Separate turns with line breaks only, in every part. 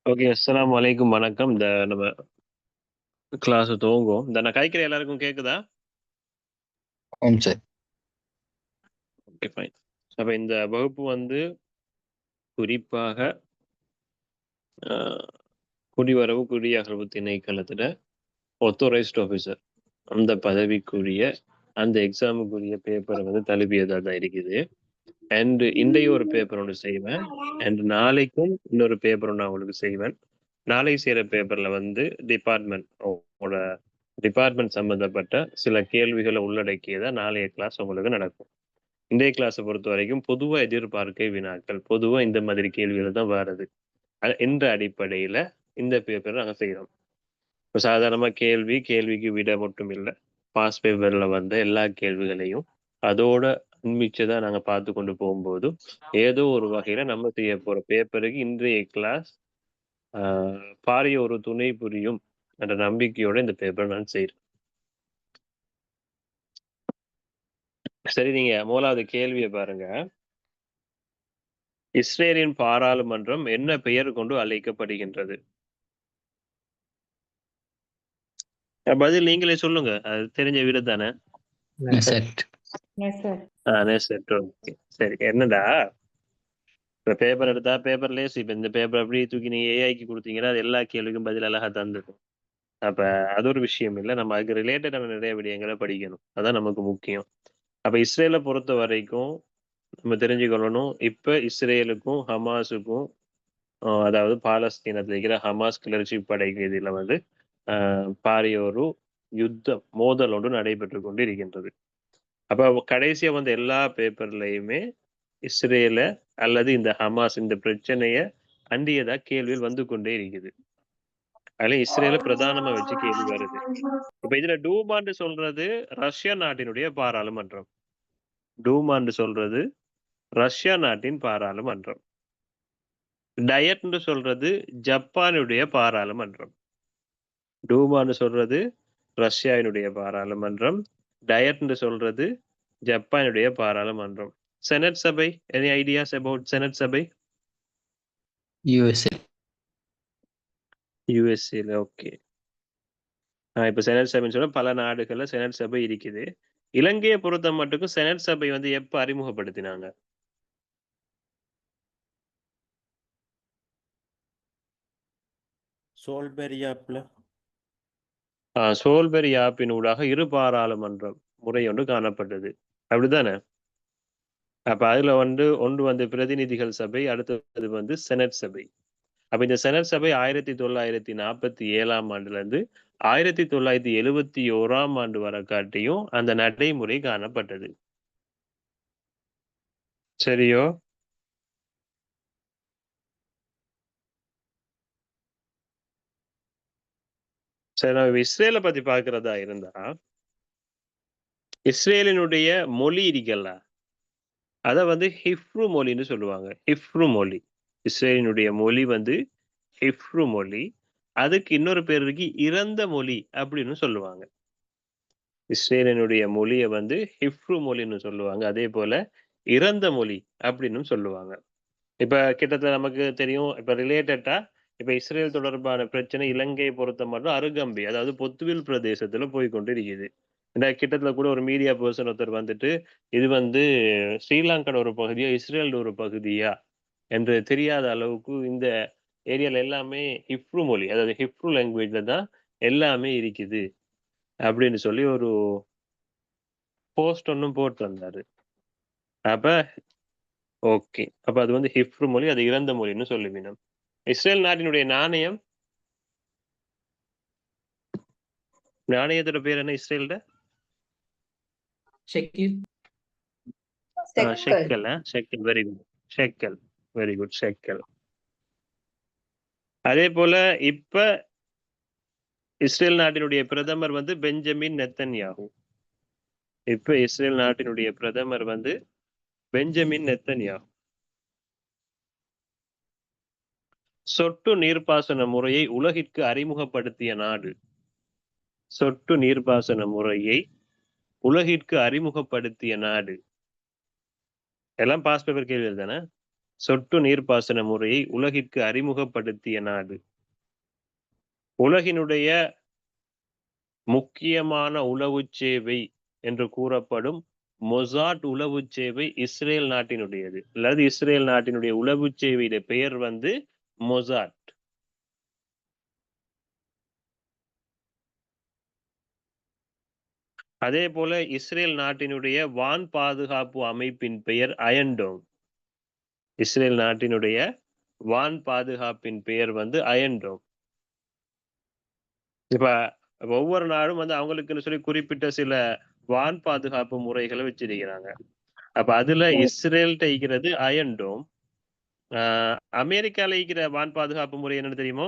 Okay, அஸ்ஸலாமு அலைக்கும், வணக்கம். இந்த நம்ம கிளாஸ் துவங்குவோம். இந்த நான் கைக்கிற எல்லாருக்கும் கேக்குதா?
சார்.
Okay, fine. அப்ப இந்த வகுப்பு வந்து குறிப்பாக குடிவரவு குடியகல்வு திணைக்களத்துல ஒத்தோரைஸ்ட் ஆஃபீஸர் அந்த பதவிக்குரிய அந்த எக்ஸாமுக்குரிய பேப்பரை வந்து தழுவியதா தான் இருக்குது. அண்ட் இன்றைய ஒரு பேப்பர் ஒன்று செய்வேன். அண்ட் நாளைக்கும் இன்னொரு பேப்பர் ஒன்று அவங்களுக்கு செய்வேன். நாளை செய்கிற பேப்பர்ல வந்து டிபார்ட்மெண்ட் சம்பந்தப்பட்ட சில கேள்விகளை உள்ளடக்கியதா நாளைய கிளாஸ் உங்களுக்கு நடக்கும். இன்றைய கிளாஸை பொறுத்த வரைக்கும் பொதுவாக எதிர்பார்க்கை வினாக்கள், பொதுவாக இந்த மாதிரி கேள்விகள் தான் வருது. என்ற அடிப்படையில இந்த பேப்பர் நாங்கள் செய்கிறோம். இப்போ சாதாரணமாக கேள்விக்கு விட மட்டும் இல்லை, பாஸ் பேப்பர்ல வந்த எல்லா கேள்விகளையும் அதோட அண்மிச்சதான் நாங்கள் பார்த்து கொண்டு போகும்போது ஏதோ ஒரு வகையில நம்ம செய்ய போற பேப்பருக்கு இன்றைய கிளாஸ் பாரிய ஒரு துணை புரியும் என்ற நம்பிக்கையோட இந்த பேப்பர் நான் செய்கிறேன். சரி, நீங்க முதலாவது கேள்வியை பாருங்க. இஸ்ரேலின் பாராளுமன்றம் என்ன பெயர் கொண்டு அழைக்கப்படுகின்றது? பதில் நீங்களே சொல்லுங்க, அது தெரிஞ்ச வீடு தானே. சரி, என்னடா இப்ப பேப்பர் எடுத்தா பேப்பர்லயே இப்ப இந்த பேப்பர் அப்படி தூக்கி நீங்க ஏஐக்கு கொடுத்தீங்கன்னா அது எல்லா கேள்விக்கும் பதில் அழகா தந்துடும். அப்ப அது ஒரு விஷயம் இல்லை, நம்ம அதுக்கு ரிலேட்டடான நிறைய விடயங்களை படிக்கணும், அதான் நமக்கு முக்கியம். அப்ப இஸ்ரேலை பொறுத்த வரைக்கும் நம்ம தெரிஞ்சுக்கொள்ளணும், இப்ப இஸ்ரேலுக்கும் ஹமாஸுக்கும் அதாவது பாலஸ்தீனத்தில் இருக்கிற ஹமாஸ் கிளர்ச்சி படைக்கு இதுல வந்து பாரிய ஒரு யுத்தம் மோதல் ஒன்று நடைபெற்று கொண்டு இருக்கின்றது. அப்ப கடைசியா வந்து எல்லா பேப்பர்லயுமே இஸ்ரேல அல்லது இந்த ஹமாஸ் இந்த பிரச்சனைய அண்டியதா கேள்வியில் வந்து கொண்டே இருக்குது. அதுல இஸ்ரேல பிரதானமா வச்சு கேள்வி வருது. இப்ப இதுல டூமான்னு சொல்றது ரஷ்யா நாட்டினுடைய பாராளுமன்றம். டூமான்னு சொல்றது ரஷ்யா நாட்டின் பாராளுமன்றம். டயட்னு சொல்றது ஜப்பானுடைய பாராளுமன்றம். டூமான்னு சொல்றது ரஷ்யாவினுடைய பாராளுமன்றம். டயட்னு சொல்றது ஜப்பானுடைய பாராளுமன்றம். செனட் சபை, எனி ஐடியாஸ் அபவுட் செனட் சபை? யூஎஸ்ஏல. ஓகே, இப்ப செனட் சபைன்னு சொல்ல பல நாடுகள்ல செனட் சபை இருக்குது. இலங்கையை பொறுத்த மட்டுக்கும் செனட் சபை வந்து எப்ப அறிமுகப்படுத்தினாங்க? சோல்பெரி ஆப்பின் ஊடாக இரு பாராளுமன்றம் முறை ஒன்று காணப்பட்டது, அப்படித்தானே? அப்ப அதுல ஒன்று வந்து பிரதிநிதிகள் சபை, அடுத்தது வந்து செனட் சபை. அப்ப இந்த செனட் சபை 1947 ஆண்டுல இருந்து 1971 வரை காட்டியும் அந்த நடைமுறை காணப்பட்டது. சரியோ? சரி, நம்ம இஸ்ரேலை பத்தி பாக்குறதா இருந்தா, இஸ்ரேலினுடைய மொழி இருக்கல்ல, அத வந்து ஹிப்ரு மொழின்னு சொல்லுவாங்க. ஹிப்ரு மொழி, இஸ்ரேலினுடைய மொழி வந்து ஹிப்ரு மொழி. அதுக்கு இன்னொரு பேர் இருக்கு, இறந்த மொழி அப்படின்னு சொல்லுவாங்க. இஸ்ரேலினுடைய மொழியை வந்து ஹிப்ரு மொழின்னு சொல்லுவாங்க, அதே போல இறந்த மொழி அப்படின்னு சொல்லுவாங்க. இப்ப கிட்டத்தட்ட நமக்கு தெரியும், இப்ப ரிலேட்டடா இப்ப இஸ்ரேல் தொடர்பான பிரச்சனை இலங்கையை பொறுத்த மட்டும் அருகம்பி, அதாவது பொத்துவில் பிரதேசத்துல போய் கொண்டு இருக்குது. இந்த கிட்டத்தட்ட கூட ஒரு மீடியா பர்சன் ஒருத்தர் வந்துட்டு, இது வந்து ஸ்ரீலங்காவோட ஒரு பகுதியா, இஸ்ரேலோட ஒரு பகுதியா என்று தெரியாத அளவுக்கு இந்த ஏரியால எல்லாமே ஹிப்ரு மொழி, அதாவது ஹிப்ரு லாங்குவேஜ்ல தான் எல்லாமே இருக்குது. அப்படின்னு சொல்லி ஒரு போஸ்ட் ஒண்ணும் போட்டு வந்தாரு. அப்ப ஓகே. அப்ப அது வந்து ஹிப்ரு மொழி, அது இறந்த மொழின்னு சொல்லுவினம். இஸ்ரேல் நாட்டினுடைய நாணயத்தோட பேர் என்ன இஸ்ரேல்ட?
Shekel.
Shekel. Shekel, very good. Shekel, very good, shekel. அதே போல இப்ப இஸ்ரேல் நாட்டினுடைய பிரதமர் வந்து பெஞ்சமின் நெத்தன்யாகு. இப்ப இஸ்ரேல் நாட்டினுடைய பிரதமர் வந்து பெஞ்சமின் நெத்தன்யாகு. சொட்டு நீர்ப்பாசன முறையை உலகிற்கு அறிமுகப்படுத்திய நாடு. சொட்டு நீர்ப்பாசன முறையை உலகிற்கு அறிமுகப்படுத்திய நாடு. எல்லாம் பாஸ் பேப்பர் கேள்விகள் தானே? சொட்டு நீர்ப்பாசன முறையை உலகிற்கு அறிமுகப்படுத்திய நாடு. உலகினுடைய முக்கியமான உளவு சேவை என்று கூறப்படும் மொசாட் உளவு சேவை இஸ்ரேல் நாட்டினுடையது. அல்லது இஸ்ரேல் நாட்டினுடைய உளவு சேவையுடைய பெயர் வந்து மொசாட். அதே போல இஸ்ரேல் நாட்டினுடைய வான் பாதுகாப்பு அமைப்பின் பெயர் அயன்டோம். இஸ்ரேல் நாட்டினுடைய வான் பாதுகாப்பின் பெயர் வந்து அயன்டோம். இப்ப ஒவ்வொரு நாடும் வந்து அவங்களுக்குன்னு சொல்லி குறிப்பிட்ட சில வான் பாதுகாப்பு முறைகளை வச்சிருக்கிறாங்க. அப்ப அதுல இஸ்ரேல்ட்ட இருக்கிறது அயன்டோம். அமெரிக்கால இருக்கிற வான் பாதுகாப்பு முறை என்னன்னு தெரியுமோ?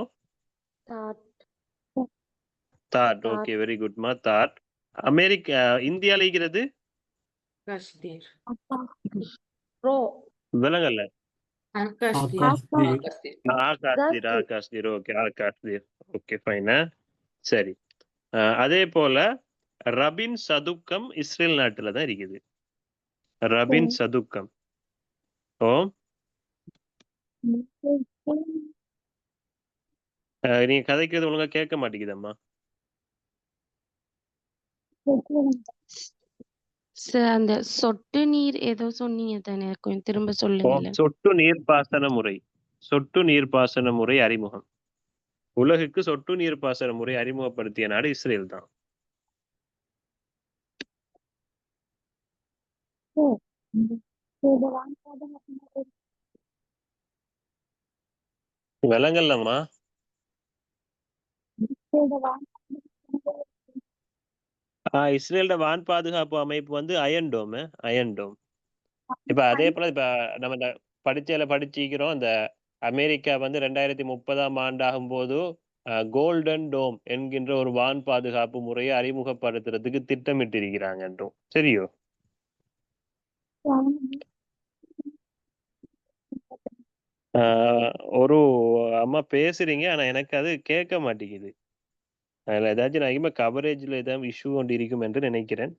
தாட். ஓகே, வெரி குட்மா, தாட். அமெரிக்கா இந்தியால இருக்கிறது விலங்கல்ல. Akashteer. Okay, Akashteer. Okay, fine. சரி. அதே போல ரபின் சதுக்கம் இஸ்ரேல் நாட்டுல தான் இருக்குது. ரபின் சதுக்கம். ஓ, நீங்க கதைக்கிறது ஒழுங்கா கேட்க மாட்டேங்குதம்மா.
அந்த சொட்டு நீர் ஏதோ சொன்னீங்க தானே, கொஞ்சம் திரும்ப சொல்லுங்க.
சொட்டு நீர்ப்பாசன முறை. சொட்டு நீர்ப்பாசன முறை அறிமுகம். உலகுக்கு சொட்டு நீர்ப்பாசன முறை அறிமுகப்படுத்திய நாடு இஸ்ரேல் தான். விலங்கல்லம்மா. இஸ்ரேலோட வான் பாதுகாப்பு அமைப்பு வந்து அயன்டோம். அயன்டோம். இப்ப அதே போல இப்ப நம்ம இந்த படிச்சிக்கிறோம். இந்த அமெரிக்கா வந்து 2030ஆம் ஆண்டு ஆகும்போது கோல்டன் டோம் என்கின்ற ஒரு வான் பாதுகாப்பு முறையை அறிமுகப்படுத்துறதுக்கு திட்டமிட்டிருக்கிறாங்க என்றும். சரியோ? ஒரு அம்மா பேசுறீங்க, ஆனா எனக்கு அது கேட்க மாட்டேங்குது. அதுல ஏதாச்சும் அதிகமா கவரேஜ்ல ஏதாவது இஷ்யூ கொண்டு இருக்கும் என்று நினைக்கிறேன்.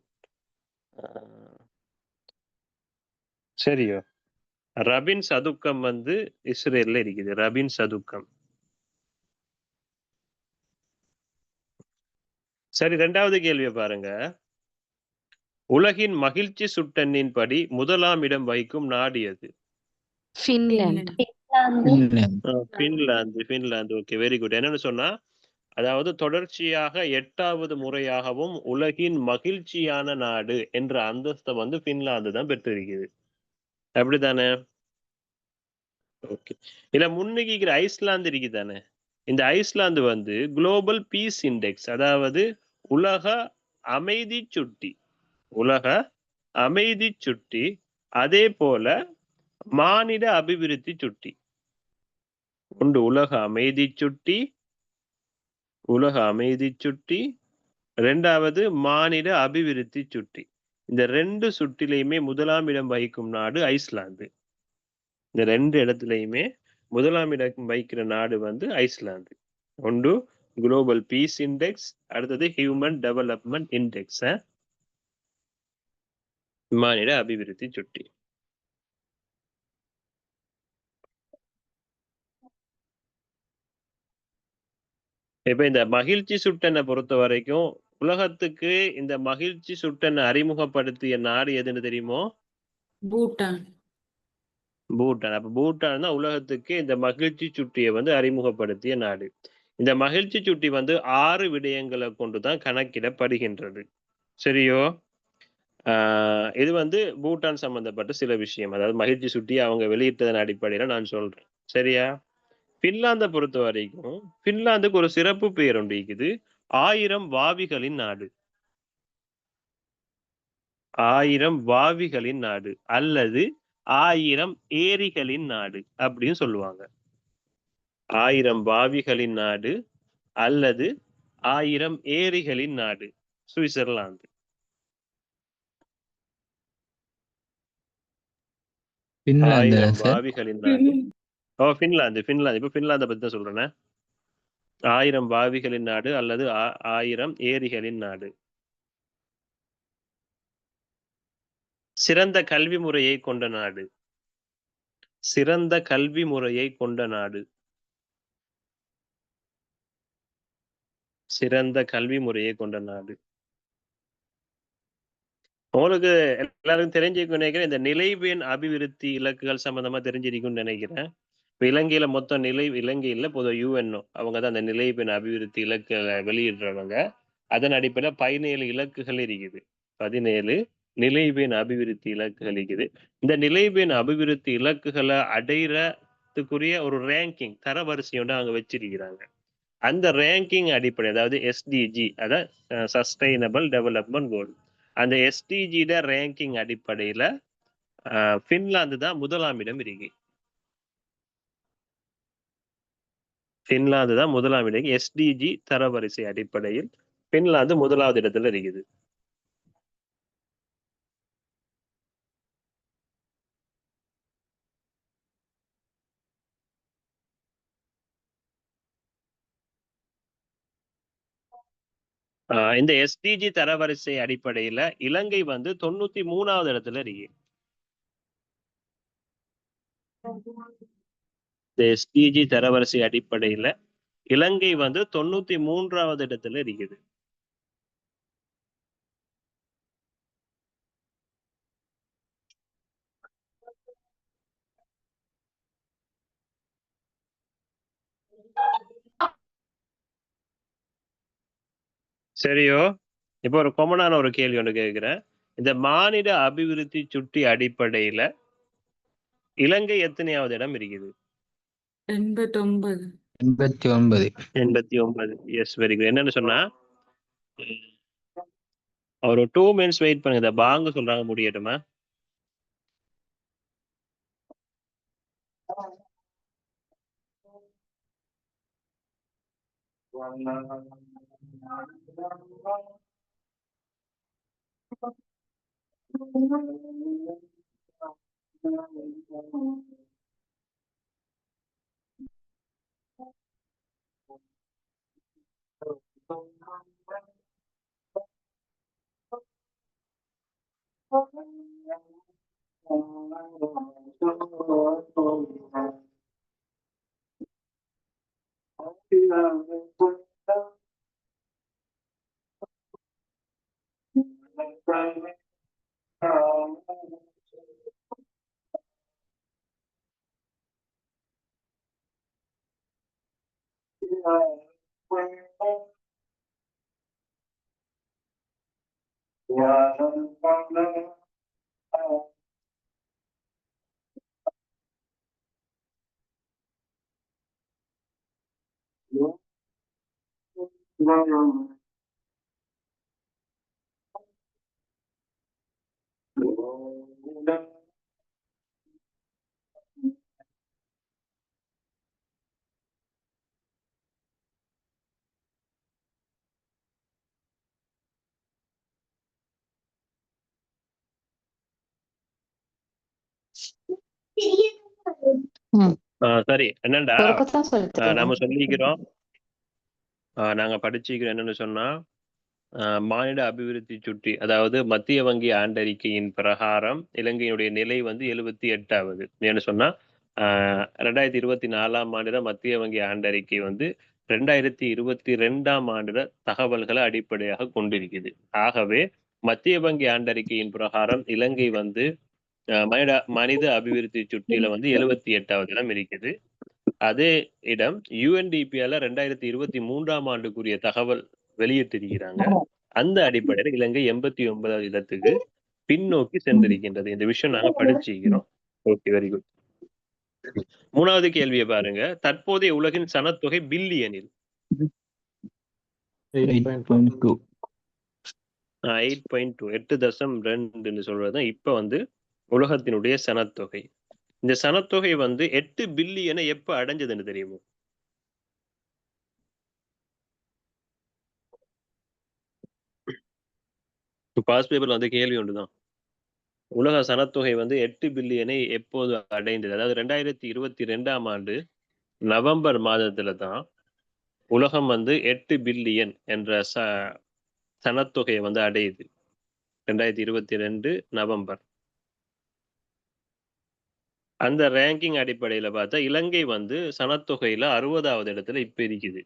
சரியோ? ரபின் சதுக்கம் வந்து இஸ்ரேல்ல இருக்குது. ரபின் சதுக்கம். சரி, 2வது கேள்வியை பாருங்க. உலகின் மகிழ்ச்சி சுட்டெண்ணின் படி முதலாம் இடம் வகிக்கும் நாடு எது? பின்லாந்து. Okay, very good. என்னன்னு சொன்னா, அதாவது தொடர்ச்சியாக 8வது முறையாகவும் உலகின் மகிழ்ச்சியான நாடு என்ற அந்தஸ்தை வந்து பின்லாந்து தான் பெற்றிருக்குது. அப்படித்தானே? ஓகே. இல்ல முன்னிக்கிற ஐஸ்லாந்து இருக்குதானே? இந்த ஐஸ்லாந்து வந்து குளோபல் பீஸ் இண்டெக்ஸ், அதாவது உலக அமைதி சுட்டி. உலக அமைதி சுட்டி. அதே போல மானிட அபிவிருத்தி சுட்டி உண்டு. உலக அமைதி சுட்டி, உலக அமைதி சுட்டி, 2வது மானிட அபிவிருத்தி சுட்டி. இந்த 2 சுட்டிலையுமே முதலாம் இடம் வகிக்கும் நாடு ஐஸ்லாந்து. இந்த 2 இடத்துலையுமே முதலாம் இடம் வகிக்கிற நாடு வந்து ஐஸ்லாந்து. ஒன்று குளோபல் பீஸ் இண்டெக்ஸ், அடுத்தது ஹியூமன் டெவலப்மெண்ட் இண்டெக்ஸ், மானிட அபிவிருத்தி சுட்டி. இப்ப இந்த மகிழ்ச்சி சுட்டனை பொறுத்த வரைக்கும் உலகத்துக்கு இந்த மகிழ்ச்சி சுட்டனை அறிமுகப்படுத்திய நாடு எதுன்னு தெரியுமோ?
பூட்டான்.
பூட்டான். அப்ப பூட்டான் தான் உலகத்துக்கு இந்த மகிழ்ச்சி சுட்டியை வந்து அறிமுகப்படுத்திய நாடு. இந்த மகிழ்ச்சி சுட்டி வந்து 6 விடயங்களை கொண்டுதான் கணக்கிடப்படுகின்றது. சரியோ? இது வந்து பூட்டான் சம்பந்தப்பட்ட சில விஷயம். அதாவது மகிழ்ச்சி சுட்டி அவங்க வெளியிட்டதன் அடிப்படையில நான் சொல்றேன். சரியா? பின்லாந்த பொறுத்த வரைக்கும் பின்லாந்துக்கு ஒரு சிறப்பு பெயர் ஒன்று இருக்குது. 1000 வாவிகளின் நாடு. 1000 வாவிகளின் நாடு அல்லது 1000 ஏரிகளின் நாடு அப்படின்னு சொல்லுவாங்க. 1000 வாவிகளின் நாடு அல்லது 1000 ஏரிகளின் நாடு சுவிட்சர்லாந்து.
Finland
1000
sir.
வாவிகளின் நாடு. பின்லாந்து. இப்ப பின்லாந்தை பத்தி தான் சொல்றேன். 1000 வாவிகளின் நாடு அல்லது 1000 ஏரிகளின் நாடு. சிறந்த கல்வி முறையை கொண்ட நாடு. சிறந்த கல்வி முறையை கொண்ட நாடு. சிறந்த கல்வி முறையை கொண்ட நாடு. உங்களுக்கு எல்லாருக்கும் தெரிஞ்சிருக்கும் நினைக்கிறேன். இந்த நிலைவேன் அபிவிருத்தி இலக்குகள் சம்பந்தமா தெரிஞ்சிருக்கும்னு நினைக்கிறேன். இப்ப இலங்கையில மொத்தம் இலங்கையில பொதுவா யுஎன்ஓ அவங்க தான் அந்த நிலைவேன் அபிவிருத்தி இலக்குகளை வெளியிடுறவங்க. அதன் அடிப்படையில் 17 இலக்குகள் இருக்குது. 17 நிலைவேன் அபிவிருத்தி இலக்குகள் இருக்குது. இந்த நிலைவேன் அபிவிருத்தி இலக்குகளை அடையறதுக்குரிய ஒரு ரேங்கிங் தரவரிசையோட அவங்க வச்சிருக்கிறாங்க. அந்த ரேங்கிங் அடிப்படை அதாவது எஸ்டிஜி அதாவது சஸ்டைனபிள் டெவலப்மெண்ட் கோல். அந்த எஸ்டிஜிட ரேங்கிங் அடிப்படையில பின்லாந்து தான் முதலாம் இடம் இருக்கு. பின்லாந்து தான் முதலாம் இடம். எஸ்டிஜி தரவரிசை அடிப்படையில் பின்லாந்து முதலாவது இடத்துல இருக்குது. இந்த எஸ்டிஜி தரவரிசை அடிப்படையில இலங்கை வந்து 93வது இடத்துல இருக்கு. இந்த எஸ்டிஜி தரவரிசை அடிப்படையில இலங்கை வந்து 93வது இடத்துல இருக்குது. சரியோ? இப்போ ஒரு காமனான ஒரு கேள்வி ஒன்று கேட்கிறேன். இந்த மாநில அபிவிருத்தி சுட்டி அடிப்படையில இலங்கை எத்தனையாவது இடம் இருக்குது?
89.
89.
89. Yes, very good. என்னன்னு சொன்னா ஒரு 2 மினிட்ஸ் வெயிட் பண்ணுங்க. இந்த பாங்க சொல்றாங்க, முடியட்டுமா? சரி, என்னண்டா நம்ம சொல்லிக்கிறோம், நாங்க படிச்சுக்கிறோம். என்னன்னு சொன்னா மாநில அபிவிருத்தி சுட்டி அதாவது மத்திய வங்கி ஆண்டறிக்கையின் பிரகாரம் இலங்கையினுடைய நிலை வந்து 78வது. ஏன்னு சொன்னா 2024ஆம் ஆண்டுல மத்திய வங்கி ஆண்டறிக்கை வந்து 2022ஆம் ஆண்டுல தகவல்களை அடிப்படையாக கொண்டிருக்குது. ஆகவே மத்திய வங்கி ஆண்டறிக்கையின் பிரகாரம் இலங்கை வந்து மனித அபிவிருத்தி சுட்டியில வந்து 78வது இடம் இருக்குது. அதே இடம் UNDP-யால 2023ஆம் ஆண்டுக்குரிய தகவல் வெளியிட்டிருக்கிறாங்க. அந்த அடிப்படையில் இலங்கை 89வது இடத்துக்கு பின்னோக்கி சென்றிருக்கின்றது. இந்த விஷயம் நாங்க படிச்சிருக்கிறோம். Okay, very good. 3வது கேள்வியை பாருங்க. தற்போதைய உலகின் சனத்தொகை பில்லியனில்
8.2.
8.2 8.2 சொல்றதுதான் இப்ப வந்து உலகத்தினுடைய சனத்தொகை. இந்த சனத்தொகை வந்து 8 பில்லியனை எப்ப அடைஞ்சதுன்னு தெரியுமோ? பாஸ் பேப்பர்ல வந்து கேள்வி ஒன்றுதான். உலக சனத்தொகை வந்து 8 பில்லியனை எப்போது அடைந்தது? அதாவது 2022ஆம் ஆண்டு நவம்பர் மாதத்துல தான் உலகம் வந்து 8 பில்லியன் என்ற சனத்தொகையை வந்து அடையுது. 2022 நவம்பர். அந்த ரேங்கிங் அடிப்படையில பார்த்தா இலங்கை வந்து சனத்தொகையில 60வது இடத்துல இப்ப இருக்குது.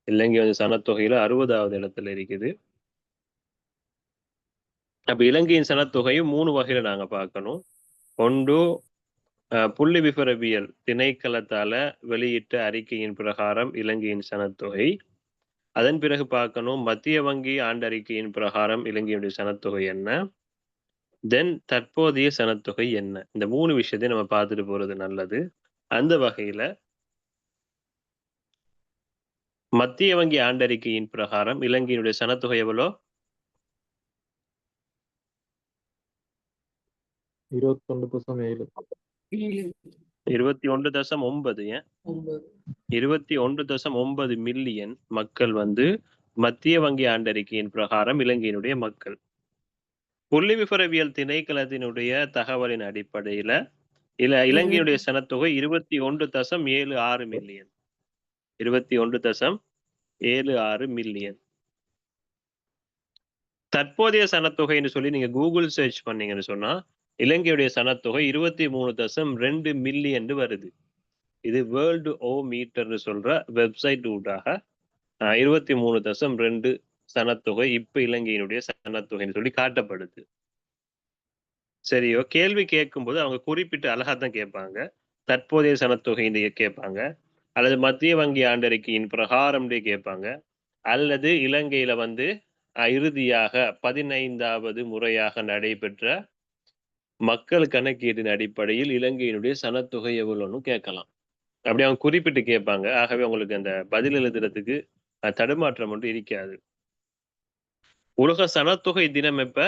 இலங்கை வந்து சனத்தொகையில 60வது இடத்துல இருக்குது. அப்ப இலங்கையின் சனத்தொகையும் 3 வகையில நாங்க பார்க்கணும். ஒன்று புள்ளி விவரவியல் திணைக்களத்தால வெளியிட்ட அறிக்கையின் பிரகாரம் இலங்கையின் சனத்தொகை. அதன் பிறகு பார்க்கணும் மத்திய வங்கி ஆண்டறிக்கையின் பிரகாரம் இலங்கையுடைய சனத்தொகை என்ன, தென் தற்போதைய சனத்தொகை என்ன. இந்த 3 விஷயத்தையும் நம்ம பார்த்துட்டு போறது நல்லது. அந்த வகையில மத்திய வங்கி ஆண்டறிக்கையின் பிரகாரம் இலங்கையினுடைய சனத்தொகை எவ்வளோ?
21.7.
21.9. ஏன்
9.
21.9 மில்லியன் மக்கள் வந்து மத்திய வங்கி ஆண்டறிக்கையின் பிரகாரம் இலங்கையினுடைய மக்கள். புள்ளி விவரவியல் திணைக்களத்தினுடைய தகவலின் அடிப்படையில இலங்கையினுடைய சனத்தொகை 21.76 மில்லியன். 21.76 மில்லியன். தற்போதைய சனத்தொகைன்னு சொல்லி நீங்க கூகுள் சர்ச் பண்ணீங்கன்னு சொன்னா இலங்கையுடைய சனத்தொகை 23.2 மில்லியன் வருது. இது வேர்ல்டு ஓ மீட்டர்னு சொல்ற வெப்சைட் ஊடாக 23.2 சனத்தொகை இப்ப இலங்கையினுடைய சனத்தொகைன்னு சொல்லி காட்டப்படுது. சரியோ? கேள்வி கேட்கும்போது அவங்க குறிப்பிட்டு அழகாத்தான் கேட்பாங்க. தற்போதைய சனத்தொகை கேட்பாங்க, அல்லது மத்திய வங்கி ஆண்டறிக்கையின் பிரகாரம் கேட்பாங்க, அல்லது இலங்கையில வந்து இறுதியாக 15வது முறையாக நடைபெற்ற மக்கள் கணக்கீட்டின் அடிப்படையில் இலங்கையினுடைய சனத்தொகை எவ்வளவுன்னு கேட்கலாம். அப்படி அவங்க குறிப்பிட்டு கேட்பாங்க. ஆகவே உங்களுக்கு அந்த பதில் எழுதுறதுக்கு தடுமாற்றம் ஒன்று இருக்காது. உலக சனத்தொகை தினம் எப்ப?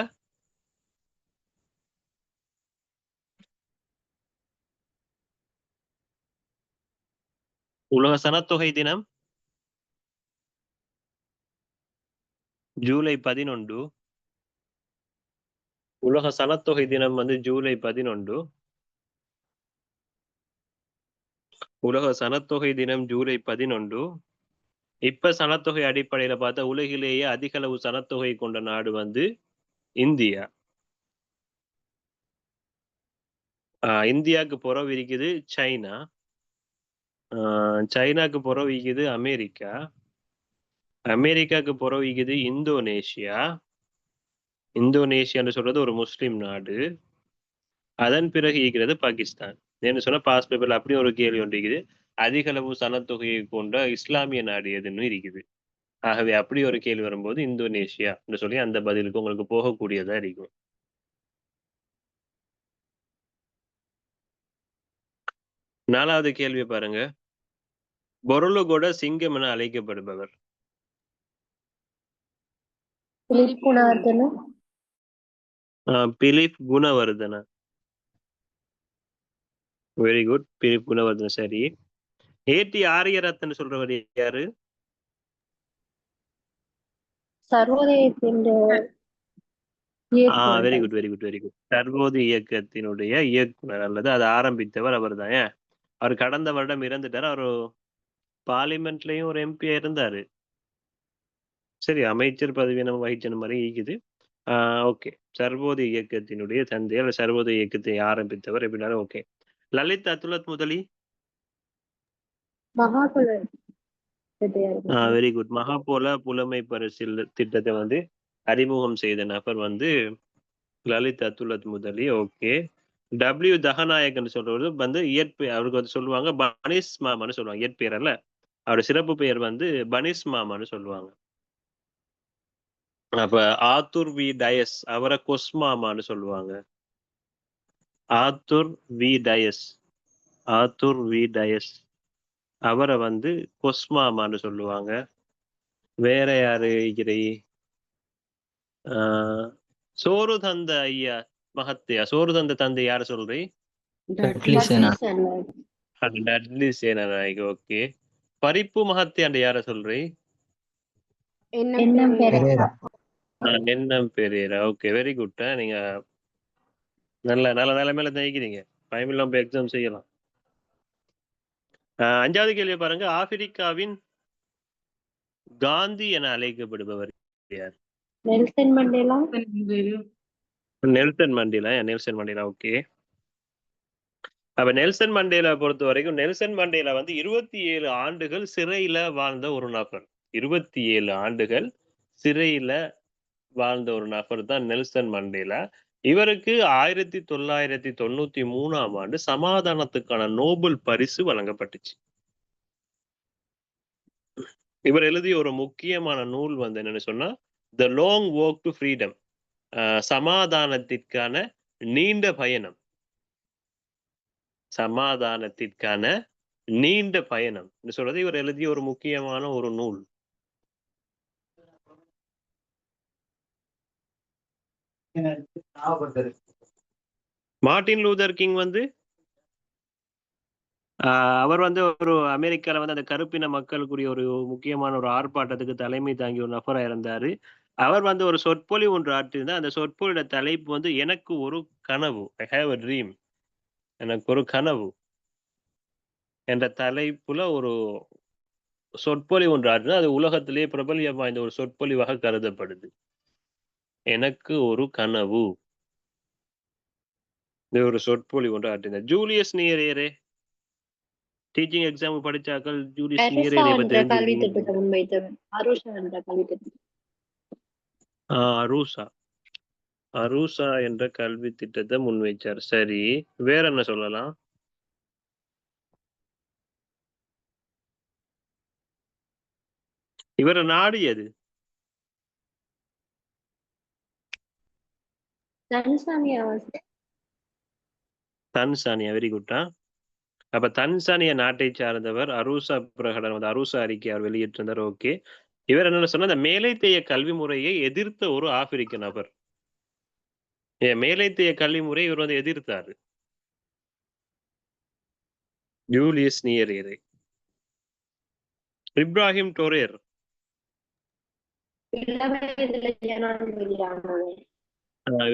உலக சனத்தொகை தினம் ஜூலை 11. உலக சனத்தொகை தினம் வந்து ஜூலை 11. உலக சனத்தொகை தினம் ஜூலை 11. இப்ப சனத்தொகை அடிப்படையில பார்த்தா உலகிலேயே அதிக அளவு சனத்தொகை கொண்ட நாடு வந்து இந்தியா. இந்தியாவுக்கு புறவு இருக்குது சைனா. சைனாக்கு புறவு இருக்குது அமெரிக்கா. அமெரிக்காவுக்கு புறவு இருக்குது இந்தோனேஷியா. இந்தோனேஷியான்னு சொல்றது ஒரு முஸ்லிம் நாடு. அதன் பிறகு இருக்கிறது பாகிஸ்தான். என்ன சொன்னா பாஸ் பேப்பர்ல அப்படி ஒரு கேள்வி ஒன்று இருக்குது, அதிக அளவு சனத்தொகையை கொண்ட இஸ்லாமிய நாடு எதுன்னு இருக்குது. ஆகவே அப்படி ஒரு கேள்வி வரும்போது இந்தோனேஷியா சொல்லி அந்த பதிலுக்கு உங்களுக்கு போகக்கூடியதா இருக்கும். 4வது கேள்வி பாருங்க. பொருளுகோட சிங்கம் என அழைக்கப்படுபவர்? Philip Gunawardena. Very good, Philip Gunawardena. சரி. ஏடி ஆரியரத்ன சொல்றவர் யாரு? Very good very good very good. Sarvodaya இயக்கத்தினுடைய இயக்குனர் அல்லது அதை ஆரம்பித்தவர் அவர் தான். அவர் கடந்த வருடம் இறந்துட்டார். அவர் பார்லிமெண்ட்லயும் ஒரு எம்பியா இருந்தாரு. சரி, அமைச்சர் பதவி நம்ம வகிச்ச மாதிரி இருக்குது. ஓகே, சர்வோதய இயக்கத்தினுடைய தந்தை அல்ல சர்வோதய இயக்கத்தை ஆரம்பித்தவர் எப்படின்னாலும் ஓகே. லலித் அத்துலத் முதலி? Very good. மகாபோல புலமை பரிசில் திட்டத்தை வந்து அறிமுகம் செய்த நபர் வந்து லலித் அத்துலத் முதலி. ஓகே. டபிள்யூ தகநாயகன் சொல்றது வந்து இயற்பெயர், அவருக்கு வந்து சொல்லுவாங்க பனிஸ் மாமான்னு சொல்லுவாங்க. இயற்பெயர் அல்ல, அவருடைய சிறப்பு பெயர் வந்து பனிஸ் மாமான்னு சொல்லுவாங்க. அப்ப ஆத்தூர் வி டயஸ், அவரை கொஸ்மாமான்னு சொல்லுவாங்க. ஆத்தூர் வி டயஸ், ஆத்தூர் வி டயஸ், அவரை வந்து கொஸ்மாமான்னு சொல்லுவாங்க. வேற யாரு இருக்கிறை? சோறு தந்த ஐயா மகத்தையா, சோறு தந்த தந்தை யார சொல்றீ?
டட்லி சேனா.
டட்லி சேனநாயக். ஓகே. பரிப்பு மகத்தையாண்ட யார சொல்றீ?
பெரேரா.
எண்ணம் பெரியரா. Okay, very good. நீங்க நல்ல நல்ல நிலைமையில நினைக்கிறீங்க. பயமில்லாம போய் எக்ஸாம் செய்யலாம். 5வது கேள்வி பாருங்க. ஆப்பிரிக்காவின் காந்தி என அழைக்கப்படுபவர் யார்?
Nelson Mandela.
Nelson Mandela. Nelson Mandela. Okay. அப்ப நெல்சன் மண்டேலா பொறுத்த வரைக்கும், நெல்சன் மண்டேலா வந்து 27 ஆண்டுகள் சிறையில வாழ்ந்த ஒரு நபர். 27 ஆண்டுகள் சிறையில வாழ்ந்த ஒரு நபர் தான் நெல்சன் மண்டேலா. இவருக்கு 1993ஆம் ஆண்டு சமாதானத்துக்கான நோபல் பரிசு வழங்கப்பட்டுச்சு. இவர் எழுதிய ஒரு முக்கியமான நூல் வந்து என்னன்னு சொன்னா the long walk to freedom, சமாதானத்திற்கான நீண்ட பயணம். சமாதானத்திற்கான நீண்ட பயணம் என்று சொல்றது இவர் எழுதிய ஒரு முக்கியமான ஒரு நூல். மார்ட்டின் லூதர் கிங் வந்து அவர் வந்து ஒரு அமெரிக்கால வந்து அந்த கருப்பின மக்களுக்குரிய ஒரு முக்கியமான ஒரு ஆர்ப்பாட்டத்துக்கு தலைமை தாங்கிய ஒரு நபராக இருந்தாரு. அவர் வந்து ஒரு சொற்பொழிவு ஒன்று ஆற்றியிருந்தார். அந்த சொற்பொழிவோட தலைப்பு வந்து எனக்கு ஒரு கனவு, ஐ ஹேவ் அ ட்ரீம், எனக்கு ஒரு கனவு என்ற தலைப்புல ஒரு சொற்பொழிவு ஒன்று ஆற்றினார். அது உலகத்திலேயே பிரபல்யம் வாய்ந்த ஒரு சொற்பொழிவாக கருதப்படுது. எனக்கு ஒரு கனவு, இது ஒரு சொற்பொழிவு ஒன்று ஆற்றினார். ஜூலியஸ் நியரேரே, டீச்சிங் எக்ஸாம் படிச்சாக்கள் ஜூலியஸ் நியரேரை பத்தி
கல்வி
தெரிஞ்சிருக்கீங்க.
திட்டத்தை முன்வைத்தவர் அருஷா என்ற கல்வி திட்டம்.
அரூசா, அரூசா என்ற கல்வி திட்டத்தை முன்வைச்சார். சரி, வேற என்ன சொல்லலாம்? இவர நாடு எது?
தன்சானியா.
தன்சானியா. வெரி குட்டா. அப்ப தன்சானியா நாட்டை சார்ந்தவர். அரூசா பிரகடனம், அந்த அரூசா அறிக்கை அவர் வெளியிட்டிருந்தார். ஓகே. இவர் என்ன சொன்னா, அந்த மேலைத்தேய கல்வி முறையை எதிர்த்த ஒரு ஆப்பிரிக்க நபர். மேலைத்தேய கல்வி முறையை இவர் வந்து எதிர்த்தாரு. Julius Nyerere. Ibrahim Traore,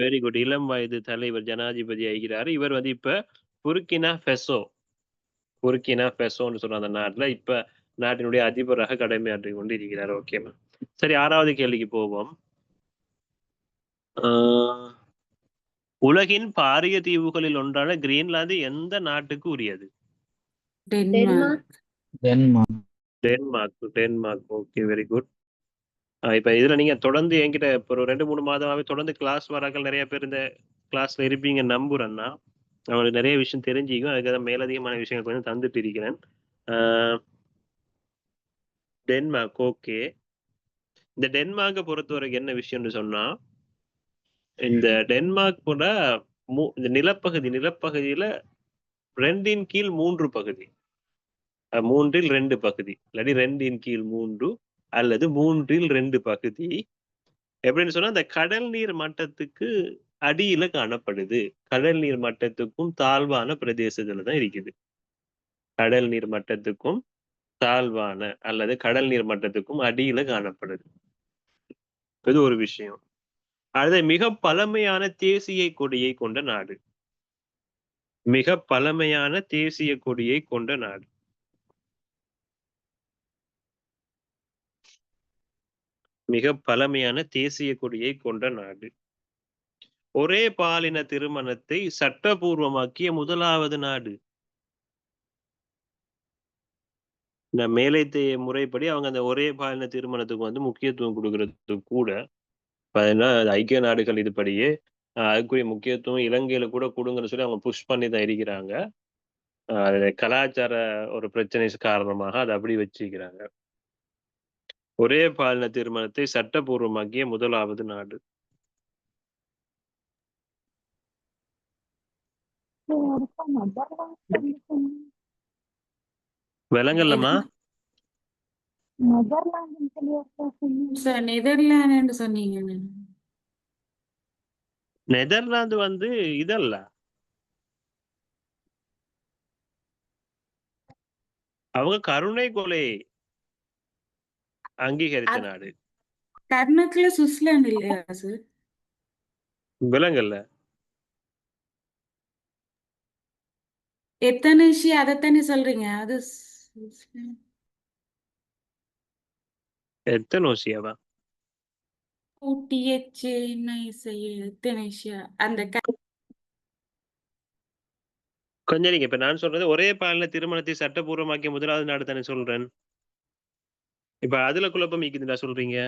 very good. இளம் வயது தலைவர், ஜனாதிபதி ஆகிறாரு. இவர் வந்து இப்ப புர்கினா ஃபெசோ, புர்கினா ஃபெசோன்னு சொன்ன அந்த நாட்டுல இப்ப நாட்டினுடைய அதிபராக கடமையாற்றி கொண்டு இருக்கிறார். ஓகேமா. சரி, 6வது கேள்விக்கு போவோம். உலகின் பாரிய தீவுகளில் ஒன்றான கிரீன்லாந்து எந்த நாட்டுக்கு உரியது?
Denmark.
Denmark.
Denmark. Denmark. Okay, very good. இப்ப இதுல நீங்க தொடர்ந்து என்கிட்ட இப்போ ஒரு 2-3 மாதமாவே தொடர்ந்து கிளாஸ் வராக்கள் நிறைய பேர் இந்த கிளாஸ்ல இருப்பீங்க நம்புறேன்னா. அவங்களுக்கு நிறைய விஷயம் தெரிஞ்சுக்கும். அதுக்காக மேலதிகமான விஷயங்கள் கொஞ்சம் தந்துட்டு இருக்கிறேன். டென்மார்க். ஓகே. இந்த டென்மார்க்கை பொறுத்த வரைக்கும் என்ன விஷயம்னு சொன்னா, இந்த டென்மார்க் போல இந்த நிலப்பகுதியில 2 கீழ் 3 பகுதி, 3 2 பகுதி, இல்லாட்டி 2 கீழ் 3 அல்லது 3 2 பகுதி எப்படின்னு சொன்னா, அந்த கடல் நீர் மட்டத்துக்கு அடியில காணப்படுது. கடல் நீர் மட்டத்துக்கும் தாழ்வான பிரதேசத்துல தான் இருக்குது. கடல் நீர் மட்டத்துக்கும் தாழ்வான அல்லது கடல் நீர் மட்டத்துக்கும் அடியில காணப்படுது. இது ஒரு விஷயம். அது மிக பழமையான தேசிய கொடியை கொண்ட நாடு. மிக பழமையான தேசிய கொடியை கொண்ட நாடு. மிக பழமையான தேசிய கொடியை கொண்ட நாடு. ஒரே பாலின திருமணத்தை சட்டபூர்வமாக்கிய முதலாவது நாடு. இந்த மேலைத்தேய முறைப்படி அவங்க அந்த ஒரே பாலின திருமணத்துக்கு வந்து முக்கியத்துவம் கொடுக்கறது கூட ஐக்கிய நாடுகள் இதுபடியே அதுக்குரிய முக்கியத்துவம் இலங்கையில கூட கொடுங்கன்னு சொல்லி அவங்க புஷ் பண்ணி தான் இருக்கிறாங்க. கலாச்சார ஒரு பிரச்சனை காரணமாக அதை அப்படி வச்சிருக்கிறாங்க. ஒரே பாலின திருமணத்தை சட்டபூர்வமாக்கிய முதலாவது நாடு. விலங்கல்லமா
சார் நெதர்லாந்து சொன்னீங்க.
நெதர்லாந்து வந்து இதல்ல, அவங்க கருணை கொலை அங்கீகரித்த நாடு.
கர்நாடகால சுவிட்சர்லாந்து இல்லையா சார்?
விலங்கல்ல,
எத்தனைஷி அதைத்தானே சொல்றீங்க? அது
எத்தனோசியாவா?
எத்தனைஷியா அந்த
கொஞ்சம் நீங்க இப்ப நான் சொல்றது ஒரே பாலின திருமணத்தை சட்டபூர்வமாக்கிய முதலாவது நாடு தானே சொல்றேன். இப்ப அதுல குழப்பம் இருக்குதுடா சொல்றீங்க.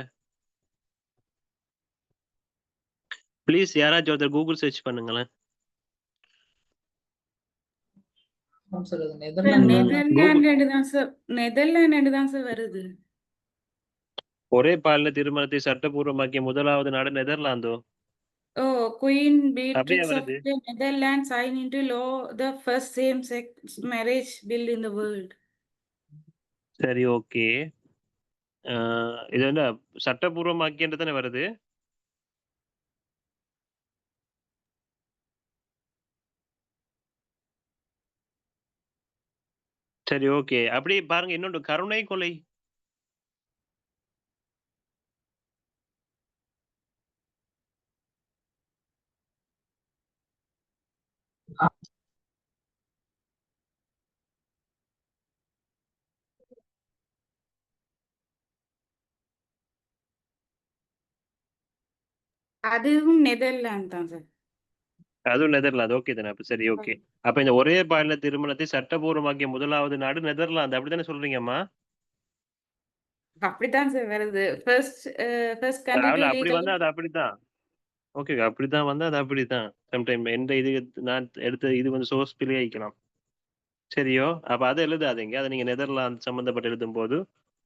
ப்ளீஸ் யாராச்சும் ஒருத்தர் கூகுள் சர்ச் பண்ணுங்களேன்.
நெதர்லாந்து தான் சார் வருது.
ஒரே பாலின திருமணத்தை சட்டபூர்வமாக்கிய முதலாவது நாடு நெதர்லாந்தோ?
Oh, Queen
அப்படியே
Beatrix of
வருது.
the Netherlands signed into law the first same-sex marriage bill in the world.
சரி, ஓகே. இது வந்து சட்டபூர்வமாக்கியன்றது தானே வருது. சரி, ஓகே. அப்படியே பாருங்க, இன்னொன்று கருணை கொலை.
அதுவும் நெதர்லாந்து தான் சார்.
அதுவும் நெதர்லாந்து. ஓகே தானே? அப்ப சரி, ஓகே. அப்ப இந்த ஒரே பாலின திருமணத்தை சட்டபூர்வமாக்கிய முதலாவது நாடு நெதர்லாந்து, அப்படித்தானே சொல்றீங்கம்மா?
அப்படித்தான் சார் வருது. ஃபர்ஸ்ட் country to
அப்படி
legally.
வந்தா அது அப்படித்தான். ஓகே, அப்படித்தான் வந்தா அது அப்படித்தான். சம்டைம் எந்த இது நான் எடுத்த இது வந்து சோர்ஸ் பிழை ஆயிக்கலாம். சரியோ? அப்ப அதை எழுதாதீங்க. அதை நீங்க நெதர்லாந்து சம்பந்தப்பட்டு எழுதும் போது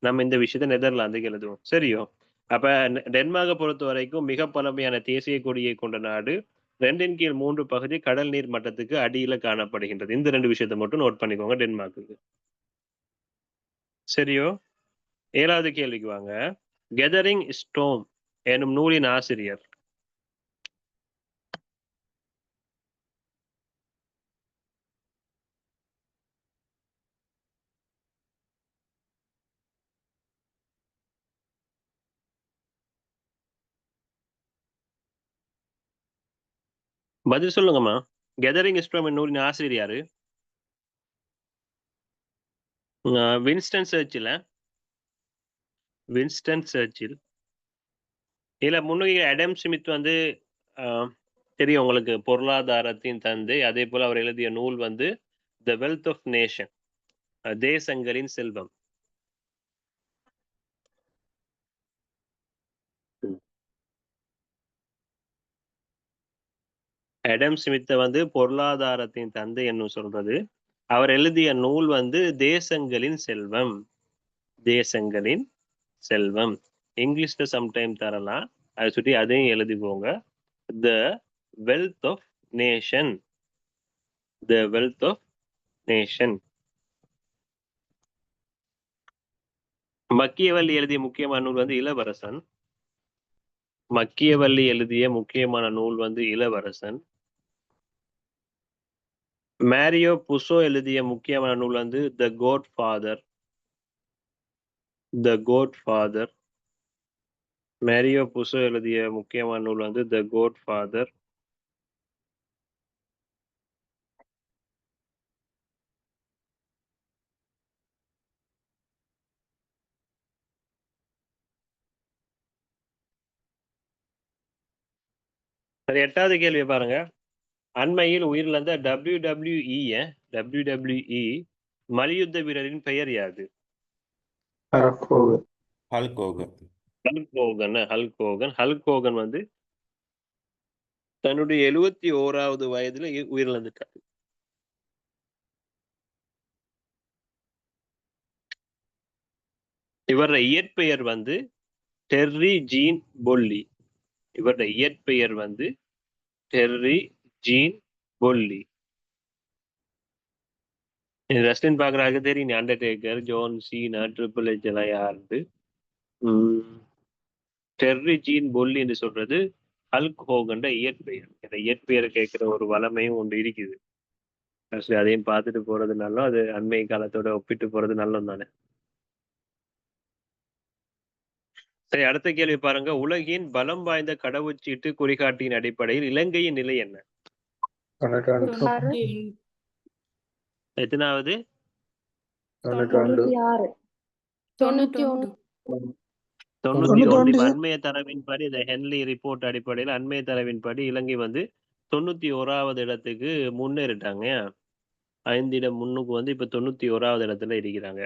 நம்ம இந்த விஷயத்த நெதர்லாந்துக்கு எழுதுவோம். சரியோ? அப்ப டென்மார்க்கை பொறுத்த வரைக்கும் மிக பழமையான தேசிய கொடியை கொண்ட நாடு. 2/3 பகுதி கடல் நீர் மட்டத்துக்கு அடியில காணப்படுகின்றது. இந்த 2 விஷயத்தை மட்டும் நோட் பண்ணிக்கோங்க டென்மார்க்குக்கு. சரியோ? 7வது கேள்விக்கு வாங்க. கெதரிங் ஸ்டோம் எனும் நூலின் ஆசிரியர். பதில் சொல்லுங்கம்மா. கெதரிங் ஸ்டோம் எனும் நூலின் ஆசிரியர் யாரு? Winston Churchill. வின்ஸ்டன் சர்ச்சில் இல்ல, முன்னுக்கு அடம் ஸ்மித் வந்து தெரியும் உங்களுக்கு, பொருளாதாரத்தின் தந்தை. அதே போல அவர் எழுதிய நூல் வந்து த வெல்த் ஆஃப் நேஷன், தேசங்களின் செல்வம். அடம் ஸ்மித்தை வந்து பொருளாதாரத்தின் தந்தை என்னும் சொல்றது. அவர் எழுதிய நூல் வந்து தேசங்களின் செல்வம். தேசங்களின் செல்வம். இங்கிலீஷ்ல சம்டைம் தரலாம், அதை சுற்றி அதையும் எழுதிப்போங்க. The wealth of nation. The wealth of nation. Machiavelli எழுதிய முக்கியமான நூல் வந்து இளவரசன். மக்கியவல்லி எழுதிய முக்கியமான நூல் வந்து இளவரசன். மேரியோ புசோ எழுதிய முக்கியமான நூல் வந்து த கோட் ஃபாதர். த கோட் ஃபாதர். மேரியோ புசோ எழுதிய முக்கியமான நூல் வந்து த கோட் ஃபாதர். சரி, 8வது கேள்வியை பாருங்க. அண்மையில் உயிரிழந்த WWE மல்யுத்த வீரரின் பெயர் யாது?
ஹரக்கோகன்.
ஹல்கோகன்.
ஹல்கோகன் வந்து தன்னுடைய 71வது வயதுல உயிரிழந்துட்டார். இவருடைய இயற்பெயர் வந்து டெர்ரி ஜீன் பொல்லி. இவருடைய இயற்பெயர் வந்து டெர்ரி ஜீன் பொல்லி. ரஸ்டின் பாக்குறாங்க தெரியும், Undertaker, John Cena, triple H எல்லாம் யாருன்னு. டெர்ரி ஜீன் பொல்லி என்று சொல்றது ஹல்க் ஹோகன் இயற்பெயர். இந்த இயற்பெயரை கேட்கிற ஒரு வளமையும் ஒன்று இருக்குது. அதையும் பார்த்துட்டு போறது நல்லம். அது அண்மை காலத்தோட ஒப்பிட்டு போறது நல்லம் தானே. சரி, அடுத்த கேள்வி பாருங்க. உலகின் பலம் வாய்ந்த கடவுச்சீட்டு குறிகாட்டியின் அடிப்படையில் இலங்கையின் நிலை என்ன? எத்தனாவது?
96.
91.
91. அண்மைய தரவின்படி, இந்த ஹென்லி ரிப்போர்ட் அடிப்படையில் அண்மைய தரவின்படி இலங்கை வந்து 91வது இடத்துக்கு முன்னேறிட்டாங்க. 5 இடம் முன்னுக்கு வந்து இப்ப 91வது இடத்துல இருக்கிறாங்க.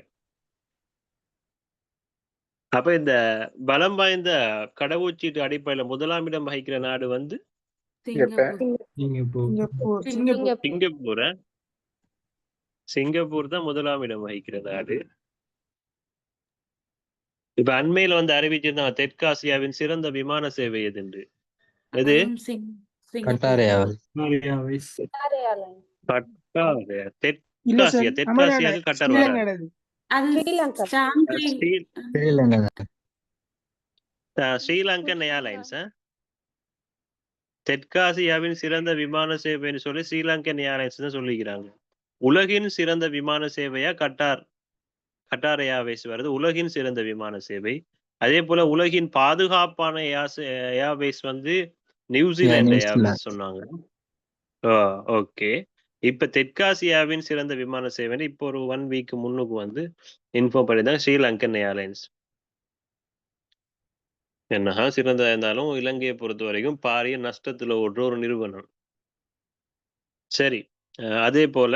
அப்ப இந்த பலம் வாய்ந்த கடவுச்சீட்டு அடிப்படையில முதலாம் இடம் வகிக்கிற நாடு வந்து சிங்கப்பூர். சிங்கப்பூர் தான் முதலாம் இடம் வகிக்கிற நாடு. இப்ப அண்மையில வந்து அறிவிச்சிருந்தாங்க தெற்காசியாவின் சிறந்த விமான சேவை எதுண்டு. எது?
கட்டார் ஏர்வேஸ்.
தெற்காசியாவுக்கு கட்டார் வராது. ஸ்ரீலங்கன் ஏர்லைன்ஸ். தெற்காசியாவின் சிறந்த விமான சேவைன்னு சொல்லி ஸ்ரீலங்கன் ஏர்லைன்ஸ் தான் சொல்லிக்கிறாங்க. உலகின் சிறந்த விமான சேவையா கட்டார் ஏர்வேஸ் வருது, உலகின் சிறந்த விமான சேவை. அதே போல உலகின் பாதுகாப்பான ஏர்வேஸ் வந்து நியூசிலாந்து ஏர்வேஸ் சொன்னாங்க. ஓகே. இப்ப தெற்காசியாவின் சிறந்த விமான சேவை இப்போ ஒரு 1 வீக் முன்னுக்கு வந்து இன்ஃபார்ம் பண்ணிதான் ஸ்ரீலங்கன் ஏர்லைன்ஸ். என்னன்னா சிறந்ததா இருந்தாலும் இலங்கையை பொறுத்த வரைக்கும் பாரிய நஷ்டத்துல ஓடுற ஒரு நிறுவனம். சரி, அதே போல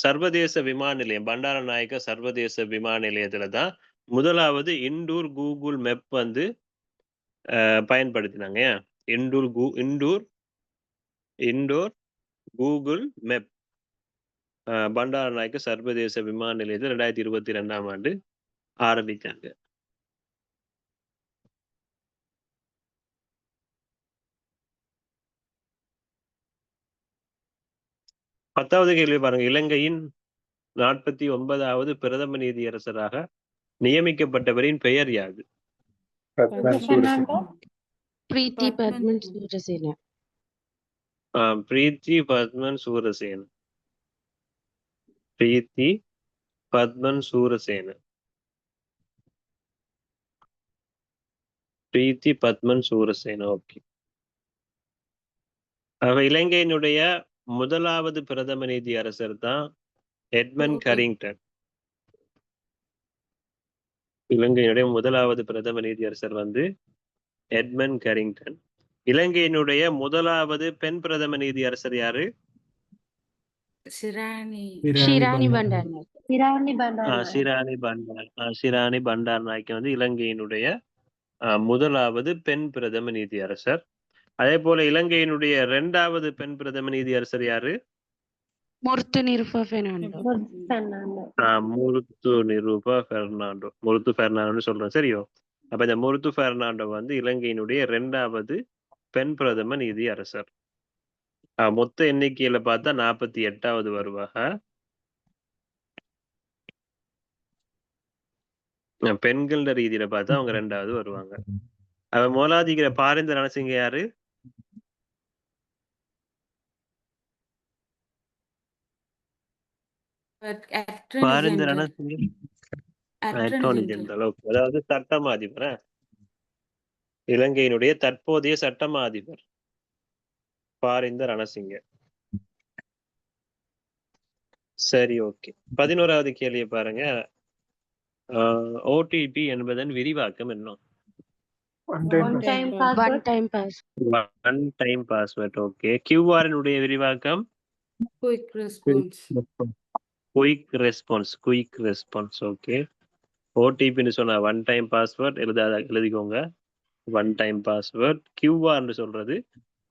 சர்வதேச விமான நிலையம் பண்டாரநாயக்க சர்வதேச விமான நிலையத்துல தான் முதலாவது இண்டூர் கூகுள் மேப் வந்து பயன்படுத்தினாங்க. இண்டோர் கூகுள் மேப் பண்டாரநாயக்க சர்வதேச விமான நிலையத்தில் 2022ஆம் ஆண்டு ஆரம்பித்தாங்க. பத்தாவது கேள்வி பாருங்க. இலங்கையின் 49வது பிரதம நீதியரசராக நியமிக்கப்பட்டவரின் பெயர் யாது?
பிரீத்தி பத்மன் சூரசேன.
பிரீத்தி பத்மன் சூரசேன. பிரீத்தி பத்மன் சூரசேன. பிரீத்தி பத்மன் சூரசேன. ஓகே. இலங்கையினுடைய முதலாவது பிரதம நீதி அரசர் தான் எட்மண்ட் கரிங்டன். இலங்கையினுடைய முதலாவது பிரதம நீதியரசர் வந்து எட்மண்ட் கரிங்டன். இலங்கையினுடைய முதலாவது பெண் பிரதம நீதியரசர் யாரு?
ஷிராணி
பண்டாரநாயக்க வந்து இலங்கையினுடைய முதலாவது பெண் பிரதம நீதியரசர். அதே போல இலங்கையினுடைய 2வது பெண் பிரதம நீதியரசர் யாரு?
முர்து நிருபா பெர்னாண்டோ.
முருத்து பெர்னாண்டோ சொல்றேன், சரியோ? அப்ப இந்த முருத்து பெர்னாண்டோ வந்து இலங்கையினுடைய 2வது பெண் பிரதம நீதி அரசர். மொத்த எண்ணிக்கையில பார்த்தா 48வது வருவாங்க. பெண்கள ரீதியில பார்த்தா அவங்க 2வது வருவாங்க. அவ முதலாதிக்கிற பாரிந்த ரணசிங்க யாரு? Parinda Ranasinghe attorney general. அதாவது சட்டமா அதிபர். இலங்கையினுடைய தற்போதைய சட்டமா அதிபர் பாரிந்த ரணசிங்க. சரி, ஓகே. 11வது கேள்வியை பாருங்க. ஓடிபி என்பதன் விரிவாக்கம் என்ன?
One time
password. Okay. QR விரிவாக்கம் குயிக் ரெஸ்பான்ஸ். ஓகே. ஓடிபின்னு சொன்னா ஒன் டைம் பாஸ்வேர்ட் எழுதிக்கோங்க. One time password. கியூஆர்னு சொல்றது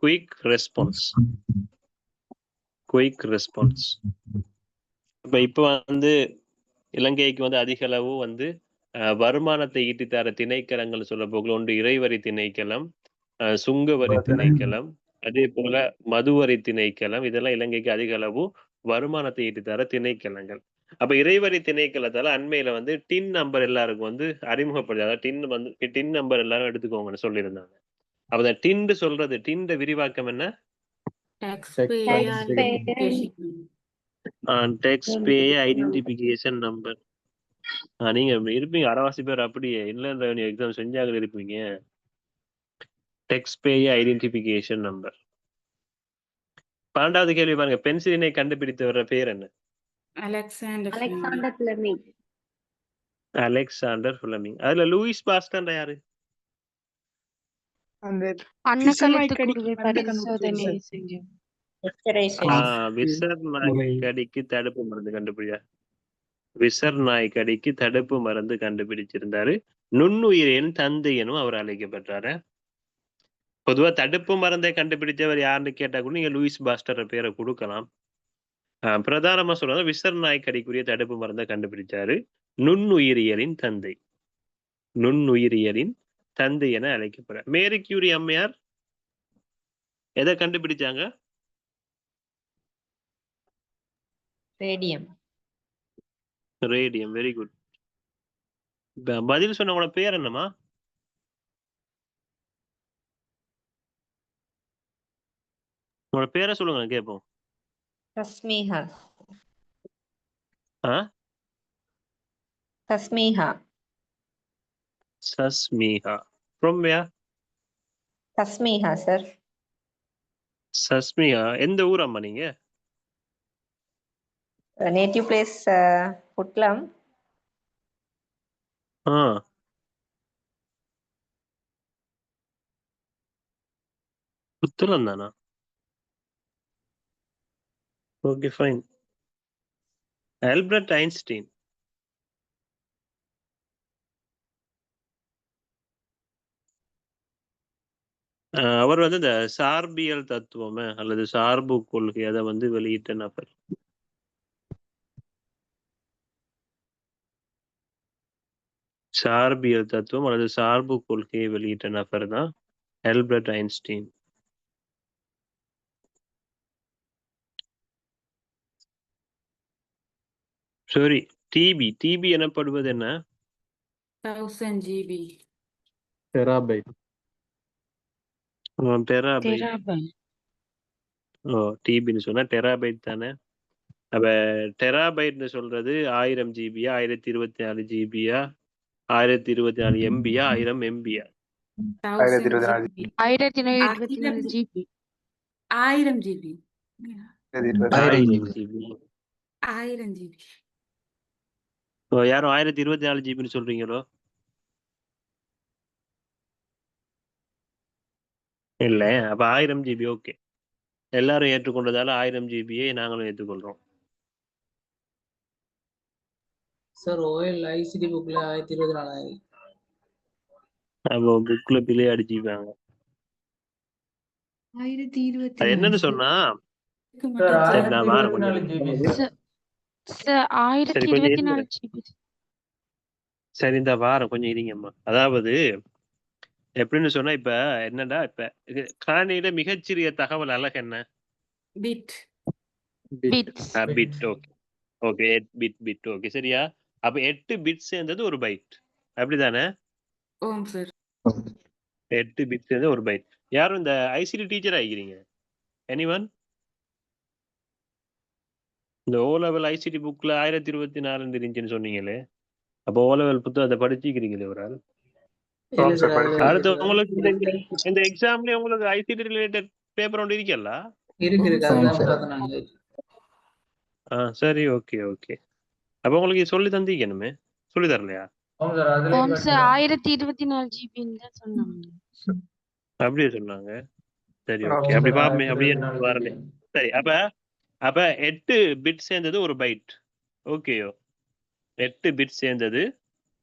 குயிக் ரெஸ்பான்ஸ். Quick response. இப்போ வந்து இலங்கைக்கு வந்து அதிக அளவு வந்து வருமானத்தை ஈட்டித்தர திணைக்களங்கள் சொல்ல போகல. ஒன்று இறைவரி திணைக்களம், சுங்கவரி திணைக்களம், அதே போல மதுவரி திணைக்களம். இதெல்லாம் இலங்கைக்கு அதிக அளவு வருமானத்தை ஈட்டித்தர திணைக்களங்கள். அப்ப இறைவரி திணைக்களத்தால அண்மையில வந்து டின் நம்பர் எல்லாருக்கும் வந்து அறிமுகப்படுது. அதாவது டின் நம்பர் எல்லாரும் எடுத்துக்கோங்கன்னு சொல்லியிருந்தாங்க. அப்ப அந்த டின் சொல்றது, டின் விரிவாக்கம் என்ன? Tax payer identification number. நீங்க இருப்பீங்க அரைவாசி பேர் அப்படியே இன்லேண்ட் ரெவன்யூ எக்ஸாம் செஞ்சாங்க இருப்பீங்க. Tax payer identification number. 12வது கேள்வி பாருங்க. பென்சிலினை கண்டுபிடித்தவர பேர் என்ன?
Alexander
Fleming.
Alexander Fleming. அதுல லூயிஸ் பாஸ்டர் யாரு?
அந்த
அன்னக்கழுத்து குருவை பரிசோதனை செஞ்சோம்.
விசர் நாய்க்கடிக்கு தடுப்பு மருந்து கண்டுபிடிச்சா. விசர் நாய்க்கடிக்கு தடுப்பு மருந்து கண்டுபிடிச்சிருந்தாரு. நுண்ணுயிரின் தந்தை எனும் அவர் அழைக்கப்பட்டாரு. பொதுவா தடுப்பு மருந்தை கண்டுபிடிச்சவர் யாருன்னு கேட்டா கூட நீங்க லூயிஸ் பாஸ்டர் பேரை கொடுக்கலாம். பிரதானமா சொல்றது விசர் நாய்க்கடிக்குரிய தடுப்பு மருந்தை கண்டுபிடிச்சாரு. நுண்ணுயிரியலின் தந்தை. நுண்ணுயிரியலின் தந்தை என அழைக்கப்படுற மேரி கியூரி அம்மையார் எதை கண்டுபிடிச்சாங்க?
ரேடியம்.
ரேடியம். Very good. பதில் சொன்னவங்களோட பேர் என்னமா? உங்களோட பேரை சொல்லுங்க கேட்போம்.
Tasmiha.
Tasmiha. From where?
Tasmiha sir.
Sasmiya. எந்த ஊர் அம்மா நீங்க?
Native place Puttalam.
புத்தளம் தானா? Okay fine. Albert Einstein. அவர் வந்து இந்த சார்பியல் தத்துவம் அல்லது சார்பு கொள்கை அதை வந்து வெளியிட்ட நபர். சார்பியல் தத்துவம் அல்லது சார்பு கொள்கையை வெளியிட்ட நபர் தான் ஆல்பர்ட் ஐன்ஸ்டீன். சரி. டிபி எனப்படுவது என்ன?
1000 GB.
டெராபைட்.
டிபின்னு சொன்னா டெராபைட் தானே. அப்ப டெராபைட்னு சொல்றது 1000 ஜிபியா, 1024 ஜிபியா, 1024 எம்பியா, 1000 எம்பியா?
1024
GB.
1024 GB.
1000 GB.
1000 GB.
1000 GB.
யாரும் 1024 ஜிபின்னு சொல்றீங்களோ? இல்ல. அப்ப 1000 ஜிபி. ஓகே, எல்லாரும் ஏற்றுக்கொண்டதால 1000 ஜிபியை நாங்களும் ஏற்றுக்கொள்றோம்.
சார் ஓஎல் ஐசிடி புக்ல 1024.
அப்போ புக்ல பிள்ளை அடிச்சுப்பாங்க.
1024
என்னன்னு சொன்னா
சார்
நான் வாரம்
1024 ஜிபி சார்.
Sir 1024 GB.
சரி, இந்த வாரம் கொஞ்சம் இருங்கம்மா. அதாவது எப்படின்னு சொன்னா, இப்ப என்னடா, இப்ப காணியில மிகச்சிறிய தகவல் அழகு என்ன?
Bit.
Bit. Okay 8 bit. Okay, சரியா? அப்ப 8 பிட் சேர்ந்தது ஒரு பைட், அப்படிதானே?
ஓம் சார்.
8 பிட் சேர்ந்தது ஒரு பைட். யாரும் இந்த ஐசிடி டீச்சர் ஆகிக்கிறீங்க? எனிவன்? இந்த ஓ லெவல் ஐசிடி புக்ல 1024 இருந்துச்சுன்னு சொன்னீங்களே, அப்போ ஓ லெவல் புத்தகத்தை படிச்சுக்கிறீங்களே ஒரு ஆள்? அடுத்து உங்களுக்கு இந்த எக்ஸாம்ல உங்களுக்கு ஐசிடி ரிலேட்டட் பேப்பர் ஒன்று இருக்கல்ல? சரி, ஓகே. அப்ப உங்களுக்கு சொல்லி தந்தீங்கணுமே, சொல்லி தரலையா?
ஓம் சார் 1024 GB தான் சொன்னாங்க.
அப்படியே சொன்னாங்க. சரி, ஓகே. அப்படி பாப்போமே, அப்படியே வரல. சரி, அப்ப 8 பிட் சேர்ந்தது ஒரு பைட். ஓகேயோ? 8 பிட் சேர்ந்தது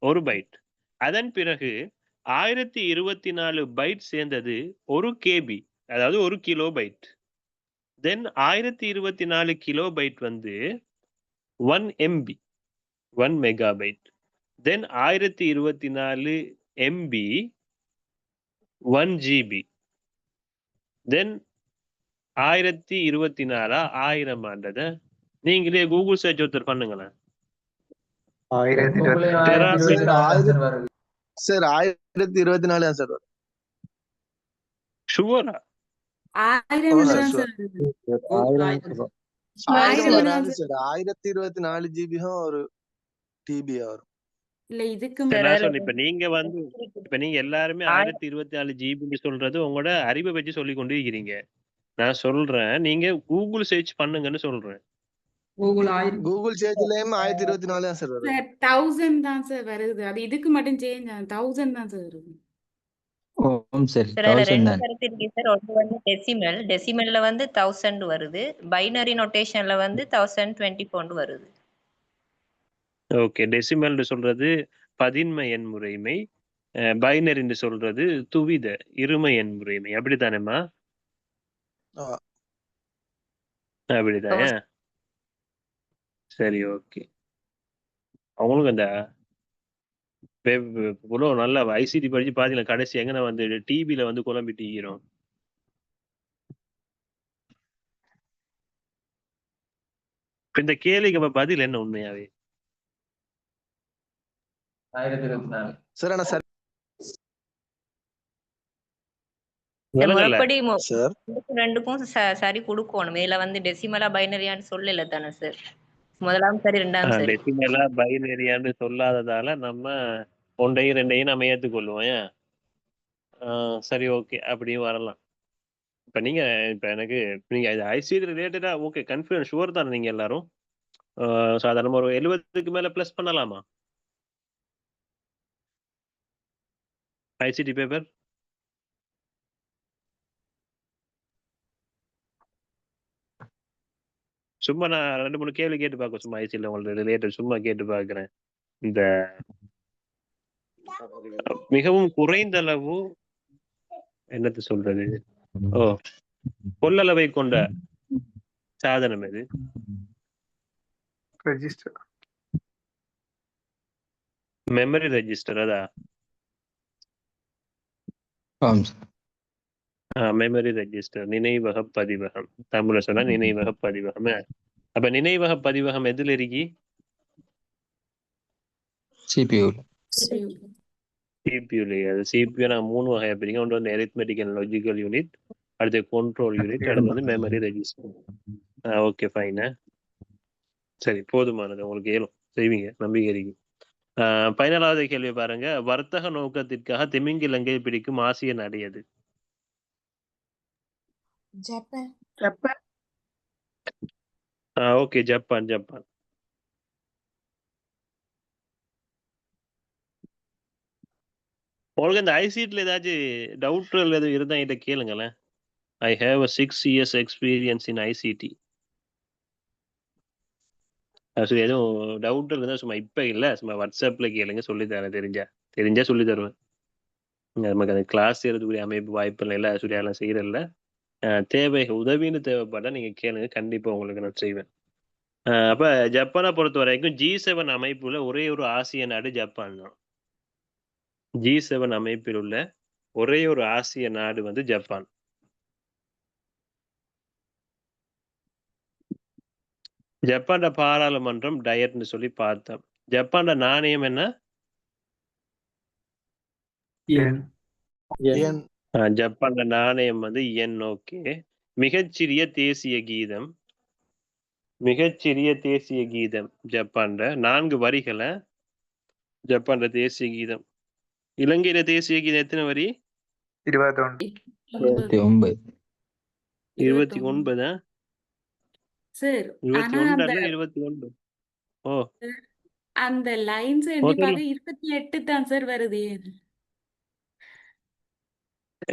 ஒரு பைட். அதன் பிறகு 1024 பைட் சேர்ந்தது 1 KB, அதாவது 1 கிலோ பைட். தென் 1024 கிலோ பைட் வந்து 1 MB, 1 மெகாபைட். தென் 1024 MB 1 GB. தென் 1024 1000 ஆண்டத நீங்களே கூகுள் சர்ச் ஒருத்தர் பண்ணுங்களேன்.
1024
சார் வருது.
Sir 1024 sir
ஷுவரா?
1000
ஆமா
தான்
சார்,
சார் வருது.
ஆயிரம்
1000
வராது
தான்
சார். 1024 ஜிபியும் ஒரு டிபி வரும்.
இல்ல இதுக்கு
சரி,
சார்
நான்
அதுல
சொன்னேன். இப்ப நீங்க எல்லாருமே 1024 ஜிபின்னு சொல்றது உங்களோட அறிவை வச்சு சொல்லி கொண்டு இருக்கிறீங்க. நான் சொல்றேன், நீங்க கூகுள் சர்ச் பண்ணுங்கன்னு சொல்றேன்.
கூகுள் 1000
கூகுள் சேர்ச்சிலயும் 1024 தான் சார் வரும்.
சார் 1000 தான் சார் வருது. அது இதுக்கு மட்டும் சேஞ்ச் ஆகும். 1000 தான் சார் வருது.
சரி
சார் அதுல
1000
ரெண்டு
தான்.
கருத்து இருக்கு சார். ஒன்று வந்து டெசிமல்ல வந்து 1000 வருது. பைனரி நோட்டேஷன்ல வந்து 1024 வருது.
ஓகே, டெசிமல் சொல்றது பதின்ம எண் முறைமை, பைனரின்னு சொல்றது துவித இரும எண் முறைமை. அப்படித்தானேம்மா?
ஆ.
அப்படிதான். சரி, ஓகே. அவங்களுக்கு அந்த இவ்வளோ நல்லா ஐசிடி படிச்சு பாத்தீங்களா, கடைசி எங்கன வந்து டிவில வந்து குழம்பிட்டீங்கிறோம். இந்த கேள்விக்கு அப்ப பதில் என்ன உண்மையாவே?
1024
சார் ஆனா சார்
விளங்கல
முறைப்படி
சார்
ரெண்டுக்கும் சரி கொடுக்கணும். மேல வந்து டெசிமலா பைனரியான்னு சொல்லல தானே சார். முதலாம் சரி ரெண்டாம் சரி.
டெசிமலா பைனரியான்னு சொல்லாததால நம்ம ஒன்றையும் ரெண்டையும் நம்ம ஏற்றுக்கொள்வோம். ஏன்? சரி, ஓகே, அப்படியும் வரலாம். இப்ப நீங்க எனக்கு நீங்க ஐசிடி ரிலேட்டடா ஓகே கன்ஃபிடன்ஸ் ஷுவர் தானே நீங்க எல்லாரும்? சாதாரணமா ஒரு 70க்கு மேல பிளஸ் பண்ணலாமா ஐசிடி பேப்பர்? சும்மா நான் 2-3 கேள்வி கேட்டு பார்க்க, சும்மா ஐசிடில உங்களோட ரிலேட்டட் சும்மா கேட்டு பார்க்கிறேன். இந்த மிகவும் குறைந்த அளவு என்னத்த சொல்றது, கொள்ளளவை கொண்ட சாதனம் எது?
ரெஜிஸ்டர்.
Memory register. அதா மெமரி ரெஜிஸ்டர், நினைவக பதிவகம். தமிழ்ல சொன்னா நினைவக பதிவகம். அப்ப நினைவக பதிவகம் எதுல இருக்கி?
CPU.
CPU. அது CPU நான் 3 வகையா பிரிங்க. ஒன்று வந்து arithmetic and logical யூனிட், அடுத்து control யூனிட், அடுத்து வந்து மெமரி ரெஜிஸ்டர். Okay, fine. சரி, போதுமானது. உங்களுக்கு ஏழும் செய்வீங்க, நம்பிக்கை இருக்கு. 14வது கேள்வி பாருங்க. வர்த்தக நோக்கத்திற்காக திமிங்கிலங்கை பிடிக்கும் ஆசிய நாடு எது?
ஜப்பான்.
Okay, Japan. உங்களுக்கு இந்த ஐசிடில ஏதாச்சும் டவுட்கள் எதுவும் இருந்தா என்கிட்ட கேளுங்களேன். I have a 6 years experience in ICT. சரி, எதுவும் டவுட் இருந்தா சும்மா இப்ப இல்ல, சும்மா வாட்ஸ்அப்ல கேளுங்க, சொல்லி தரேன். தெரிஞ்சா சொல்லி தருவேன். நமக்கு அந்த கிளாஸ் செய்யறதுக்குரிய அமைப்பு வாய்ப்பு இல்லை, சுரியாலாம் செய்யறதில்ல. உதவின்னு தேவைப்பட்டா நீங்க கேளுங்க, கண்டிப்பா உங்களுக்கு நான் செய்வேன். அப்ப ஜப்பானை பொறுத்த வரைக்கும் G7 அமைப்புல ஒரே ஒரு ஆசிய நாடு ஜப்பான் தான். G7 அமைப்பில் உள்ள ஒரே ஒரு ஆசிய நாடு வந்து ஜப்பான். ஜப்பான் பாராளுமன்றம் டயட்னு சொல்லி பார்த்தோம். ஜப்பான் நாணயம் என்ன? ஜப்பான் நாணயம் வந்து yen. ஓகே. மிகச்சிறிய தேசிய கீதம் ஜப்பான் 4 வரிகளை. ஜப்பான் தேசிய கீதம். இலங்கையில தேசிய கீதம் எத்தனை வரி?
29.
29.
சார்
21 அல்ல 29. ஓ,
அந்த லைன்ஸ் எண்ணி பார்க்க 28 தான் சார் வருது.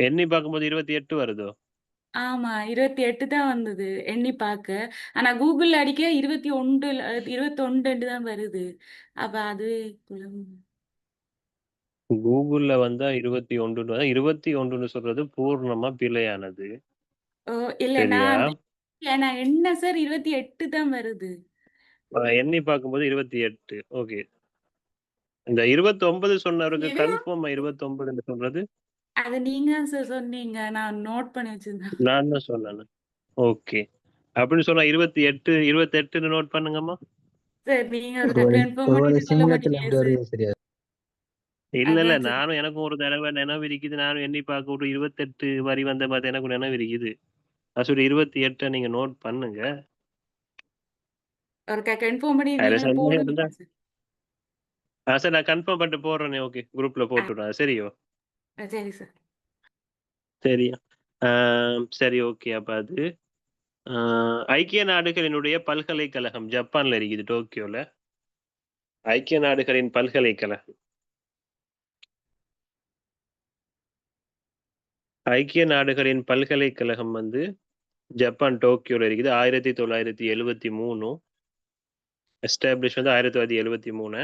எண்ணி பார்க்கும்போது 28 வருதோ?
ஆமா, 28 தான் வந்தது எண்ணி பார்க்க. ஆனா கூகுள் அடிக்க 21 தான் வருது. அப்ப அதுவே குழம்பு.
கூகுள்ல வந்தா 21 21 சொல்றது பூர்ணமா பிழையானது.
இல்ல
சரியா?
நான் என்ன சார் 28 தான் வருது.
எண்ணி பார்க்கும்போது 28. ஓகே. இந்த 29 சொன்னவருக்கு
எது?
கன்ஃபார்மா 29 சொல்றது
அது நீங்க தான் சார் சொன்னீங்க. நான் நோட் பண்ணி வச்சிருந்தேன்.
நான் தான் சொன்னேன். ஓகே. அப்படின்னு சொன்னா 28 நோட் பண்ணுங்கம்மா.
சார் நீங்க அதுக்கு
ஒருவேளை
கன்ஃபார்ம்
ஒருவேளை
பண்ணிட்டு சொல்ல
சிங்களத்துல
மாட்டீங்களே
எப்படி
சார்.
வருது சரியா?
இல்ல
அதான் சார்.
நானும் எனக்கும் ஒரு தடவை நினைவு இருக்குது. நானும் எண்ணி பார்க்க ஒரு 28 வரி வந்த மாதிரி எனக்கு நினைவு இருக்குது. சொல்லி 28 நீங்க நோட் பண்ணுங்க.
ஒருக்கா கன்ஃபார்ம் பண்ணி
அதுல
நீங்க
சந்தேகம் இருந்தா
போடுங்க சார்.
சரி நான் கன்ஃபார்ம் பண்ணிட்டு போடுறேனே. ஓகே குரூப்ல போட்டுவிடுறேன். சரியோ?
சரி சார்.
சரியா? சரி ஓகே. அப்ப அது ஐக்கிய நாடுகளினுடைய பல்கலைக்கழகம் ஜப்பான்ல இருக்குது, டோக்கியோல. ஐக்கிய நாடுகளின் பல்கலைக்கழகம் ஐக்கிய நாடுகளின் பல்கலைக்கழகம் வந்து ஜப்பான் டோக்கியோல இருக்குது. 1973 எஸ்டாப்ளிஷ் வந்து 1973.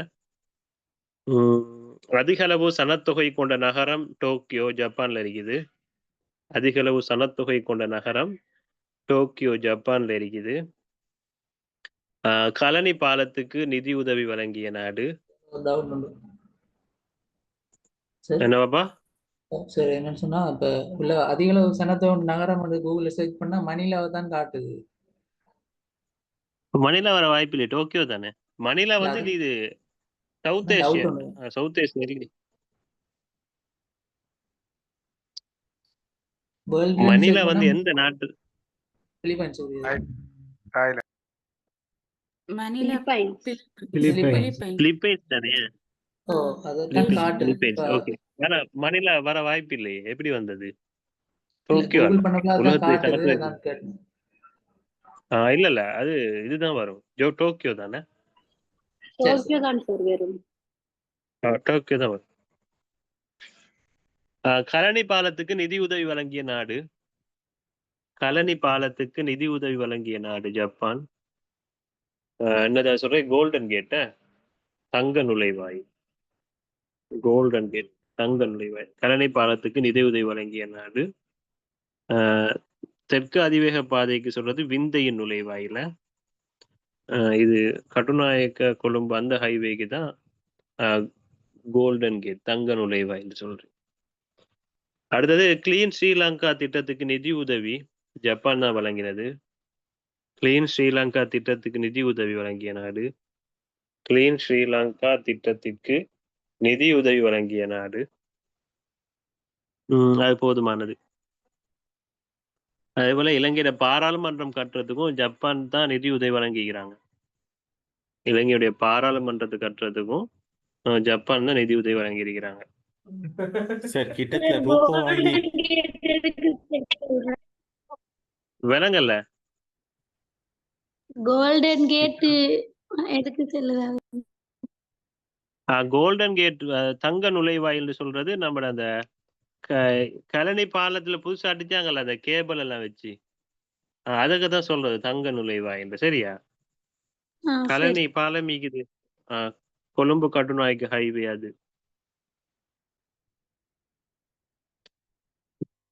அதிக அளவு சனத்தொகை கொண்ட நகரம் டோக்கியோ ஜப்பான்ல இருக்குது. அதிக அளவு சனத்தொகை கொண்ட நகரம் டோக்கியோ ஜப்பான்ல இருக்குது. கலனி பாலத்துக்கு நிதி உதவி வழங்கிய நாடு என்னவாப்பா?
சரி என்னன்னு சொன்னா இப்ப உள்ள அதிக அளவு சனத்தோட நகரம் வந்து கூகுள்ல சர்ச் பண்ணா மணிலாவை தான் காட்டுது.
மணிலா வர வாய்ப்பு இல்லை, டோக்கியோ தானே. மணிலா வந்து இது சவுத் ஏசியா. சவுத் ஏசியா மணிலா வந்து எந்த நாட்டு?
மணிலா
பிலிப்பைன்ஸ் தானே. பிலிப்பைன்ஸ். ஓகே. ஆனா மணிலா வர வாய்ப்பு இல்லையே, எப்படி வந்தது? டோக்கியோ உலகத்துக்கு இல்ல அது இதுதான் வரும். டோக்கியோ தானே. டோக்கியோ தான் வரும். கலனி பாலத்துக்கு நிதி உதவி வழங்கிய நாடு. கலனி பாலத்துக்கு நிதி உதவி வழங்கிய நாடு ஜப்பான். என்னதான் சொல்றேன்? கோல்டன் கேட்ட தங்க நுழைவாய். கோல்டன் கேட் தங்க நுழைவாய். கலனி பாலத்துக்கு நிதி உதவி வழங்கிய நாடு. தெற்கு அதிவேக பாதைக்கு சொல்றது விந்தையின் நுழைவாயில. இது கட்டுநாயக்க கொழும்பு அந்த ஹைவேக்கு தான் கோல்டன் கேட் தங்க நுழைவாயில் சொல்றேன். அடுத்தது கிளீன் ஸ்ரீலங்கா திட்டத்துக்கு நிதி உதவி ஜப்பான் தான் வழங்கினது. கிளீன் ஸ்ரீலங்கா திட்டத்துக்கு நிதி உதவி வழங்கிய நாடு. கிளீன் ஸ்ரீலங்கா திட்டத்திற்கு நிதி உதவி வழங்கிய நாடு. அது போதுமானது. அதே போல இலங்கையில பாராளுமன்றம் கட்டுறதுக்கும் ஜப்பான் தான் நிதி உதவி வழங்கிக்கிறாங்க. இலங்கையுடைய பாராளுமன்றத்தை கட்டுறதுக்கும் ஜப்பான் தான் நிதி உதவி வழங்கி இருக்கிறாங்க. விலங்கல்ல
கோல்டன் கேட் எதுக்கு செல்லுதாங்க?
கோல்டன் கேட் தங்க நுழைவாயில் சொல்றது நம்ம அந்த கலனி பாலத்துல புதுசா அடிச்சாங்கல்ல அந்த கேபிள் எல்லாம் வச்சு, அதுக்கு தான் சொல்றது தங்க நுழைவாயில். சரியா? கலனி பாலம் இருக்குது கொழும்பு கட்டுநாயக்க ஹைவே. அது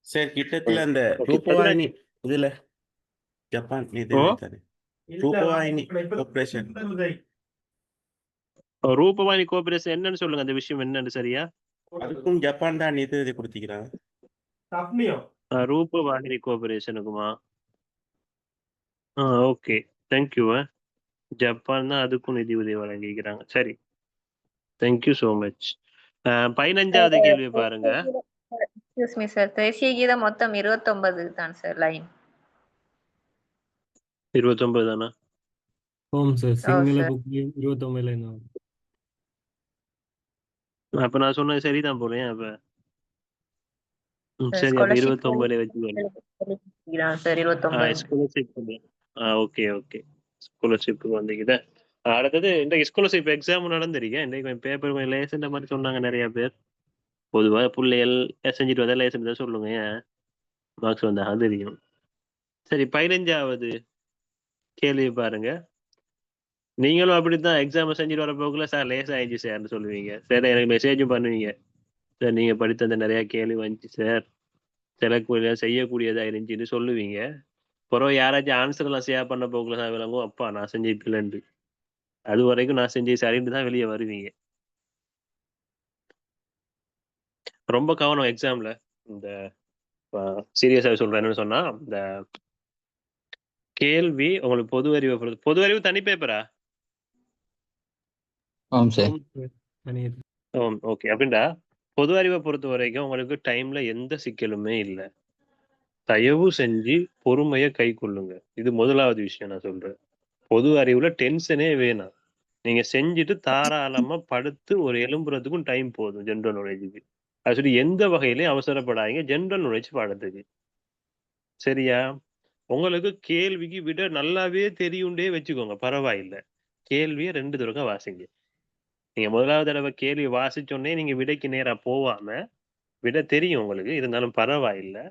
சரி கிட்டத்துல அந்த ரூபவாயினி இதுல ஜப்பான் ரூபவாயினி கார்ப்பரேஷன்.
ரூபவாணி கோஆபரேஷன் என்னன்னு சொல்லுங்க, அந்த விஷயம் என்னன்னு. சரியா?
அதுக்கும் ஜப்பான் தான் நிதி கொடுத்திக்கிறாங்க.
ரூபவாணி கோஆபரேஷனுக்குமா? Okay thank you. ஜப்பான் தான் அதுக்கும் நிதி உதவி வழங்கிக்கிறாங்க. சரி தேங்க்யூ ஸோ மச். 15வது கேள்வி பாருங்க.
எக்ஸ்கியூஸ் மீ சார், தேசிய கீதம் மொத்தம் 29 தான் சார் லைன்.
29 தானா?
சார் சிங்கள புக்லயும் 29 லைன் ஆகும்.
அப்ப நான் சொன்னது சரிதான் போறேன். அப்ப சரி, அப்ப 29 வச்சுக்கோங்க
sir. 29
scholarship. Okay okay, scholarship வந்தீங்க. அடுத்தது இந்த ஸ்காலர்ஷிப் எக்ஸாம் நடந்திருக்கேன். இன்னைக்கு பேப்பர் கொஞ்சம் லேசுன்ற மாதிரி சொன்னாங்க நிறைய பேர். பொதுவாக பிள்ளைகள் செஞ்சுட்டு வந்தா லேசன் தான் சொல்லுங்க, மார்க்ஸ் வந்தா தெரியும். சரி 15வது கேள்வி பாருங்க. நீங்களும் அப்படித்தான் எக்ஸாம் செஞ்சுட்டு வர போக்குள்ள சார் லேஸ் ஆயிடுச்சு சார்னு சொல்லுவீங்க. சரி எனக்கு மெசேஜும் பண்ணுவீங்க, சார் நீங்க படித்த அந்த நிறைய கேள்வி வந்துச்சு சார், செய்யக்கூடியதா இருந்துச்சுன்னு சொல்லுவீங்க. பிறகு யாராச்சும் ஆன்சர் எல்லாம் ஷேர் பண்ண போக்குல தான் விளங்கும், அப்பா நான் செஞ்சிருக்கலன்ட்டு. அது வரைக்கும் நான் செஞ்சு சரின்னு தான் வெளியே வருவீங்க. ரொம்ப கவனம் எக்ஸாம்ல. இந்த சீரியஸாக சொல்றேன், என்னன்னு சொன்னா இந்த கேள்வி உங்களுக்கு பொது அறிவை பொறுத்து. பொது அறிவு தனி பேப்பரா?
ஆமாம் சார்.
ஓகே. அப்படின்டா பொது அறிவை பொறுத்த வரைக்கும் உங்களுக்கு டைம்ல எந்த சிக்கலுமே இல்லை. தயவு செஞ்சு பொறுமையை கை கொள்ளுங்க. இது முதலாவது விஷயம் நான் சொல்றேன். பொது அறிவுல டென்ஷனே வேணாம். நீங்க செஞ்சுட்டு தாராளமா படுத்து ஒரு எழும்புறதுக்கும் டைம் போதும் ஜென்ரல் நாலேஜுக்கு. அது சொல்லி எந்த வகையிலையும் அவசரப்படாதீங்க ஜென்ரல் நாலேஜ் பாடத்துக்கு. சரியா? உங்களுக்கு கேள்விக்கு விட நல்லாவே தெரியுண்டே வச்சுக்கோங்க, பரவாயில்லை. கேள்வியை 2 தடவை வாசிங்க. நீங்க முதலாவது தடவை கேள்வி வாசிச்சோடனே நீங்க விடைக்கு நேரா போவாம, விட தெரியும் உங்களுக்கு, இருந்தாலும் பரவாயில்லை,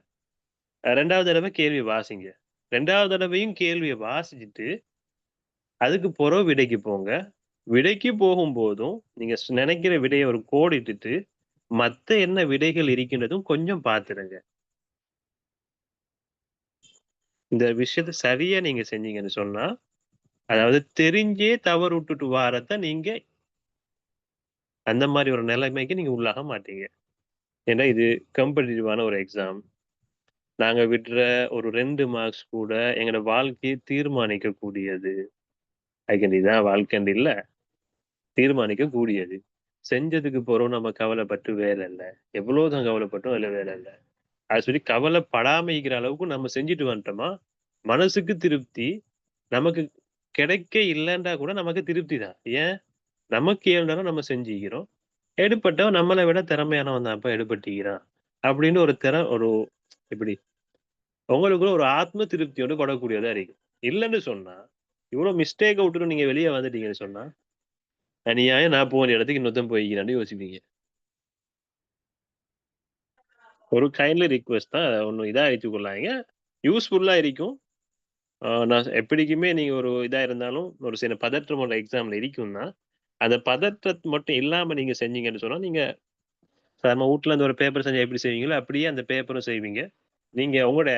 2வது தடவை கேள்வி வாசிங்க. 2வது தடவையும் கேள்வியை வாசிச்சுட்டு அதுக்கு பிறகு விடைக்கு போங்க. விடைக்கு போகும்போதும் நீங்க நினைக்கிற விடையை ஒரு கோடிட்டுட்டு மத்த என்ன விடைகள் இருக்கின்றதும் கொஞ்சம் பார்த்துடுங்க. இந்த விஷயத்த சரியா நீங்க செஞ்சீங்கன்னு சொன்னா, அதாவது தெரிஞ்சே தவறு விட்டுட்டு வாரத நீங்க அந்த மாதிரி ஒரு நிலைமைக்கு நீங்க உள்ளாக மாட்டீங்க. ஏன்னா இது காம்படிட்டிவான ஒரு எக்ஸாம். நாங்க விடுற ஒரு 2 மார்க்ஸ் கூட எங்களோட வாழ்க்கையை தீர்மானிக்க கூடியது. இதுதான் வாழ்க்கைன்னு இல்ல, தீர்மானிக்க கூடியது. செஞ்சதுக்கு போறோம் நம்ம கவலைப்பட்டு வேலை இல்லை. எவ்வளவுதான் கவலைப்பட்டும் அதுல வேலை இல்லை. அது சொல்லி கவலைப்படாம இருக்கிற அளவுக்கு நம்ம செஞ்சுட்டு வந்துட்டோமா, மனசுக்கு திருப்தி. நமக்கு கிடைக்க இல்லைன்றா கூட நமக்கு திருப்தி தான். ஏன்? நமக்கு ஏழுனாலும் நம்ம செஞ்சுக்கிறோம். எடுப்பட்டவன் நம்மளை விட திறமையானவன் தான் அப்ப எடுபட்டிக்கிறான் அப்படின்னு ஒரு இப்படி உங்களுக்குள்ள ஒரு ஆத்ம திருப்தியோடு கொடக்கூடியதா இருக்கு. இல்லைன்னு சொன்னா, இவ்வளவு மிஸ்டேக்கை விட்டுட்டு நீங்க வெளியே வந்துட்டீங்கன்னு சொன்னா, அநியாயம் நான் போன இடத்துக்கு இன்னொருத்தன் போய்க்கிறான்னு யோசிப்பீங்க. ஒரு கைண்ட்லி ரிக்வெஸ்ட் தான், ஒன்றும் இதாக அழிச்சுக்கொள்ளாங்க, யூஸ்ஃபுல்லா இருக்கும். நான் எப்படிக்குமே நீங்க ஒரு இதா இருந்தாலும் ஒரு சில பதற்றமோட எக்ஸாம்ல இருக்கும்னா, அந்த பதற்றத்தை மட்டும் இல்லாம நீங்க செஞ்சீங்கன்னு சொன்னா, நீங்க நம்ம வீட்டுல இருந்து ஒரு பேப்பர் செஞ்சா எப்படி செய்வீங்களோ அப்படியே அந்த பேப்பரும் செய்வீங்க. நீங்க உங்களோட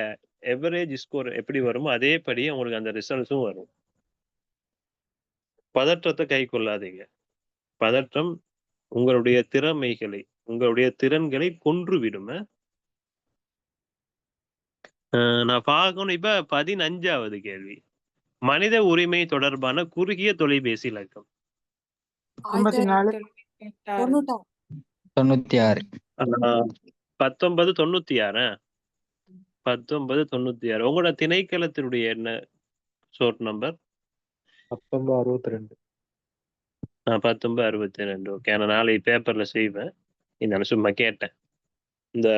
எவரேஜ் ஸ்கோர் எப்படி வருமோ அதே படியே உங்களுக்கு அந்த ரிசல்ட்ஸும் வரும். பதற்றத்தை கை கொள்ளாதீங்க. பதற்றம் உங்களுடைய திறமைகளை, உங்களுடைய திறன்களை கொன்று விடும். நான் பார்க்கணும். இப்ப 15வது கேள்வி, மனித உரிமை தொடர்பான குறுகிய தொலைபேசி இலக்கம்.
96.
1996. 1996. உங்களோட திணைக்களத்தினுடைய என்ன ஷோர்ட் நம்பர்?
1962.
1962. ஓகே. நான் நாளை பேப்பர்ல செய்வேன். நான் சும்மா கேட்டேன். இந்த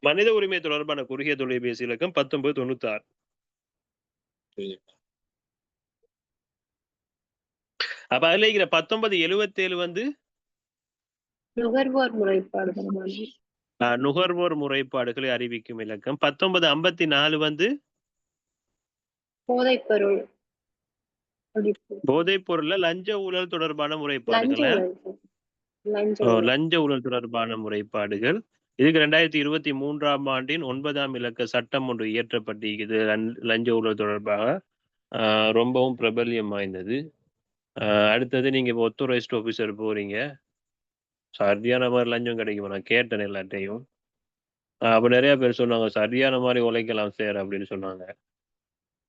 மனித உரிமை தொடர்பான குறுகிய தொலைபேசி இலக்கம் 1996. அப்ப அதுல இருக்கிற 1977 வந்து
நுகர்வோர் முறைப்பாடுகள் மாதிரி.
நுகர்வோர் முறைப்பாடுகளை அறிவிக்கும் இலக்கம். 1954 வந்து
போதைப்பொருள்
போதைப் பொருள்ல லஞ்ச ஊழல் தொடர்பான முறைப்பாடுகள். லஞ்ச ஊழல் தொடர்பான முறைப்பாடுகள். இதுக்கு 2023ஆம் ஆண்டின் 9ஆம் இலக்க சட்டம் ஒன்று இயற்றப்பட்டிருக்குது லஞ்ச ஊழல் தொடர்பாக. ரொம்பவும் பிரபல்யம் வாய்ந்தது. அடுத்தது நீங்க ஒத்தரைஸ்ட் ஆபீசர் போறீங்க, சரியான மாதிரி லஞ்சம் கிடைக்குமா? நான் கேட்டேன் எல்லாட்டையும். அப்ப நிறைய பேர் சொன்னாங்க சரியான மாதிரி உழைக்கலாம் சார் அப்படின்னு சொன்னாங்க.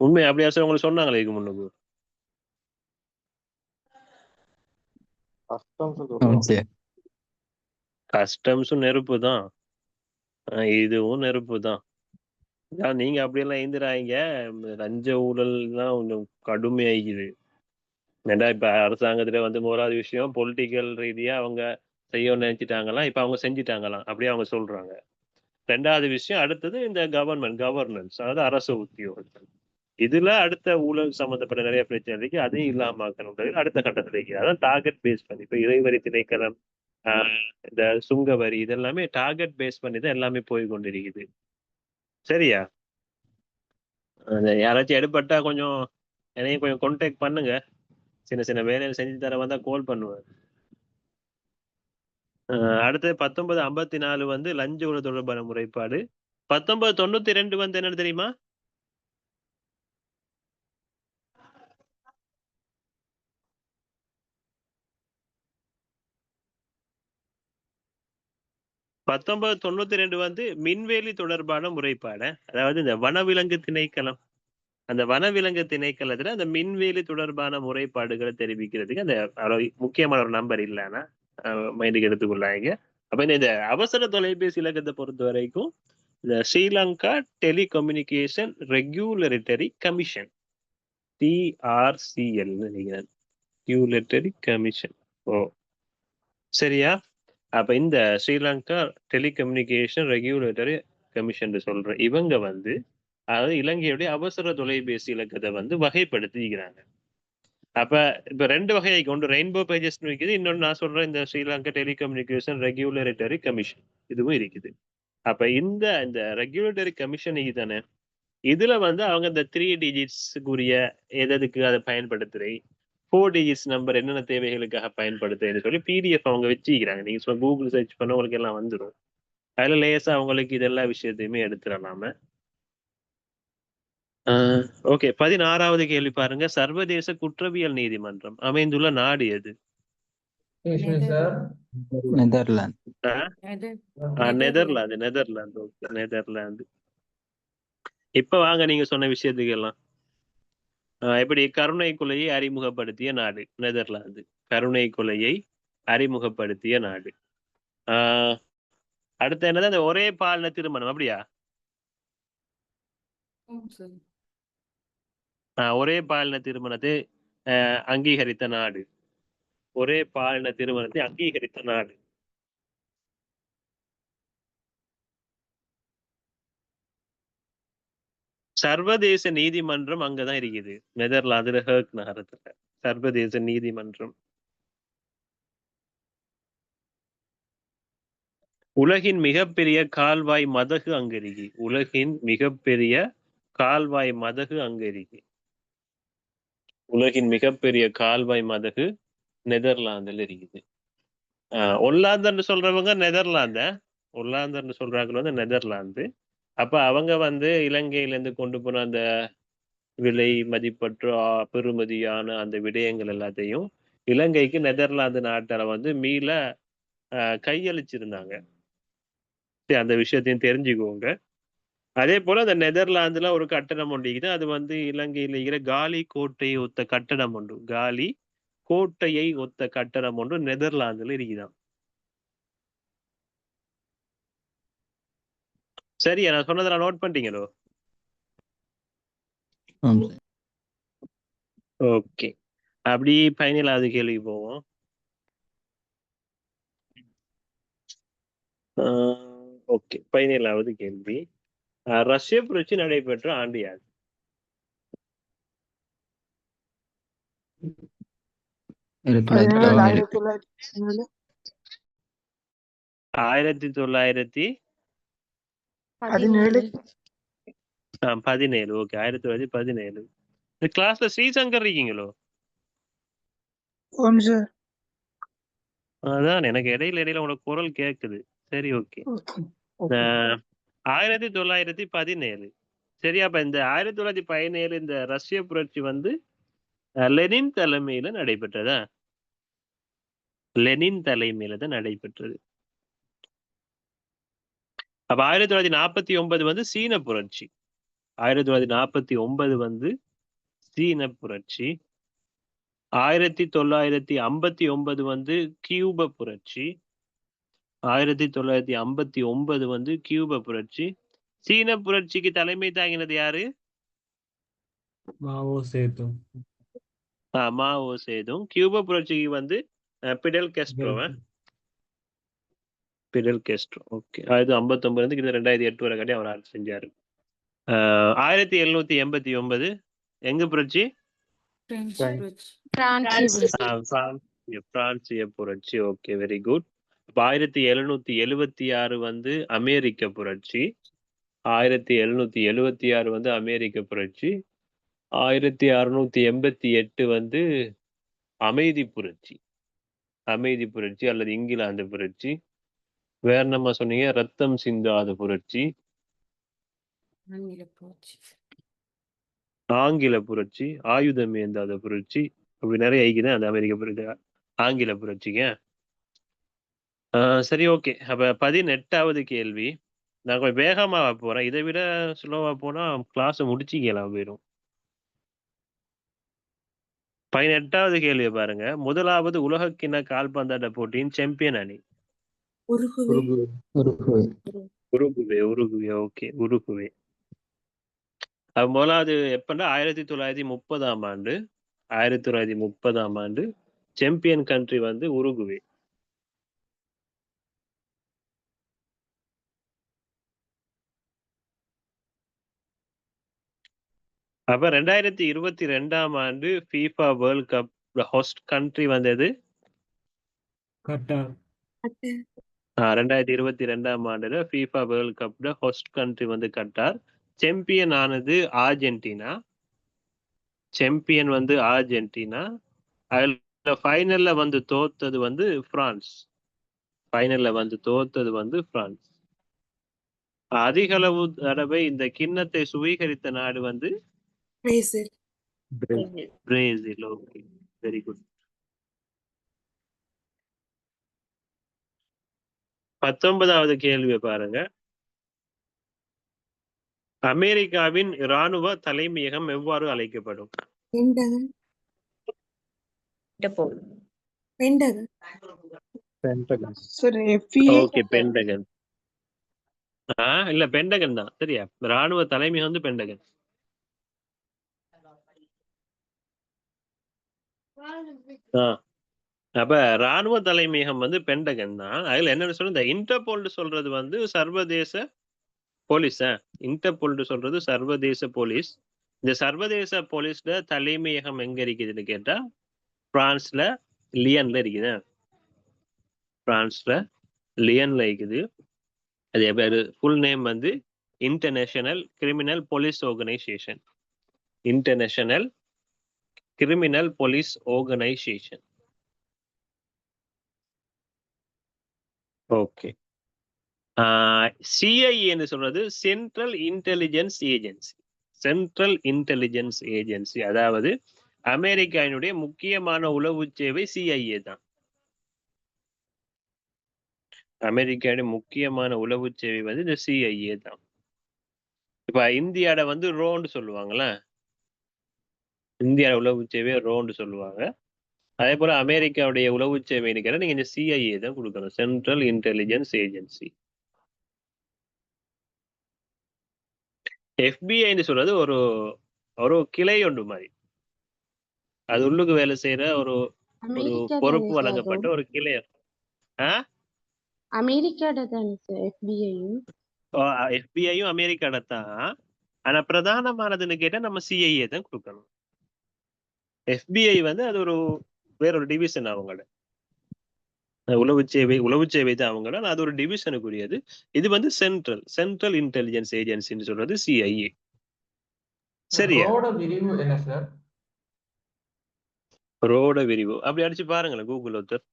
உண்மை அப்படியா சார்? உங்களுக்கு சொன்னாங்களே இதுக்கு முன்னுக்கு? கஸ்டம்ஸும் நெருப்பு தான், இதுவும் நெருப்பு தான். நீங்க அப்படியெல்லாம் எழுந்துறாங்க. லஞ்ச ஊழல்லாம் கொஞ்சம் கடுமையாகிக்குது. ஏண்டா இப்ப அரசாங்கத்துல வந்து முதலாவது விஷயம் பொலிட்டிக்கல் ரீதியா அவங்க செய்யணும்னு நினைச்சிட்டாங்களாம், இப்ப அவங்க செஞ்சுட்டாங்களாம் அப்படியே அவங்க சொல்றாங்க. 2வது விஷயம், அடுத்தது இந்த கவர்னன்ஸ், அதாவது அரசு உத்தியோகங்கள். இதுல அடுத்த ஊழல் சம்பந்தப்பட்ட நிறைய பிரச்சனை இருக்கு. அதையும் இல்லாமக்கணும் அடுத்த கட்டத்துல இருக்கு. அதான் டார்கெட் பேஸ் பண்ணி இப்ப இறைவரி திணைக்களம், இந்த சுங்க வரி, இதெல்லாமே டார்கெட் பேஸ் பண்ணி தான் எல்லாமே போய் கொண்டிருக்குது. சரியா? யாராச்சும் எடுப்பட்டா கொஞ்சம் என்னையும் கொஞ்சம் கான்டாக்ட் பண்ணுங்க. சின்ன சின்ன வேலையை செஞ்சு தர வந்தா கால் பண்ணுவேன். அடுத்தது 1954 வந்து லஞ்ச ஊழல் தொடர்பான முறைப்பாடு. 1992 வந்து என்னன்னு தெரியுமா? வந்து மின்வேலி தொடர்பான முறைப்பாடு. அதாவது இந்த வனவிலங்கு திணைக்களம், அந்த வனவிலங்கு திணைக்களத்துல அந்த மின்வேலி தொடர்பான முறைப்பாடுகளை தெரிவிக்கிறதுக்கு அந்த முக்கியமான ஒரு நம்பர் இல்லைன்னா மைண்டுக்கு எடுத்துக்கொள்ளாங்க. அப்ப இந்த அவசர தொலைபேசி இலக்கத்தை பொறுத்த வரைக்கும் இந்த Sri Lanka telecommunication regulatory commission, TRCL நினைக்கிறேன், ரெகுலேட்டரி கமிஷன். ஓ சரியா? அப்ப இந்த ஸ்ரீலங்கா டெலிகம்யூனிகேஷன் ரெகுலேட்டரி கமிஷன் சொல்றேன், இவங்க வந்து அதாவது இலங்கையுடைய அவசர தொலைபேசி இலக்கத்தை வந்து வகைப்படுத்திக்கிறாங்க. அப்ப இப்ப 2 வகையை கொண்டு ரெயின்போ பேஜஸ் இருக்குது, இன்னொன்னு நான் சொல்றேன் இந்த ஸ்ரீலங்கா டெலிகம்யூனிகேஷன் ரெகுலேட்டரி கமிஷன் இதுவும் இருக்குது. அப்ப இந்த ரெகுலேட்டரி கமிஷன் தானே, இதுல வந்து அவங்க இந்த 3 டிஜிட்ஸ்க்குரிய எதுக்கு அதை பயன்படுத்துறேன், 4 டிஜிட்ஸ் நம்பர் என்னென்ன தேவைகளுக்காக பயன்படுத்துறேன்னு சொல்லி பிடிஎஃப் அவங்க வச்சுக்கிறாங்க. நீங்க சொல்ல கூகுள் சர்ச் பண்ண உங்களுக்கு எல்லாம் வந்துடும். அதுல லேசா அவங்களுக்கு இதெல்லா விஷயத்தையுமே எடுத்துடலாம. ஓகே, 16வது கேள்வி பாருங்க. சர்வதேச குற்றவியல் நீதிமன்றம் அமைந்துள்ள நாடு எது?
நெதர்லாந்து.
நெதர்லாந்து. Okay, Netherlands. இப்ப வாங்க நீங்க சொன்ன விஷயத்துக்கு எல்லாம். எப்படி கருணை கொலையை அறிமுகப்படுத்திய நாடு நெதர்லாந்து. கருணை கொலையை அறிமுகப்படுத்திய நாடு. அடுத்து என்னது, அந்த ஒரே பாலின திருமணம், அப்படியா? ஒரே பாலின திருமணத்தை அங்கீகரித்த நாடு. ஒரே பாலின திருமணத்தை அங்கீகரித்த நாடு. சர்வதேச நீதிமன்றம் அங்கதான் இருக்குது, நெதர்லாந்துல ஹேக் நகரத்துல சர்வதேச நீதிமன்றம். உலகின் மிகப்பெரிய கால்வாய் மதகு அங்க இருக்கு. உலகின் மிகப்பெரிய கால்வாய் மதகு அங்க இருக்கு. உலகின் மிகப்பெரிய கால்வாய் மதகு நெதர்லாந்துல இருக்குது. ஒல்லாந்துன்னு சொல்றவங்க நெதர்லாந்த, ஒல்லாந்துன்னு சொல்றாங்க வந்து நெதர்லாந்து. அப்ப அவங்க வந்து இலங்கையில இருந்து கொண்டு போன அந்த விலை மதிப்பற்ற பெறுமதியான அந்த விடயங்கள் எல்லாத்தையும் இலங்கைக்கு நெதர்லாந்து நாட்டால வந்து மீள கையளிச்சிருந்தாங்க. அந்த விஷயத்தையும் தெரிஞ்சுக்கோங்க. அதே போல அந்த நெதர்லாந்துல ஒரு கட்டடம் ஒன்று இருக்குது, அது வந்து இலங்கையில் இருக்கிற காலி கோட்டையை ஒத்த கட்டடம் ஒன்று. காலி கோட்டையை ஒத்த கட்டடம் ஒன்று நெதர்லாந்துல இருக்குதான். சரியா? நான் சொன்னதெல்லாம் நோட் பண்ணிட்டீங்களோ? ஓகே, அப்படி 17வது கேள்வி போவோம். ஓகே, 17வது கேள்வி. ரஷ்ய புரட்சி நடைபெற்ற ஆண்டு யாது? ஆயிரத்தி 1917. ஓகே, 1917. இந்த கிளாஸ்ல ஸ்ரீசங்கர் இருக்கீங்களோ? அதான் எனக்கு இடையில உனக்கு குரல் கேக்குது. சரி, ஓகே. 1917. சரி, அப்ப இந்த 1917 இந்த ரஷ்ய புரட்சி வந்து லெனின் தலைமையில நடைபெற்றதா? லெனின் தலைமையில தான் நடைபெற்றது. அப்ப 1949 வந்து சீன புரட்சி. 1949 வந்து சீன புரட்சி. 1959 வந்து கியூப புரட்சி. 1959 வந்து கியூப புரட்சி. சீன புரட்சிக்கு தலைமை தாங்கினது யாரு?
மாவோ சேதுங்.
மாவோ சேதுங். கியூப புரட்சிக்கு வந்து பிடெல் கேஸ்ட்ரோ. பிடெல் கேஸ்ட்ரோ. ஓகே, 1959 இருந்து 2008 வரை காட்டி அவர் ஆட்சி செஞ்சாரு. 1789 எங்க புரட்சி? பிரான்சிய புரட்சி. Okay, very good. 1776 வந்து அமெரிக்க புரட்சி. 1776 வந்து அமெரிக்க புரட்சி. 1688 வந்து அமைதி புரட்சி. அமைதி புரட்சி அல்லது இங்கிலாந்து புரட்சி. வேற நம்ம சொன்னீங்க ரத்தம் சிந்தாத புரட்சி,
ஆங்கில போச்சு.
ஆங்கில புரட்சி, ஆயுதம் ஏந்தாத புரட்சி, அப்படி நிறைய ஐக்கியம் அந்த அமெரிக்க புரட்சி, ஆங்கில புரட்சிங்க. சரி, ஓகே. அப்ப 18வது கேள்வி. நான் கொஞ்சம் வேகமா போறேன். இதை விட ஸ்லோவா போனா கிளாஸ் முடிச்சிக்கலாம் போயிடும். 18வது கேள்வியை பாருங்க. முதலாவது உலகக்கிண்ண கால்பந்தாட்ட போட்டியின் சாம்பியன் அணி.
உருகுவே.
உருகுவே. Okay, Uruguay. அது முதலாவது எப்பன்னா 1930ஆம் ஆண்டு. 1930ஆம் ஆண்டு சாம்பியன் கண்ட்ரி வந்து உருகுவே. அப்ப 2022ஆம் ஆண்டு FIFA world cup host country வந்தது
கட்டார்.
2022ஆம் ஆண்டுல FIFA வேர்ல்ட் கப்ல ஹோஸ்ட் கண்ட்ரி வந்து கட்டார். சாம்பியன் ஆனது அர்ஜென்டினா. சாம்பியன் வந்து அர்ஜென்டினா. அதுல ஃபைனல்ல வந்து தோத்தது வந்து பிரான்ஸ். அதிக அளவு தடவை இந்த கிண்ணத்தை சுவீகரித்த நாடு வந்து
Brazil.
Brazil. Okay, very good. 19வது கேள்வியை பாருங்க. அமெரிக்காவின் இராணுவ தலைமையகம் எவ்வாறு அழைக்கப்படும்? Okay, Pentagon. இல்ல, பென்டகன் தான் சரியா. ராணுவ தலைமையகம் வந்து பென்டகன். அப்ப ராணுவ தலைமையகம் வந்து பென்டகன் தான். அதுல என்ன சொல்றது, இந்த இன்டர்போல் சொல்றது வந்து சர்வதேச போலீஸ். இன்டர்போல் சொல்றது சர்வதேச போலீஸ். இந்த சர்வதேச போலீஸ்ல தலைமையகம் எங்க இருக்குதுன்னு கேட்டா பிரான்ஸ்ல லியன்ல இருக்குது. இருக்குது. அது பேரு ஃபுல் நேம் வந்து international criminal police organisation. International criminal police organisation. Okay. CIA என்று சொல்றது சென்ட்ரல் இன்டெலிஜென்ஸ் ஏஜென்சி. அதாவது அமெரிக்காவினுடைய முக்கியமான உளவு சேவை சிஐஏ தான். அமெரிக்காவுடைய முக்கியமான உளவு சேவை வந்து இந்த சிஐஏ தான். இப்ப இந்தியாவோட வந்து ரோன்னு சொல்லுவாங்களே, இந்தியா உளவு சேவையை ரோன்னு சொல்லுவாங்க. அதே போல அமெரிக்காவுடைய உளவு சேவைன்னு கேட்டா நீங்க இந்த சிஐஏ தான் கொடுக்கணும், சென்ட்ரல் இன்டெலிஜென்ஸ் ஏஜென்சி. எஃபிஐன்னு சொல்றது ஒரு கிளை ஒன்று மாதிரி. அது உள்ளுக்கு வேலை செய்யற ஒரு பொறுப்பு வழங்கப்பட்ட ஒரு கிளை.
அமெரிக்காட தானே சார் எஃபிஐயும்?
எஃபிஐயும் அமெரிக்காட தான். ஆனா பிரதானமானதுன்னு கேட்டா நம்ம சிஐஏ தான் கொடுக்கணும். எஃபிஐ வந்து அது வேறொரு டிவிஷன் அவங்களோட உளவு சேவை தான் அவங்களோட. அது ஒரு டிவிஷனுக்குரியது. இது வந்து சென்ட்ரல் இன்டெலிஜென்ஸ் ஏஜென்சின்னு சொல்றது சிஐஏ. சரியா? ரோட விரிவு அப்படி அடிச்சு பாருங்களேன் கூகுள் ஒருத்தர்.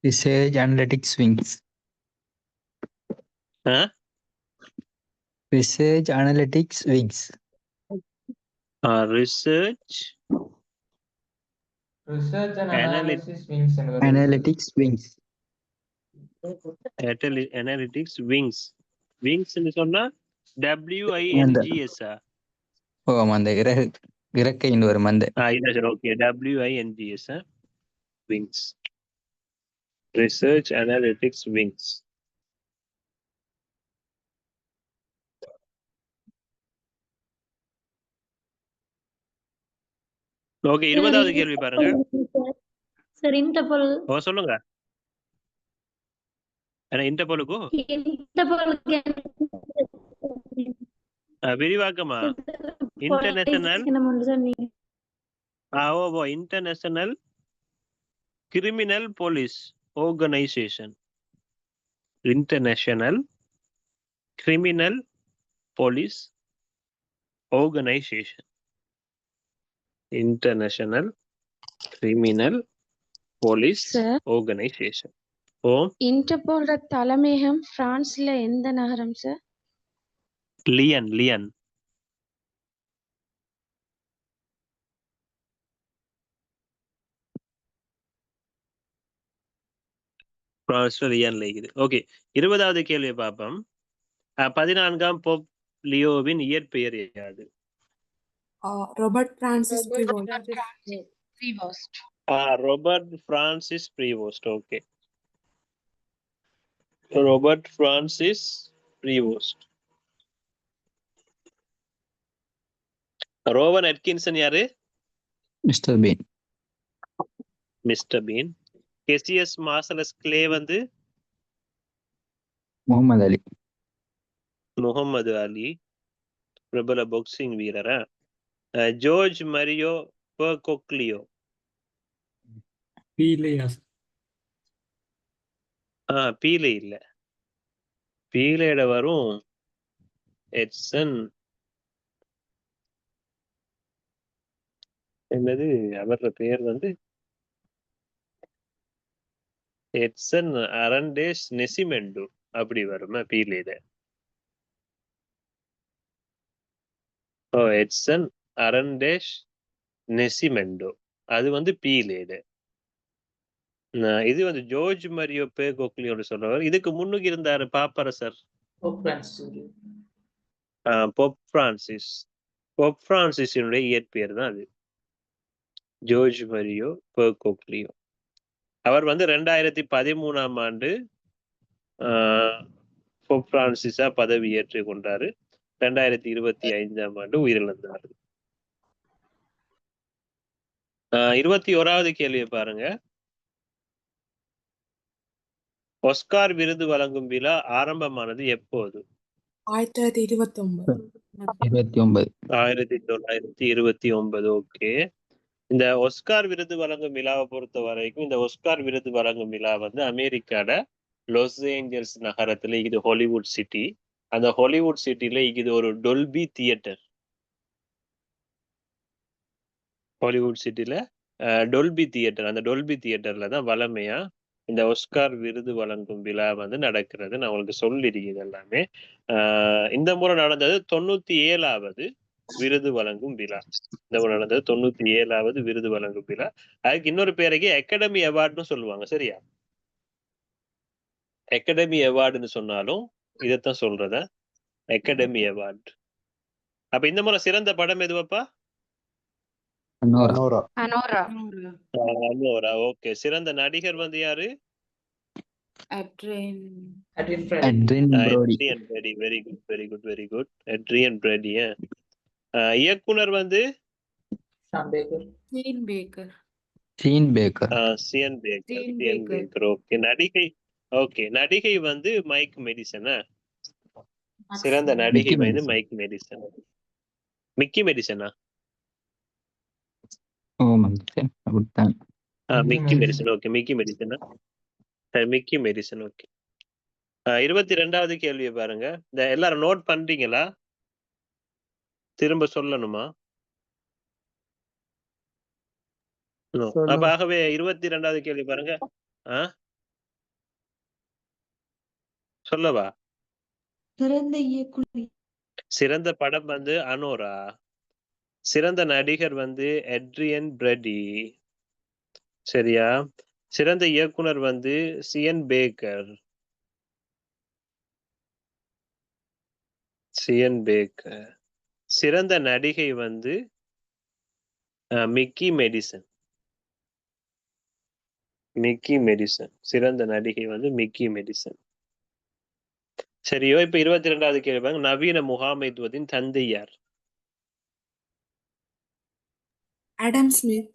Research Analytics Wings. Research Analytics Wings.
Research
and Analysis Wings.
Analytics Wings.
Analytics Wings. Wings ன்னு சொன்னா WINGS.
அந்த இறக்கைன்னு வரும் அந்த.
Okay, WINGS. Wings. Research Analytics Wings. Okay, 20வது கேள்வி பாருங்க.
Sir Interpol.
சொல்லுங்க. இன்டர்போலுக்கு விரிவாக்கமா? International international criminal police organisation. International criminal police organisation. International criminal police
sir
organisation. Oh,
இன்டர்போலோட தலைமையகம் பிரான்ஸ்ல எந்த நகரம் சார்?
லியன். லியன். பிரான்ஸ்ல லியன்ல இருக்குது. ஓகே, 20வது கேள்வியை பார்ப்போம். 14ஆம் போப் லியோவின் இயற்பெயர் யாது?
Robert Francis
Robert
Prevost.
Francis
Prevost.
Robert Francis Prevost. Okay, Robert Francis Prevost. Rowan Atkinson யாரு?
Mister Bean.
Mister Bean. Cassius Marcellus Clay வந்து
முகமது அலி.
முகமது அலி, பிரபல பாக்ஸிங் வீரரா? Jorge Mario Bergoglio.
பீலையா
Pele இல்ல, பீலேட வரும் எட்சன். என்னது அவர பெயர் வந்து எட்சன் அரண்டேஸ் நெசிமெண்டு அப்படி வருமா பீலேட? ஓ, எட்சன் அரண்டேஷ் நெசிமெண்டோ அது வந்து பீலேடு. இது வந்து ஜோர்ஜ் மரியோ பெர்கோக்லியோட சொல்றவர். இதுக்கு முன்னுக்கு இருந்தாரு பாப்பரசர்
Pope Francis.
Pope Francis. Pope பிரான்சிஸினுடைய இயற்பெயர் தான் அது, ஜோர்ஜ் மரியோ பெர்கோக்லியோ. அவர் வந்து 2013ஆம் ஆண்டு போப் பிரான்சிஸா பதவி ஏற்றுக் கொண்டாரு. 2025ஆம் ஆண்டு உயிரிழந்தார். 21வது கேள்வியை பாருங்க. ஒஸ்கார் விருது வழங்கும் விழா ஆரம்பமானது எப்போது?
1929.
29.
1929. ஓகே, இந்த ஒஸ்கார் விருது வழங்கும் விழாவை பொறுத்த வரைக்கும் இந்த ஒஸ்கார் விருது வழங்கும் விழா வந்து அமெரிக்கால லாஸ் ஏஞ்சல்ஸ் நகரத்துல இது ஹாலிவுட் சிட்டி. அந்த ஹாலிவுட் சிட்டில இது ஒரு டொல்பி தியேட்டர். ஹாலிவுட் சிட்டில டொல்பி தியேட்டர், அந்த டொல்பி தியேட்டர்ல தான் வளமையா இந்த ஒஸ்கார் விருது வழங்கும் விழா வந்து நடக்கிறது. நான் உங்களுக்கு சொல்லிருக்கேன் எல்லாமே. இந்த முறை நடந்தது 97வது விருது வழங்கும் விழா. இந்த முறை நடந்தது 97வது விருது வழங்கும் விழா. அதுக்கு இன்னொரு பேரைக்கு அகாடமி அவார்டுன்னு சொல்லுவாங்க, சரியா? அகாடமி அவார்டுன்னு சொன்னாலும் இதைத்தான் சொல்றத, அகாடமி அவார்டு. அப்ப இந்த முறை சிறந்த படம் எதுவப்பா?
அனோரா.
அனோரா.
அனோரா. ஓகே, சிறந்த நடிகர் வந்து யாரு?
Adrian.
Adrian Brody.
Adrian Brody. Very good, very good, very good. Adrian Brody. இயக்குனர் வந்து
Sean Baker.
Sean Baker.
Sean Baker.
Sean Baker.
Sean
Sean
Baker.
Baker. Okay, நடிகை. ஓகே, நடிகை வந்து மைக் மெடிசன். சிறந்த நடிகை
மிக்கி
வந்து
மெடிசன்.
Mike Madison. மிக்கி மெடிசனா?
ஓமாங்க அப்படித்தான்.
Mikey Madison. ஓகே, மிக்கி மெடிசனா? Mikey Madison. ஓகே. 22வது கேள்வியை பாருங்க. இந்த எல்லாரும் நோட் பண்றீங்களா? திரும்ப சொல்லணுமா? அப்ப ஆகவே 22வது கேள்வி பாருங்க. சொல்லவா?
சிறந்த இயக்குனர்.
சிறந்த படம் வந்து அனோரா. சிறந்த நடிகர் வந்து எட்ரியன் பிரெடி, சரியா? சிறந்த இயக்குனர் வந்து சியன் பேக்கர். Sean Baker. சிறந்த நடிகை வந்து மிக்கி மெடிசன். Mickey medicine. சிறந்த நடிகை வந்து மிக்கி மெடிசன். சரியோ? இப்ப 22வது கேள்வி, நவீன முகாமைத்துவத்தின் தந்தை யார்?
Adam Smith.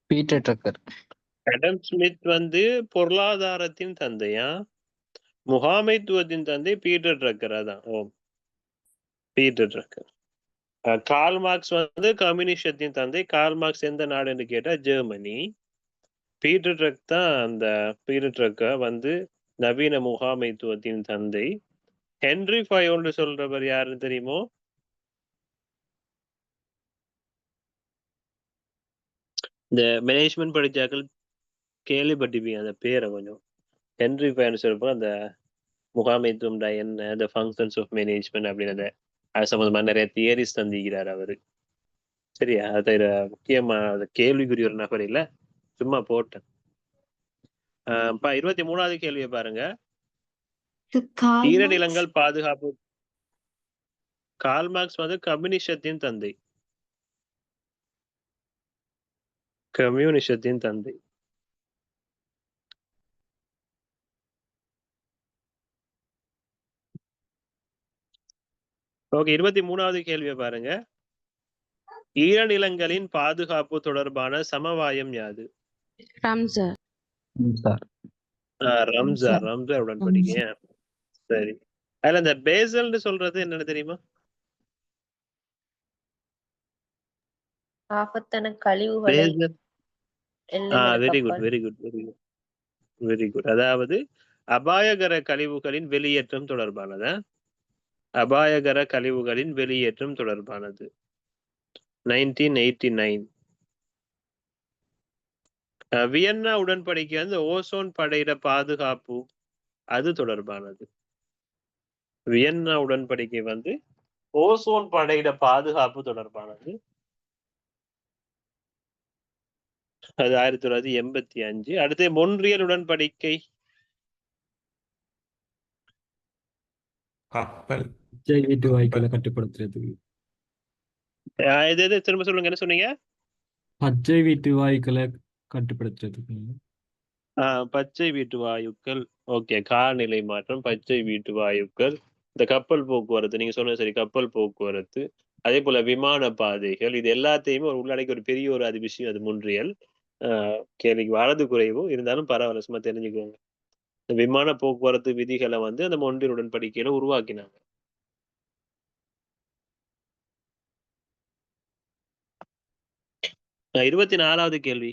Peter trucker.
Adam Smith வந்து பொருளாதாரத்தின் தந்தையா? முகாமைத்துவத்தின் தந்தை பீட்டர் ட்ரக்கரா தான். ஓ, பீட்டர் ட்ரக்கர். கார்ல் மார்க்ஸ் வந்து கம்யூனிஸ்டத்தின் தந்தை. கார்ல் மார்க்ஸ் எந்த நாடு என்று கேட்டா ஜெர்மனி. பீட்டர் ட்ரக் தான் அந்த பீட்டர் ட்ரக்க வந்து நவீன முகாமைத்துவத்தின் தந்தை. ஹென்ரி ஃபயோல்டு சொல்றவர் யாருன்னு தெரியுமோ? இந்த மேனேஜ்மெண்ட் படிச்சாக்கள் கேள்விப்பட்டிருப்பீங்க அந்த பேரை கொஞ்சம். ஹென்ரி ஃபயர்னு சொல்றப்போ அந்த முகாமைத்துவம் என்ன, the functions of management அப்படின்னு அது சம்பந்தமா நிறைய தியரிஸ் தந்திக்கிறார் அவரு. சரியா? அது முக்கியமா கேள்விக்குரிய ஒரு நபர் இல்ல, சும்மா போட்டேன். 23வது கேள்வியை பாருங்க. ஈரநிலங்கள் பாதுகாப்பு. கார்ல் மார்க்ஸ் வந்து கம்யூனிசத்தின் தந்தை. கம்யூனிசத்தின் தந்தை. ஓகே, 23வது கேள்வியை பாருங்க. ஈரநிலங்களின் பாதுகாப்பு தொடர்பான சமவாயம் யாது?
ரம்சர்.
ரம்சார் உடன்படிக்கை. சரி, அதுல இந்த பேசல்னு சொல்றது என்னன்னு தெரியுமா?
ஆபத்தான கழிவுகளை
very good very good very good very good. அதாவது அபாயகர கழிவுகளின் வெளியேற்றம் தொடர்பானது. அபாயகர கழிவுகளின் வெளியேற்றம் தொடர்பானது 1989. வியன்னா உடன்படிக்கை வந்து ஓசோன் படையிட பாதுகாப்பு அது தொடர்பானது. வியன்னா உடன்படிக்கை வந்து ஓசோன் படையிட பாதுகாப்பு தொடர்பானது. அது 1985. அடுத்து மொன்றியல் உடன்படிக்கை.
கப்பல்
வீட்டு வாய்க்கால கட்டுப்படுத்துறதுக்கு.
இது திரும்ப சொல்லுங்க, என்ன சொன்னீங்க?
பச்சை வீட்டு வாயுக்களை கட்டுப்படுத்துறதுக்கு.
பச்சை வீட்டு வாயுக்கள். ஓகே, காலநிலை மாற்றம், பச்சை வீட்டு வாயுக்கள், இந்த கப்பல் போக்குவரத்து, நீங்க சொன்னது சரி, கப்பல் போக்குவரத்து, அதே போல விமான பாதைகள், இது எல்லாத்தையுமே ஒரு உள்ளடக்கி ஒரு பெரிய ஒரு அது விஷயம். அது முன்றியல். கேள்விக்கு வரது குறைவும் இருந்தாலும் பரவாயில்ல, சும்மா தெரிஞ்சுக்கோங்க. விமான போக்குவரத்து விதிகளை வந்து அந்த மொன்றியல் உடன்படிக்கையில உருவாக்கினாங்க. நான் 24வது கேள்வி.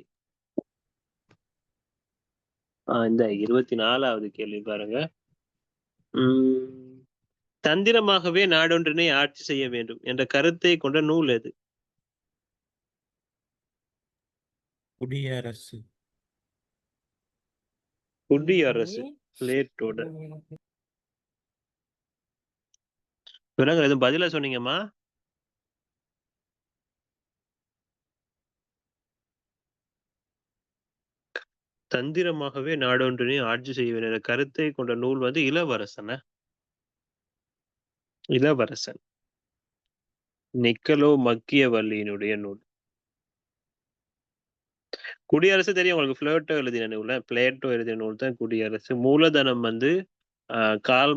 இந்த 24வது கேள்வி பாருங்க. தந்திரமாகவே நாடொன்றினை ஆட்சி செய்ய வேண்டும் என்ற கருத்தை கொண்ட நூல் எது?
குடியரசு.
குடியரசு பிளேட்டோட. விலங்குகள் எதுவும் பதிலா சொன்னீங்கம்மா? தந்திரமாகவே நாடொன்றினை ஆட்சி செய்ய வேண்டும் என்ற கருத்தை கொண்ட நூல் வந்து இளவரசன. இளவரசன் நிக்கலோ மக்கியவல்லியினுடைய நூல். குடியரசு தெரியும் உங்களுக்கு, பிளேட்டோ எழுதின நூல். பிளேட்டோ எழுதின நூல் தான் குடியரசு. மூலதனம் வந்து கார்ல்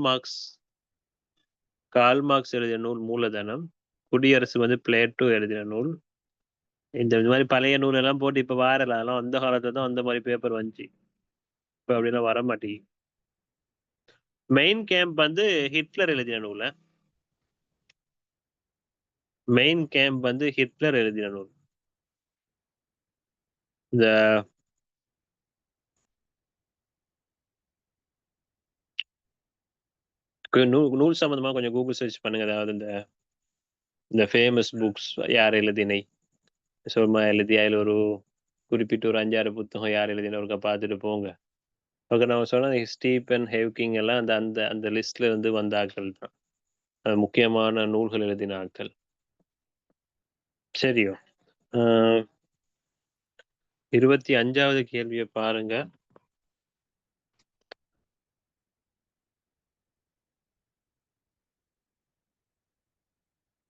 மார்க்ஸ் எழுதின நூல் மூலதனம். குடியரசு வந்து பிளேட்டோ எழுதின நூல். இந்த மாதிரி பழைய நூல் எல்லாம் போட்டு இப்ப வாரல, அதெல்லாம் அந்த காலத்துல தான் அந்த மாதிரி பேப்பர் வந்துச்சு. இப்ப அப்படிலாம் வர மாட்டேங்குது. மெயின் கேம்ப் வந்து ஹிட்லர் எழுதின நூல். மெயின் கேம்ப் வந்து ஹிட்லர் எழுதின நூல். இந்த நூல் சம்பந்தமா கொஞ்சம் கூகுள் சர்ச் பண்ணுங்க. அதாவது இந்த ஃபேமஸ் புக்ஸ் யார் எழுதினை சொல்மா எழுதி அதில் ஒரு குறிப்பிட்ட ஒரு 5-6 புத்தகம் யார் எழுதின ஒருக்கா பார்த்துட்டு போங்க. ஓகே, நான் சொன்ன ஸ்டீபன் ஹேவ்கிங் எல்லாம் அந்த அந்த அந்த லிஸ்ட்ல இருந்து வந்த ஆட்கள் தான், முக்கியமான நூல்கள் எழுதின ஆட்கள். சரியோ? 25வது கேள்வியை பாருங்க.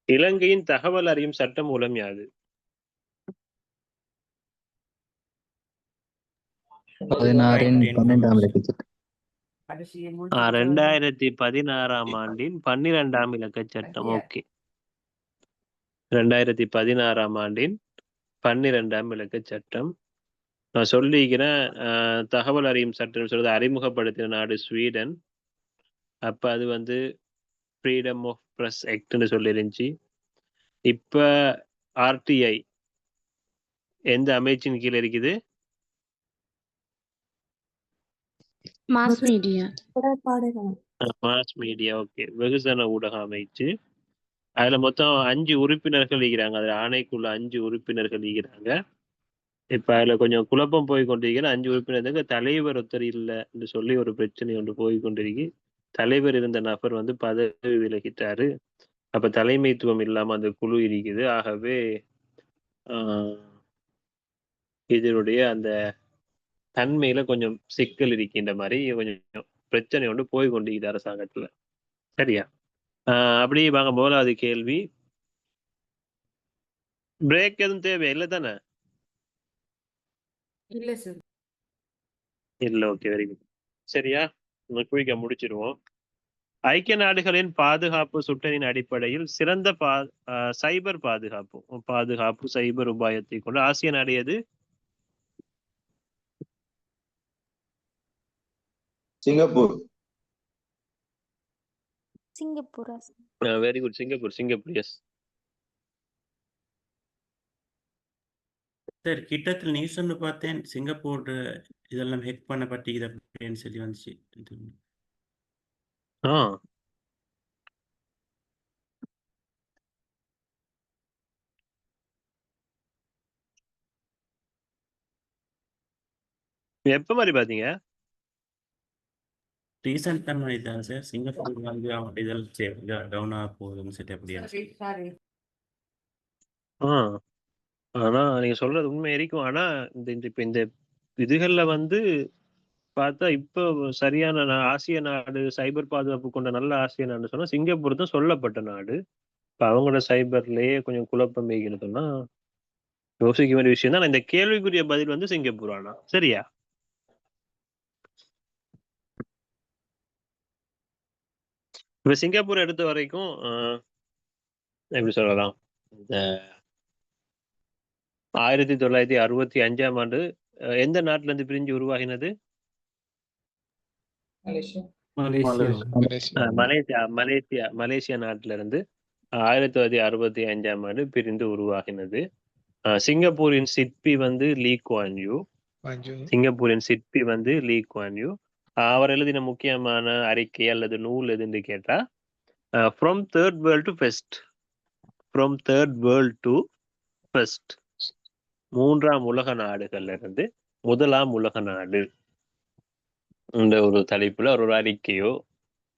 இலங்கையின் தகவல் அறியும் சட்டம் மூலம் யாது? 2016ஆம் ஆண்டின் 12ஆம் இலக்க சட்டம். ஓகே, 2016ஆம் ஆண்டின் 12ஆம் இலக்க சட்டம். நான் சொல்லிக்கிறேன். தகவல் அறியும் சட்டம் சொல்றது அறிமுகப்படுத்தின நாடு ஸ்வீடன். அப்ப அது வந்து ஃப்ரீடம் ஆஃப் பிரஸ் ஆக்ட்னு சொல்லி இருந்துச்சு. இப்ப ஆர்டிஐ எந்த அமைச்சின் கீழே இருக்குது?
Mass media.
Mass media. Okay, வெகுஜன ஊடக அமைச்சு. அதுல மொத்தம் 5 உறுப்பினர்கள் இருக்கிறாங்க. அதுல ஆணைக்குள்ள 5 உறுப்பினர்கள் இருக்கிறாங்க. இப்ப அதுல கொஞ்சம் குழப்பம் போய் கொண்டிருக்கிற 5 உறுப்பினருக்கு தலைவர் ஒருத்தர் இல்லை என்று சொல்லி ஒரு பிரச்சனை ஒன்று போய் கொண்டிருக்கு. தலைவர் இருந்த நபர் வந்து பதவி விலகிட்டாரு. அப்ப தலைமைத்துவம் இல்லாம அந்த குழு இருக்குது. ஆகவே இதனுடைய அந்த தன்மையில கொஞ்சம் சிக்கல் இருக்கின்ற மாதிரி கொஞ்சம் பிரச்சனை ஒன்று போய் கொண்டிருக்குது அரசாங்கத்துல. சரியா? அப்படியே வாங்க முதலாவது கேள்வி. பிரேக் எதுவும் தேவை இல்லை தானே?
இல்ல சார்.
இல்ல. Okay, very good. சரியா? குயிக்கா முடிச்சிருவோம். ஐக்கிய நாடுகளின் பாதுகாப்பு சுட்டரின் அடிப்படையில் சிறந்த சைபர் பாதுகாப்பு சைபர் உபாயத்தை கொண்டு ஆசிய நாடு எது?
Singapore.
Very good. Singapore yes.
Sir கிட்டத்தில் நியூஸ் ஒன்று பார்த்தேன், சிங்கப்பூர் இதெல்லாம் ஹேக் பண்ணப்பட்டிருக்குது அப்படின்னு சொல்லி வந்துச்சு.
எப்ப மாதிரி பாத்தீங்க?
ரீசெண்டா மாதிரி தான் சார். சிங்கப்பூர் வந்து இதெல்லாம் டவுன் ஆக போகுதுன்னு சொல்லி அப்படியே.
ஆனா நீங்க சொல்றது உண்மை இருக்கும். ஆனா இப்ப இந்த இதுகள்ல வந்து பார்த்தா இப்போ சரியான ஆசிய நாடு சைபர் பாதுகாப்பு கொண்ட நல்ல ஆசிய நாடு சொன்னா சிங்கப்பூர் தான் சொல்லப்பட்ட நாடு. இப்ப அவங்களோட சைபர்லயே கொஞ்சம் குழப்பம் வைக்கிறதுன்னா யோசிக்க வேண்டிய விஷயம் தான். இந்த கேள்விக்குரிய பதில் வந்து சிங்கப்பூர். ஆனா சரியா? இப்ப சிங்கப்பூர் எடுத்த வரைக்கும் எப்படி சொல்லலாம், இந்த 1965ஆம் ஆண்டு எந்த நாட்டுல இருந்து பிரிஞ்சு உருவாகினது? மலேசியா நாட்டுல இருந்து 1965ஆம் ஆண்டு பிரிந்து உருவாகினது. சிங்கப்பூரின் சிற்பி வந்து லீ குவான் யூ. அவர் எழுதின முக்கியமான அறிக்கை அல்லது நூல் எதுன்னு கேட்டா from third world to first, மூன்றாம் உலக நாடுகள்ல இருந்து முதலாம் உலக நாடு இந்த ஒரு தலைப்புல ஒரு அறிக்கையோ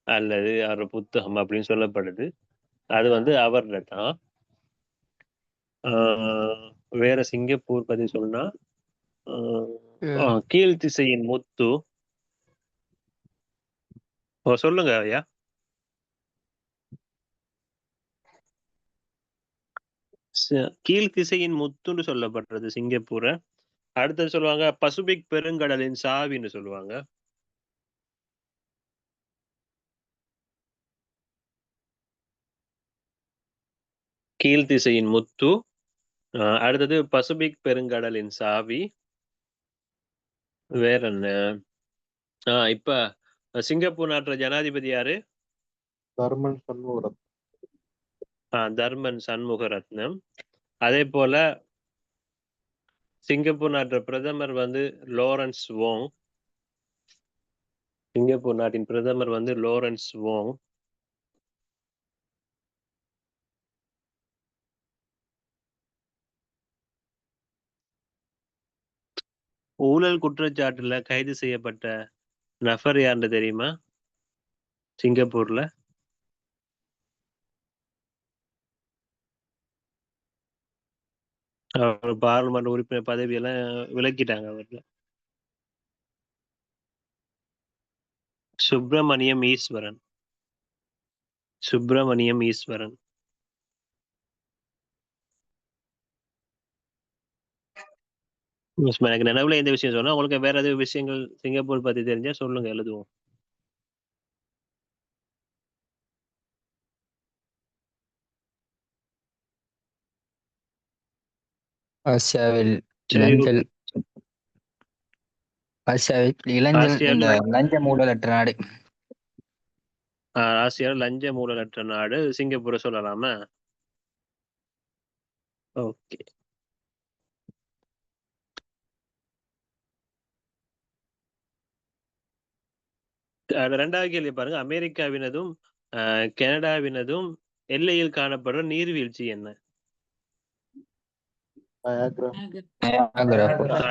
அல்லது ஒரு புத்தகம் அப்படின்னு சொல்லப்படுது. அது வந்து அவர்ல தான். வேற சிங்கப்பூர் பத்தி சொன்னா கீழ் திசையின் முத்து. சொல்லுங்க ஐயா. கீழ் திசையின் முத்துன்னு சொல்லப்படுறது சிங்கப்பூரை. அடுத்தது சொல்லுவாங்க பசிபிக் பெருங்கடலின் சாவின்னு சொல்லுவாங்க. கீழ் திசையின் முத்து. அடுத்தது பசிபிக் பெருங்கடலின் சாவி. வேற என்ன? இப்ப சிங்கப்பூர் நாட்டு ஜனாதிபதி யாரு? தர்மன் சண்முகரத்னம். அதே போல சிங்கப்பூர் நாட்டு பிரதமர் வந்து லாரன்ஸ் வோங். சிங்கப்பூர் நாட்டின் பிரதமர் வந்து லாரன்ஸ் வோங். ஊழல் குற்றச்சாட்டுல கைது செய்யப்பட்ட நபர் யாருன்னு தெரியுமா சிங்கப்பூர்ல? அவர் பார்லிமெண்ட் உறுப்பினர் பதவியெல்லாம் விலக்கிட்டாங்க. அவர்ல சுப்பிரமணியம் ஈஸ்வரன். எனக்கு நினைவுல எந்த விஷயம் சொன்னா உங்களுக்கு வேற எதுவும் விஷயங்கள் சிங்கப்பூர் பத்தி தெரிஞ்சா சொல்லுங்க, எழுதுவோம்.
ஆசியாவில் லஞ்ச ஊழலற்ற நாடு.
ஆசியாவில் லஞ்ச ஊழலற்ற நாடு சிங்கப்பூரை சொல்லலாமா? ஓகே. ரெண்டாவது கேள்வி பாருங்க. அமெரிக்காவினதும் கனடாவினதும் எல்லையில் காணப்படுற நீர்வீழ்ச்சி என்ன?
நயாகரா.
Niagara falls.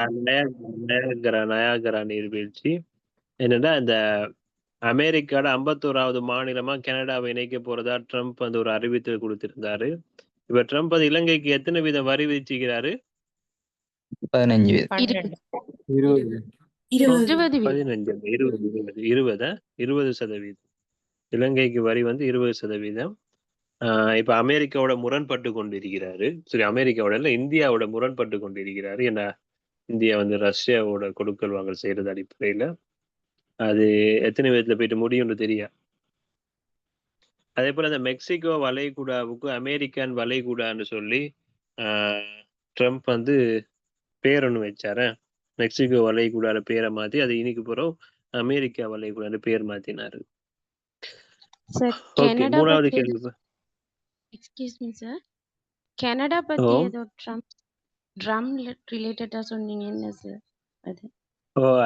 நயாகரா நீர்வீழ்ச்சி என்னன்னா இந்த அமெரிக்காவோட 51வது மாநிலமா கனடாவை இணைக்க போறதா ட்ரம்ப் வந்து ஒரு அறிவித்தல் கொடுத்திருந்தாரு. இப்ப ட்ரம்ப் அது இலங்கைக்கு எத்தனை வீதம் வரி விதிச்சுக்கிறாரு?
15 வீதம்.
20.
20
20%. இலங்கைக்கு வரி வந்து 20%. இப்ப அமெரிக்காவோட முரண்பட்டு கொண்டிருக்கிறாரு. சரி, அமெரிக்காவோட இல்ல, இந்தியாவோட முரண்பட்டு கொண்டிருக்கிறாரு. ஏன்னா இந்தியா வந்து ரஷ்யாவோட கொடுக்கல் வாங்கல் செய்யறது அடிப்படையில அது எத்தனை விதத்துல போயிட்டு முடியும்னு தெரியா. அதே போல இந்த மெக்சிகோ வளைகுடாவுக்கு அமெரிக்கன் வளைகுடான்னு சொல்லி ட்ரம்ப் வந்து பேர் ஒன்று வச்சார. மெக்சிகோ வளைகுடால பேரை மாத்தி அது இன்னைக்கு பிறகு அமெரிக்கா வளைகுடான்னு பேர் மாத்தினாரு.
சார்
ஓகே,
கனடா
3வது
பத்தி
கேள்வி.
எக்ஸ்கியூஸ் மீ சார், கனடா பத்தி ஏதோ ட்ரம் ரிலேட்டடா சொன்னீங்க என்ன சார் அது?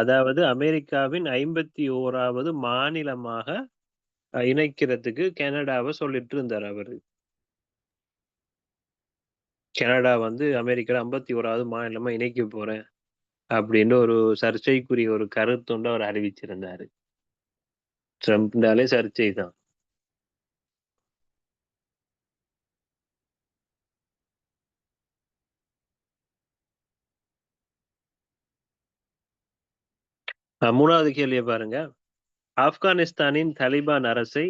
அதாவது அமெரிக்காவின் 51வது மாநிலமாக இணைக்கிறதுக்கு கனடாவை சொல்லிட்டு இருந்தார் அவரு. கனடா வந்து அமெரிக்கா 51வது மாநிலமா இணைக்க போறேன் அப்படின்னு ஒரு சர்ச்சைக்குரிய ஒரு கருத்தொண்டு அவர் அறிவிச்சிருந்தாரு. ட்ரம்ப்னாலே சர்ச்சை தான். மூணாவது கேள்வியை பாருங்க. ஆப்கானிஸ்தானின் தலிபான் அரசை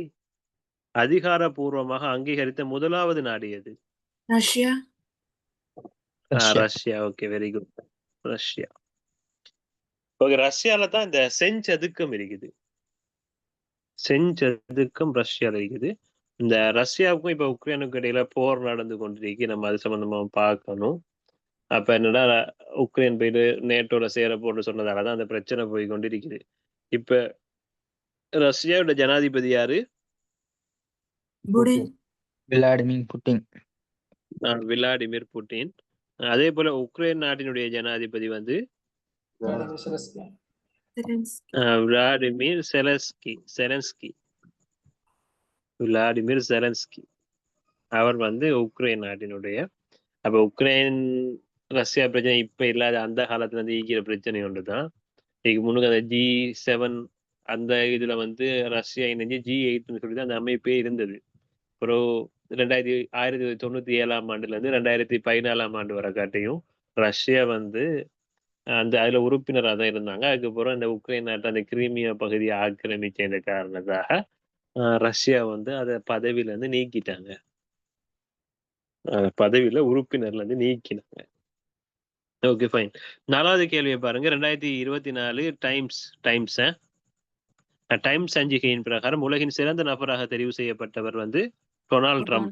அதிகாரப்பூர்வமாக அங்கீகரித்த முதலாவது நாடு எது?
Russia.
Russia. Okay, very good. Russia. Okay, ரஷ்யால தான் இந்த செஞ்சதுக்கம் இருக்குது. செஞ்சதுக்கம் ரஷ்யால இருக்குது. இந்த ரஷ்யாவுக்கும் இப்ப உக்ரைனுக்கும் இடையில போர் நடந்து கொண்டிருக்கு. நம்ம அது சம்பந்தமா பார்க்கணும். அப்ப என்னடா உக்ரைன் போயிட்டு நேட்டோல சேர போட்டு சொன்னதாலதான் அந்த பிரச்சனை போய் கொண்டிருக்குது. இப்ப ரஷ்யாவோட ஜனாதிபதி யாரு?
Vladimir Putin.
Vladimir Putin. அதே போல உக்ரைன் நாட்டினுடைய ஜனாதிபதி வந்து விளாடிமிர் செலன்ஸ்கி. விளாடிமிர் செலன்ஸ்கி அவர் வந்து உக்ரைன் நாட்டினுடைய. அப்ப உக்ரைன் ரஷ்யா பிரச்சனை இப்ப இல்லாத அந்த காலத்துல இருந்து ஈக்கிற பிரச்சனை ஒன்றுதான். இதுக்கு முன்னுக்கு அந்த G7 அந்த இதுல வந்து ரஷ்யா இணைஞ்சு G8ன்னு சொல்லிட்டு அந்த அமைப்பே இருந்தது. அப்புறம் 1997ஆம் ஆண்டுல இருந்து 2014ஆம் ஆண்டு வரை காட்டியும் ரஷ்யா வந்து அந்த அதுல உறுப்பினராக தான் இருந்தாங்க. அதுக்கப்புறம் இந்த உக்ரைன் நாட்டு அந்த கிரீமியா பகுதியை ஆக்கிரமிச்ச இந்த காரணத்தாக ரஷ்யா வந்து அதை பதவியில இருந்து நீக்கிட்டாங்க. பதவியில உறுப்பினர்ல இருந்து நீக்கினாங்க. Okay, fine. 4வது கேள்வியை பாருங்க. 2024 டைம்ஸ் சஞ்சிகையின் பிரகாரம் உலகின் சிறந்த நபராக தெரிவு செய்யப்பட்டவர் வந்து Donald Trump.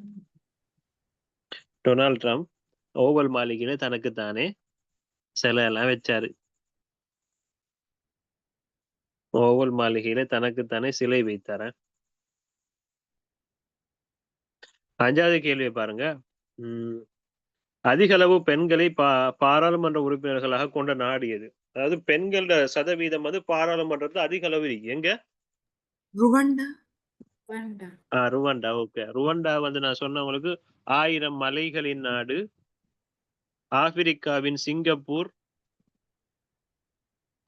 Donald Trump oval மாளிகையில தனக்கு தானே சிலை எல்லாம் வச்சாரு. ஓவல் மாளிகையில தனக்குத்தானே சிலை வைத்தார. 5வது கேள்வியை பாருங்க. அதிக அளவு பெண்களை பாராளுமன்ற உறுப்பினர்களாக கொண்ட நாடு எது? அதாவது பெண்களோட சதவீதம் வந்து பாராளுமன்றத்துல அதிக அளவு இருக்கு. எங்க? ருவண்டா. ஓகே, ருவண்டா வந்து நான் சொன்னவங்களுக்கு 1000 மலைகளின் நாடு. ஆப்பிரிக்காவின் சிங்கப்பூர்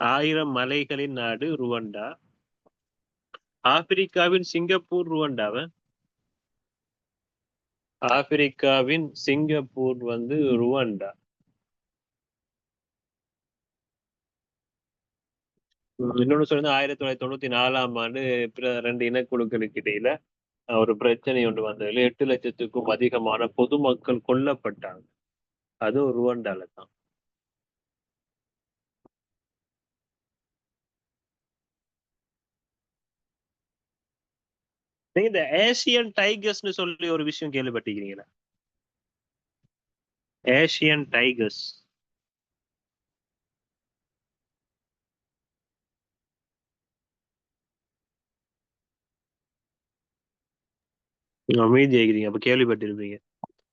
1000 மலைகளின் நாடு ருவண்டா. ஆப்பிரிக்காவின் சிங்கப்பூர் ருவண்டாவ. ஆப்பிரிக்காவின் சிங்கப்பூர் வந்து ருவண்டா. இன்னொன்னு சொல்லுங்க. 1994ஆம் ஆண்டு 2 இனக்குழுக்களுக்கு இடையில ஒரு பிரச்சனை ஒன்று வந்ததுல 8 லட்சத்துக்கும் அதிகமான பொதுமக்கள் கொல்லப்பட்டாங்க. அதுவும் ருவண்டால தான். நீங்க இந்த ஏசியன் டைகர்ஸ்னு சொல்லி ஒரு விஷயம் கேள்விப்பட்டிருக்கீங்களா? Asian tigers. அமைதி ஆகிறீங்க. அப்ப கேள்விப்பட்டிருப்பீங்க.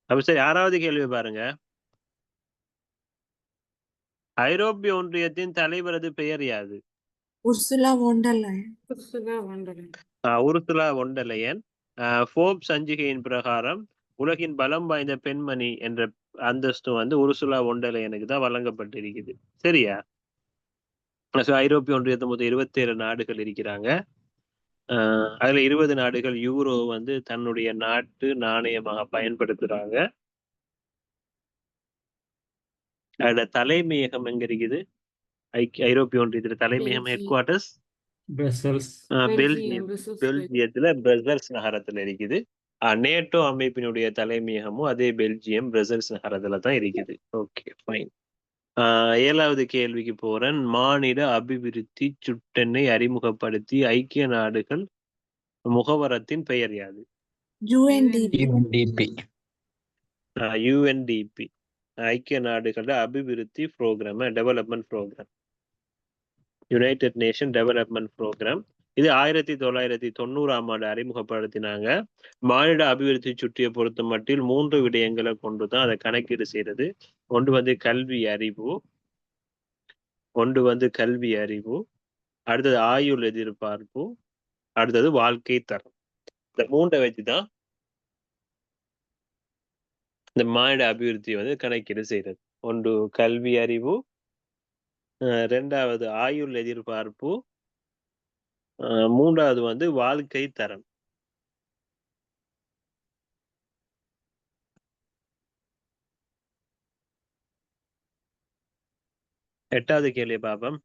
அப்ப சரி, 6வது கேள்வி பாருங்க. ஐரோப்பிய ஒன்றியத்தின் தலைவரது பெயர் யாது?
உர்சுலா வோண்டர்லைன்.
உருசுலா வோண்டர்லையன். ஃபோர்ப்ஸ் சஞ்சிகையின் பிரகாரம் உலகின் பலம் வாய்ந்த பெண்மணி என்ற அந்தஸ்து வந்து உருசுலா ஒன் டெர் லைனுக்கு தான் வழங்கப்பட்டிருக்குது. சரியா? ஐரோப்பிய ஒன்றியத்து மொத்தம் 27 நாடுகள் இருக்கிறாங்க. அதுல 20 நாடுகள் யூரோ வந்து தன்னுடைய நாட்டு நாணயமாக பயன்படுத்துறாங்க. அதோட தலைமையகம் எங்க இருக்குது? ஐரோப்பிய ஒன்றியத்துல தலைமையகம் ஹெட் குவார்டர்ஸ்
பிரசல்ஸ்.
பெல்ஜியம். பெல்ஜியத்துல பிரசல்ஸ் நகரத்துல இருக்குது. நேட்டோ அமைப்பினுடைய தலைமையகமும் அதே பெல்ஜியம் பிரசல்ஸ் நகரத்துல தான் இருக்குது. Okay, fine. 7வது கேள்விக்கு போறேன். மாநில அபிவிருத்தி சுட்டெண்ணை அறிமுகப்படுத்தி ஐக்கிய நாடுகள் முகவரத்தின் பெயர் யாது?
UNDP.
யுஎன்டிபி, ஐக்கிய நாடுகள அபிவிருத்தி program, development program, United nation development program. இது 1990ஆம் ஆண்டு அறிமுகப்படுத்தினாங்க. மாநில அபிவிருத்தி சுட்டியை பொறுத்த மட்டில் 3 விடயங்களை கொண்டுதான் அதை கணக்கீடு செய்யறது. ஒன்று வந்து கல்வி அறிவு, அடுத்தது ஆயுள் எதிர்பார்ப்பு, அடுத்தது வாழ்க்கை தரம். இந்த 3 வச்சுதான் இந்த மாநில அபிவிருத்தி வந்து கணக்கீடு செய்யறது. ஒன்று கல்வி அறிவு, 2வது ஆயுள் எதிர்பார்ப்பு, 3வது வந்து வாழ்க்கை தரம். எட்டாவது கேள்வி பாப்போம்.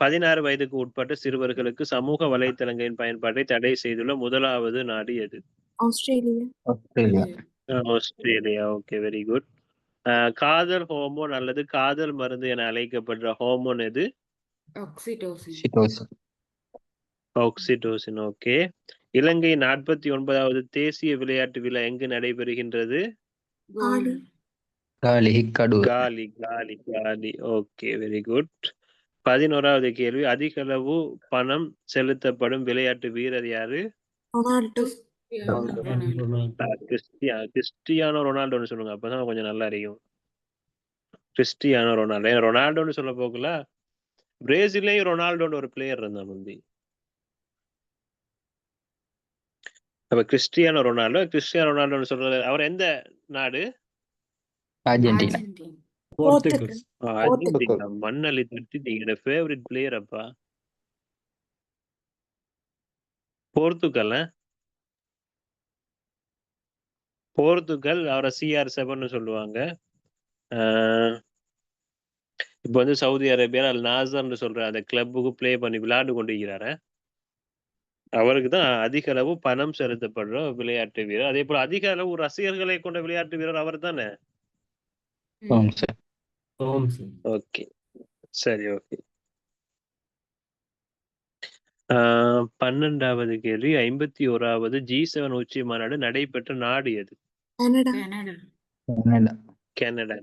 16 வயதுக்கு உட்பட்ட சிறுவர்களுக்கு சமூக வலைத்தளங்களின் பயன்பாட்டை தடை செய்துள்ள முதலாவது நாடு எது? ஆஸ்திரேலியா. Okay, very good. காதல் ஹோமோன் அல்லது காதல் மருந்து என அழைக்கப்படுற ஹோமோன் எது? ஆக்சிடோசின். ஓகே. இலங்கை 49வது தேசிய விளையாட்டு விழா எங்கு நடைபெறுகின்றது? காலி. Okay, very good. 11வது கேள்வி. அதிக அளவு பணம் செலுத்தப்படும் விளையாட்டு வீரர் யாரு? கிறிஸ்டியானோ ரொனால்டோன்னு சொல்லுங்க, அப்பதான் கொஞ்சம் நல்லா இருக்கும். Cristiano Ronaldo. ரொனால்டோன்னு சொல்ல போகல, பிரேசிலையும் ரொனால்டோன்னு ஒரு பிளேயர் இருந்தா முந்தி. அப்ப கிறிஸ்டியானோ ரொனால்டோன்னு சொல்றது அவர் எந்த நாடு?
அர்ஜென்டினா.
அர்ஜென்டினா. மண்ணலி தட்டிட்டீங்க. ஃபேவரட் பிளேயர் அப்பா. போர்த்துகல் அவரை CR7 சொல்லுவாங்க. இப்போ வந்து சவுதி அரேபியா அல் நாசர்னு சொல்ற அந்த கிளப்புக்கு பிளே பண்ணி விளையாண்டு கொண்டிருக்கிறாரு. அவருக்கு தான் அதிக அளவு பணம் செலுத்தப்படுற விளையாட்டு வீரர். அதே போல அதிக அளவு ரசிகர்களை கொண்ட விளையாட்டு வீரர் அவர் தானே? ஓகே, சரி, ஓகே. 12வது கேள்வி. 51வது G7 உச்சி மாநாடு நடைபெற்ற நாடு எது? கனடா.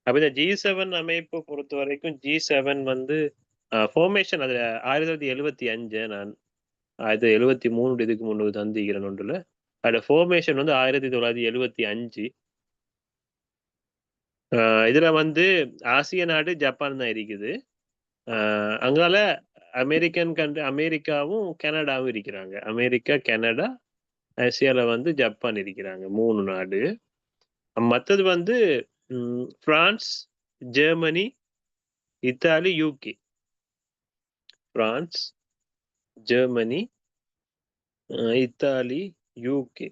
அப்ப இந்த G7 அமைப்பு பொறுத்த வரைக்கும் G7 வந்து ஃபார்மேஷன் அதுல 1975 நான் 1973 இதுக்கு முன்னுக்கு தந்திக்கிறேன் ஒன்றுல. அதோட ஃபார்மேஷன் வந்து 1975. இதுல வந்து ஆசிய நாடு ஜப்பான் தான் இருக்குது. அங்கால அமெரிக்காவும் கனடாவும் இருக்கிறாங்க. அமெரிக்கா, கனடா, ஆசியால வந்து ஜப்பான் இருக்கிறாங்க. 3 நாடு. மற்றது வந்து France, Germany, Italy, UK. France, Germany, Italy, UK.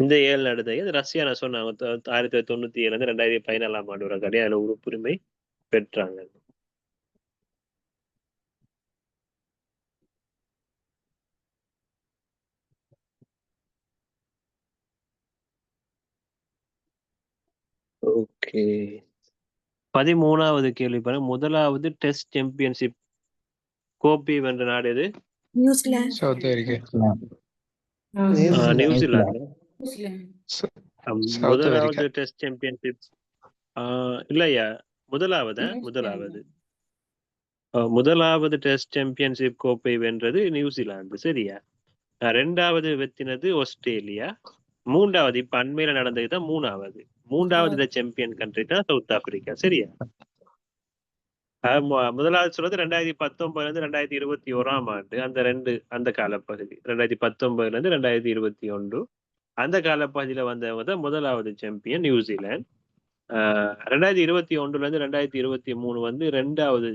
இந்த 7 நாடு தான். ரஷ்யா நான் சொன்னாங்க 1997 2014 ஆண்டு வரை கிடையாது. அதுல உறுப்புரிமை பெற்றாங்க. ஓகே. 13வது கேள்வி பாருங்க. முதலாவது டெஸ்ட் சாம்பியன்ஷிப் கோப்பை வென்ற நாடு எது? நியூசிலாந்து. முதலாவது டெஸ்ட் சாம்பியன்ஷிப் இல்லையா? முதலாவது டெஸ்ட் சாம்பியன்ஷிப் கோப்பை வென்றது நியூசிலாந்து. சரியா? 2வது வெத்தினது ஆஸ்திரேலியா. 3வது இப்ப அண்மையில நடந்ததுதான் 3வது சாம்பியன் கண்ட்ரி தான் சவுத் ஆப்பிரிக்கா. சரியா? முதலாவது சொல்றது 2019 2021 ஆண்டு அந்த காலப்பகுதி. 2019 2021. அந்த காலப்பகுதியில வந்தவங்க தான் முதலாவது சாம்பியன் நியூசிலாந்து. 2021 இருந்து 2023 வந்து 2வது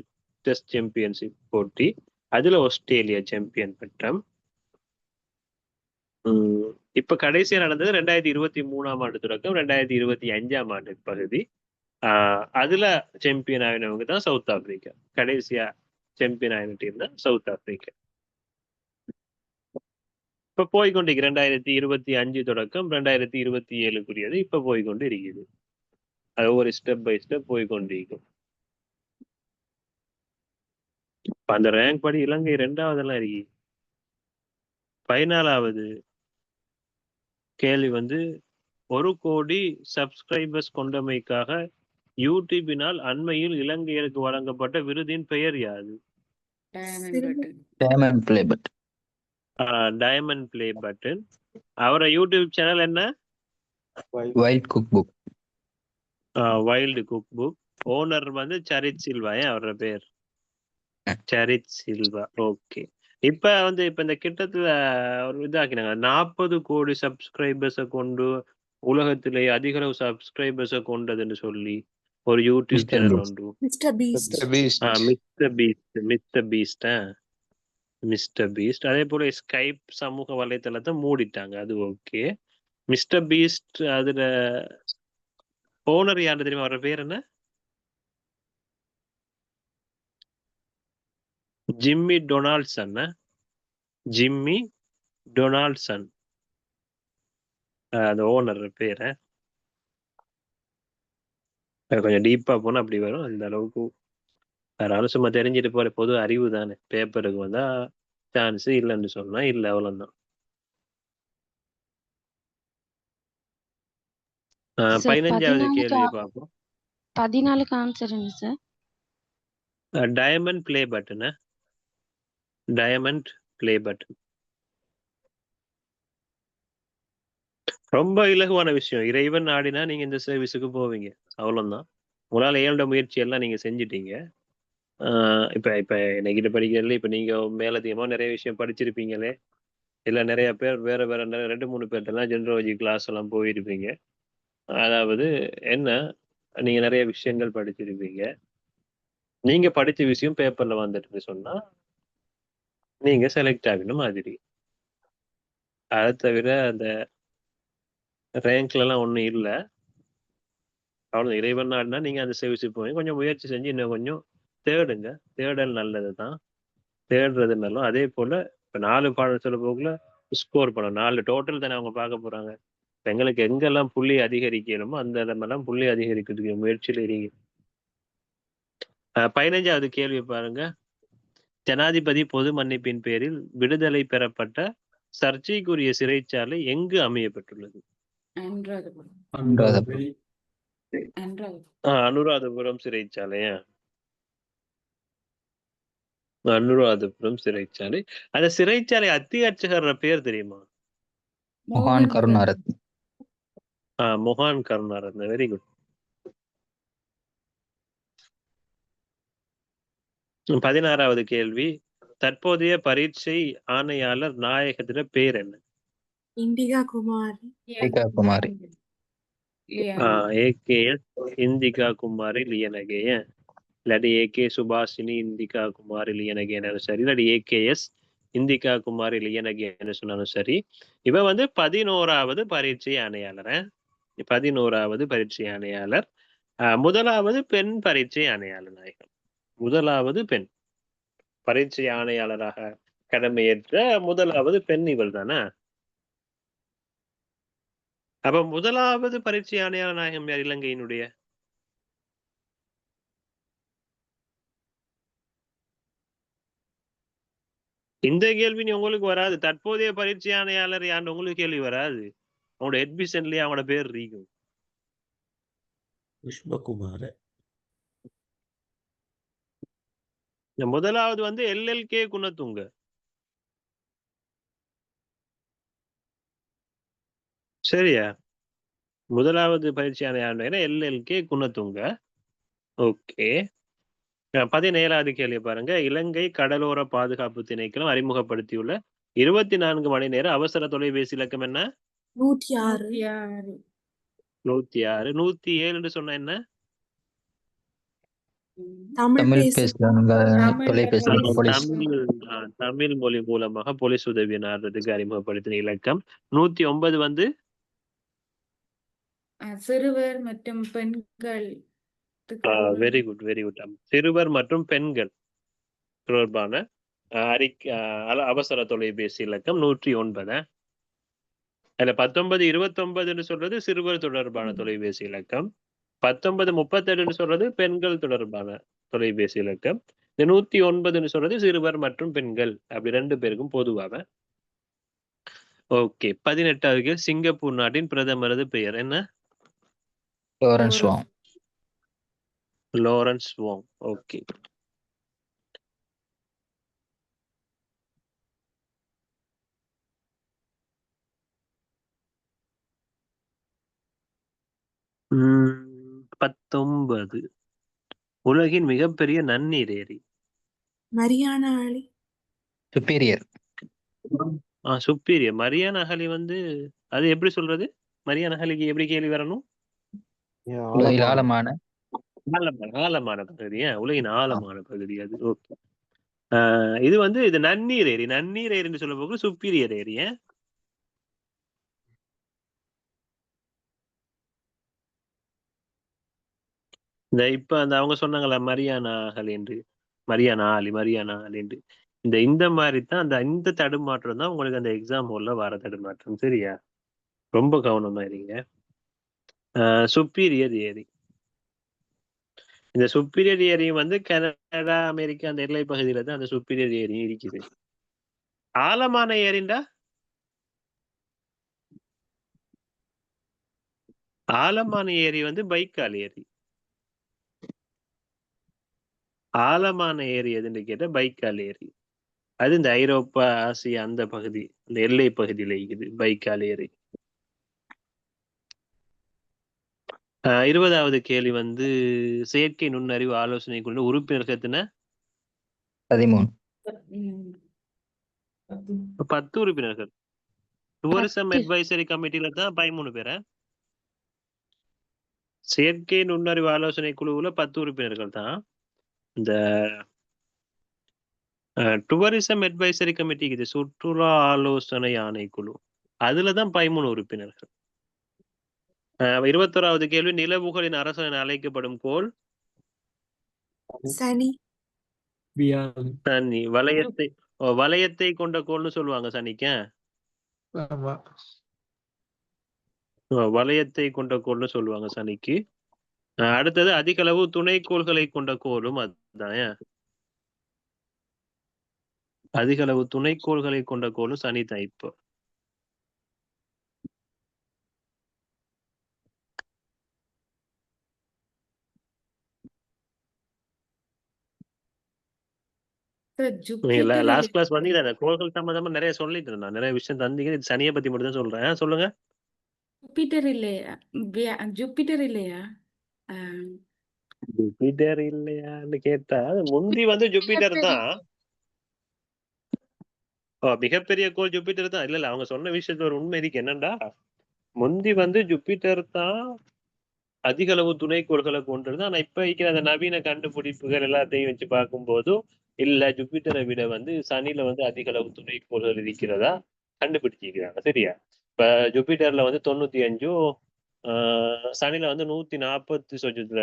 டெஸ்ட் சாம்பியன்ஷிப் போட்டி. அதுல ஆஸ்திரேலியா சாம்பியன் பட்டம். இப்ப கடைசியா நடந்தது 2023ஆம் ஆண்டு தொடக்கம் 2025ஆம் ஆண்டு பகுதி. அதுல சாம்பியன் ஆகினவங்க தான் சவுத் ஆப்பிரிக்கா. கடைசியா சாம்பியன் ஆகின டீம் தான் சவுத் ஆப்பிரிக்கா. இப்ப போய்கொண்டு 2025 தொடக்கம் 2027க்குரியது இப்ப போய்கொண்டு இருக்குது. அது ஒரு ஸ்டெப் பை ஸ்டெப் போய்கொண்டிருக்கும். அந்த ரேங்க் படி இலங்கை 2வதெல்லாம் இருக்கு. 14வது கேள்வி வந்து 1 கோடி சப்ஸ்கிரைபர்ஸ் கொண்டமைக்காக யூடியூபினால் அண்மையில் இலங்கையருக்கு வழங்கப்பட்ட விருதின் பெயர் யாது?
Diamond play button.
Diamond play button. அவரோட யூடியூப் சேனல் என்ன?
Wild cook book.
Wild cook book. Owner வந்து சரித் சில்வா. அவரோட பேர் சரித் சில்வா. ஓகே. இப்ப இந்த கிட்டத்துல ஒரு இதாக்கினாங்க 40 கோடி சப்ஸ்கிரைபர்ஸை கொண்டு உலகத்திலேயே அதிக அளவு சப்ஸ்கிரைபர்ஸை கொண்டதுன்னு சொல்லி ஒரு யூடியூப் சேனல் உண்டு. Mister Beast. அதே போல ஸ்கைப் சமூக வலைத்தளத்தை மூடிட்டாங்க. அது ஓகே. மிஸ்டர் பீஸ்ட் அதுல ஓனர் யாரு தெரியுமா? அவரோட பேர் என்ன? Jimmy Donaldson. ஜிம்மி டொனால்ட்சன் அந்த ஓனர் பேரு. கொஞ்சம் டீப்பா போனா அப்படி வரும். அந்த அளவுக்கு அதனால சும்மா தெரிஞ்சுட்டு போற பொது அறிவு தானே. பேப்பருக்கு வந்தா சான்ஸ் இல்லைன்னு சொன்னா இல்லை, அவ்வளவுதான். 15வது கேள்வி பார்ப்போம்.
14க்கு ஆன்சர் என்ன sir?
Diamond play button. Diamond play button ரொம்ப இலகுவான விஷயம். இறைவன் நாடினா நீங்க இந்த சர்வீஸுக்கு போவீங்க, அவ்வளவுதான். உங்களால ஏழோட முயற்சி எல்லாம் நீங்க செஞ்சிட்டீங்க. இப்ப என்கிட்ட படிக்கிறதுல இப்ப நீங்க மேலதிகமா நிறைய விஷயம் படிச்சிருப்பீங்களே, இல்ல நிறைய பேர் வேற 2-3 பேர்ட்டெல்லாம் ஜென்ரலஜி கிளாஸ் எல்லாம் போயிருப்பீங்க. அதாவது என்ன, நீங்க நிறைய விஷயங்கள் படிச்சிருப்பீங்க. நீங்க படிச்ச விஷயம் பேப்பர்ல வந்துட்டு சொன்னா நீங்க செலக்ட் ஆகணும் மாதிரி. அதை தவிர அந்த ரேங்க்ல எல்லாம் ஒண்ணும் இல்லை. அவ்வளவு இறைவன் நாடுனா நீங்க அந்த சர்வீஸுக்கு போய் கொஞ்சம் முயற்சி செஞ்சு இன்னும் கொஞ்சம் தேடுங்க. தேடல் நல்லது தான், தேடுறது நல்லது. அதே போல இப்ப 4 பாடம் சொல்ல போக்குல ஸ்கோர் பண்ணணும். 4 டோட்டல் தானே அவங்க பார்க்க போறாங்க. எங்களுக்கு எங்கெல்லாம் புள்ளி அதிகரிக்கணுமோ அந்த இடமெல்லாம் புள்ளி அதிகரிக்கிறதுக்கு முயற்சியில் இருங்க. 15வது கேள்வி பாருங்க. ஜனாதிபதி பொது மன்னிப்பின் பேரில் விடுதலை பெறப்பட்ட சர்ச்சைக்குரிய சிறைச்சாலை எங்கு அமையப்பட்டுள்ளது? அனுராதபுரம் சிறைச்சாலையா? அனுராதபுரம் சிறைச்சாலை. அந்த சிறைச்சாலை அத்தியட்சகர் பேர் தெரியுமா?
மொஹான் கருணாரத்ன.
மொஹான் கருணாரத்ன. Very good. 16வது கேள்வி. தற்போதைய பரீட்சை ஆணையாளர் நாயகத்திட பேர் என்ன?
இண்டிகா குமாரி.
ஏகேஎஸ் இந்திகா குமாரி லியனகேய, இல்லாட்டி ஏகே சுபாஷினி இந்திகா குமாரி லியனகேன்னு சரி, இல்லாட்டி ஏகேஎஸ் இந்திகா குமாரி லியனகேன்னு சொன்னாலும் சரி. இவ 11வது பரீட்சை ஆணையாளர். 11வது பரீட்சை ஆணையாளர். முதலாவது பெண் பரீட்சை ஆணையாளர் நாயகம். முதலாவது பெண் பரீட்சை ஆணையாளராக கடமையேற்ற முதலாவது பெண் இவள் தானே. அப்ப முதலாவது பரீட்சை ஆணையாளர் நாயகம் யார் இலங்கையினுடைய? இந்த கேள்வி உங்களுக்கு வராது. தற்போதைய பரீட்சை ஆணையாளர் யாண்டு உங்களுக்கு கேள்வி வராது. அவங்களோட எட்மிஷன்லயே அவங்களோட பேர் இருக்கும்.
புஷ்பகுமார்.
முதலாவது எல்எல்கே குணத்துங்க. சரியா? முதலாவது பயிற்சி ஆணையாளர் எல்எல்கே குணத்துங்க. ஓகே. 17வது கேள்வி பாருங்க. இலங்கை கடலோர பாதுகாப்பு திணைக்களம் அறிமுகப்படுத்தியுள்ள 24 மணி நேர அவசர தொலைபேசி இலக்கம் என்ன?
106
106
106 107 சொன்னா என்ன?
தமிழ்
தமிழ்
பேசு
பேசுறவங்க
தமிழ்ல
தொலைபேசி போலீஸ்
தமிழ் மொழி மூலமாக போலீஸ் உதவி நாடுறதுக்கு அறிமுகப்படுத்தின இலக்கம். 109 வந்து
சிறுவர் மற்றும் பெண்கள்
வெரி குட் சிறுவர் மற்றும் பெண்கள் தொடர்பான அவசர தொலைபேசி இலக்கம் 109. அதுல 19 29 சொல்றது சிறுவர் தொடர்பான தொலைபேசி இலக்கம். 19 38 சொல்றது பெண்கள் தொடர்பான தொலைபேசி இலக்கம். இந்த 109 சொல்றது சிறுவர் மற்றும் பெண்கள் அப்படி 2 பேருக்கும் பொதுவாக. ஓகே. 18வது சிங்கப்பூர் நாட்டின் பிரதமரது பெயர் என்ன?
லாரன்ஸ் வாங்.
லாரன்ஸ் வாங். ஓகே. ம் 19 உலகின் மிகப்பெரிய நன்னீர் ஏரி.
மரியானா அலி.
சுப்பீரியர்.
சுப்பீரியர். மரியானா அகழி வந்து அது எப்படி சொல்றது? மரியானா அகழிக்கு எப்படி கேள்வி வரணும்?
உலகில் ஆழமான
ஆழமான பகுதி. உலகின் ஆழமான பகுதி அது. ஓகே. இது வந்து இது நன்னீர் ஏரி. நன்னீர் ஏரின்னு சொல்ல போக சுப்பீரியர் ஏரி. இந்த இப்ப அந்த அவங்க சொன்னாங்களா மரியானா அகழி, மரியானா ஆலி என்று. இந்த மாதிரி தான் இந்த தடுமாற்றம் தான் உங்களுக்கு அந்த எக்ஸாம் ஹால்ல வர தடுமாற்றம். சரியா? ரொம்ப கவனமா இருங்க. சுப்பீரியர் ஏரி. இந்த சுப்பீரியர் ஏரி வந்து கனடா அமெரிக்கா அந்த எல்லை பகுதியில தான் அந்த சுப்பீரியர் ஏரி இருக்குது. ஆழமான ஏரிண்டா ஆழமான ஏரி வந்து பைக்கால் ஏரி. ஆழமான ஏரி எதுன்னு கேட்ட பைக்கால் ஏரி. அது இந்த ஐரோப்பா ஆசியா அந்த பகுதி இந்த எல்லை பகுதியில இருக்குது பைக்கால் ஏரி. 20வது கேள்வி வந்து செயற்கை நுண்ணறிவு ஆலோசனை குழு உறுப்பினர்கள் எத்தனை?
13.
10 உறுப்பினர்கள். டூரிசம் அட்வைசரி கமிட்டில தான் 13 பேரா? செயற்கை நுண்ணறிவு ஆலோசனை குழுவுல 10 உறுப்பினர்கள் தான். இந்த டூரிசம் அட்வைசரி கமிட்டி இது சுற்றுலா ஆலோசனை ஆணைக்குழு அதுலதான் 13 உறுப்பினர்கள். 21வது கேள்வி நிலவுகளின் அரசன் என அழைக்கப்படும் கோள்
சனி.
சனி. வளையத்தை கொண்ட கோள்னு சொல்லுவாங்க சனிக்க. வளையத்தை கொண்ட கோள்னு சொல்லுவாங்க சனிக்கு. அடுத்தது அதிக அளவு துணைக்கோள்களை கொண்ட கோளும் அதுதான். அதிக அளவு துணைக்கோள்களை கொண்ட கோளும் சனி தான். இப்போ லாஸ்ட் கிளாஸ் வந்தீங்க அந்த கோள்கள் சம்பந்தமா நிறைய சொல்லிட்டு இருந்தேன். நிறைய விஷயம் தந்தீங்க. இது சனியை பத்தி மட்டும் தான் சொல்றேன். சொல்லுங்க.
ஜூபிட்டர் இல்லையா? ஜூபிட்டர் இல்லையா?
ஜூபிட்டர் இல்லையான்னு கேட்டா முந்தி வந்து ஜூபிட்டர் தான். மிகப்பெரிய கோள் ஜூபிட்டர் தான். இல்ல அவங்க சொன்ன விஷயத்துல ஒரு உண்மை இருக்கு. என்னண்டா முந்தி வந்து ஜூபிட்டர் தான் அதிக அளவு துணைக்கோள்களை கொண்டது. ஆனா இப்ப இருக்கிற அந்த நவீன கண்டுபிடிப்புகள் எல்லாத்தையும் வச்சு பார்க்கும்போது இல்ல ஜூபிட்டரை விட வந்து சனில வந்து அதிக அளவு துணைக்கோள்கள் இருக்கிறதா கண்டுபிடிச்சிருக்கிறாங்க. சரியா? இப்ப ஜூபிட்டர்ல வந்து 95 சனில வந்து 140 சொச்சத்துல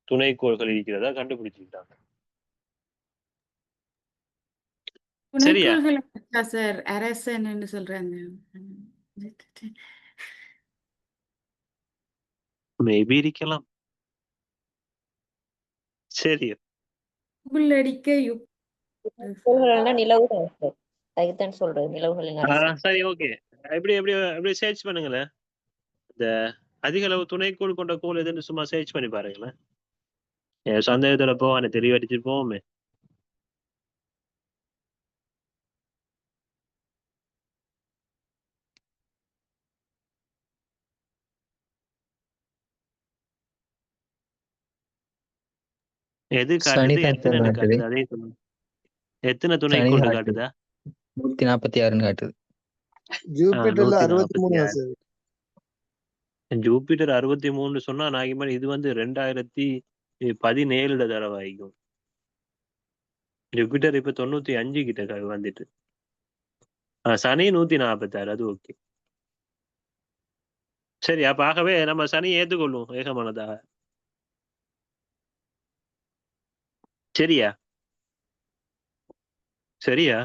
துணைக்கோள்கள் இருக்கிறதா கண்டுபிடிச்சிருக்காங்க. சரியா?
சார் அரசன்னு சொல்றாங்க.
மேபி இருக்கலாம். சரி.
உள்ளடிக்க
நிலவு அதுதான் சொல்றது. நிலவுகளின் அரசன்.
சரி, ஓகே. எப்படி சர்ச் பண்ணுங்களேன். இந்த அதிக அளவு துணைக்கோள் கொண்ட கோள் எதுன்னு சும்மா சர்ச் பண்ணி பாருங்களேன். சந்தேகத்துல போவானே தெளிவடிச்சு போவோமே. எது காட்டுது? எத்தனை காட்டுது? அதே சொல்லுங்க. எத்தனை துணைக்கோள் காட்டுதா?
146 காட்டுது.
ஜூபிட்டர்ல 63 சார்.
ஜூபிட்டர் 63 சொன்னா நாகிமன் இது வந்து 2017 தடவாயிக்கும். ஜூபிட்டர் இப்ப 95 கிட்ட வந்துட்டு. சனி 146, அது ஓகே. சரி, அப்ப ஆகவே நம்ம சனி ஏத்துக்கொள்ளும் ஏகமானதாக. சரியா சரியா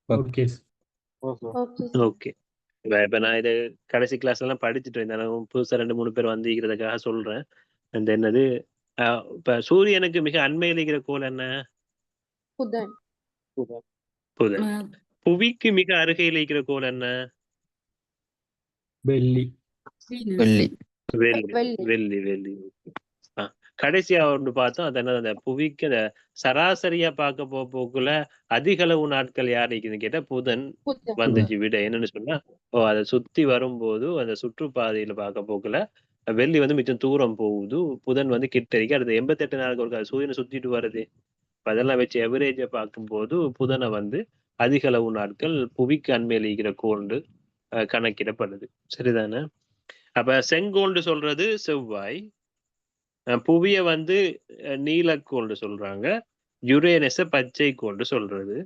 ஓகே
ஓகே. இப்ப நான் இது கடைசி கிளாஸ்ல எல்லாம் படிச்சுட்டு இருந்தேன். புதுசா 2-3 பேர் வந்திருக்கிறதுக்காக சொல்றேன். அந்த என்னது இப்ப சூரியனுக்கு மிக அண்மையில் இருக்கிற கோள் என்ன?
புதன்.
புதன். புவிக்கு மிக அருகையில் இருக்கிற கோள் என்ன?
வெள்ளி.
வெள்ளி.
வெள்ளி. கடைசியா ஒன்று பார்த்தோம். அது என்ன, அந்த புவிக்கு அந்த சராசரியா பார்க்க போக்குள்ள அதிக அளவு நாட்கள் யார் இருக்குதுன்னு கேட்டா புதன் வந்துச்சு விட. என்னன்னு சொன்னா, அதை சுத்தி வரும்போது அந்த சுற்றுப்பாதையில பார்க்க போக்குல வெள்ளி வந்து மிச்சம் தூரம் போகுது, புதன் வந்து கிட்ட இருக்கு. அடுத்து 88 நாளுக்கு ஒரு சூரியனை சுத்திட்டு வருது. அதெல்லாம் வச்சு எவரேஜை பார்க்கும்போது புதனை வந்து அதிக அளவு நாட்கள் புவிக்கு அண்மையில் இருக்கிற கோண்டு கணக்கிடப்படுது. சரிதானே? அப்ப செங்கோல்டு சொல்றது செவ்வாய், புவிய வந்து நீலக்கோள்னு சொல்றாங்க, யுரேனஸ பச்சை கோள்னு சொல்றது.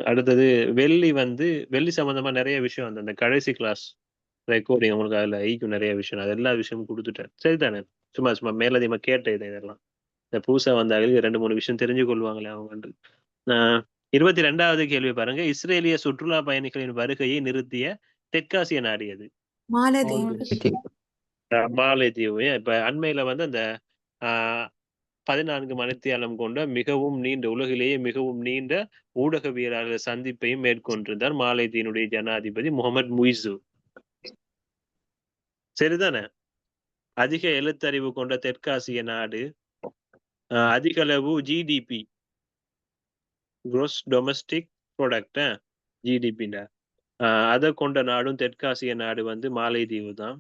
அடுத்தது வெள்ளி சம்பந்தமா நிறைய விஷயம் அந்த கடைசி கிளாஸ் ரெக்கார்டிங் உங்களுக்கு அதுல ஐக்கும் நிறைய விஷயம், அது எல்லா விஷயமும் கொடுத்துட்டேன். சரிதானே? சும்மா மேலதிகமா கேட்ட இதெல்லாம் இந்த புதுசா வந்தாங்க 2-3 விஷயம் தெரிஞ்சு கொள்வாங்களே அவங்க. 22வது கேள்வி பாருங்க. இஸ்ரேலிய சுற்றுலா பயணிகளின் வருகையை நிறுத்திய தெற்காசிய நாடு எது? மாலைதீவு. இப்ப அண்மையில வந்து அந்த 14 மணித்தியாலம் கொண்ட மிகவும் நீண்ட, உலகிலேயே மிகவும் நீண்ட ஊடகவியலாளர் சந்திப்பையும் மேற்கொண்டிருந்தார் மாலைதீனுடைய ஜனாதிபதி முகமது முய்சு. சரிதானே? அதிக எழுத்தறிவு கொண்ட தெற்காசிய நாடு, அதிக அளவு ஜிடிபி, gross domestic product, ஜிடிபின்னா அதை கொண்ட நாடும் தெற்காசிய நாடு வந்து மாலைதீவு தான்.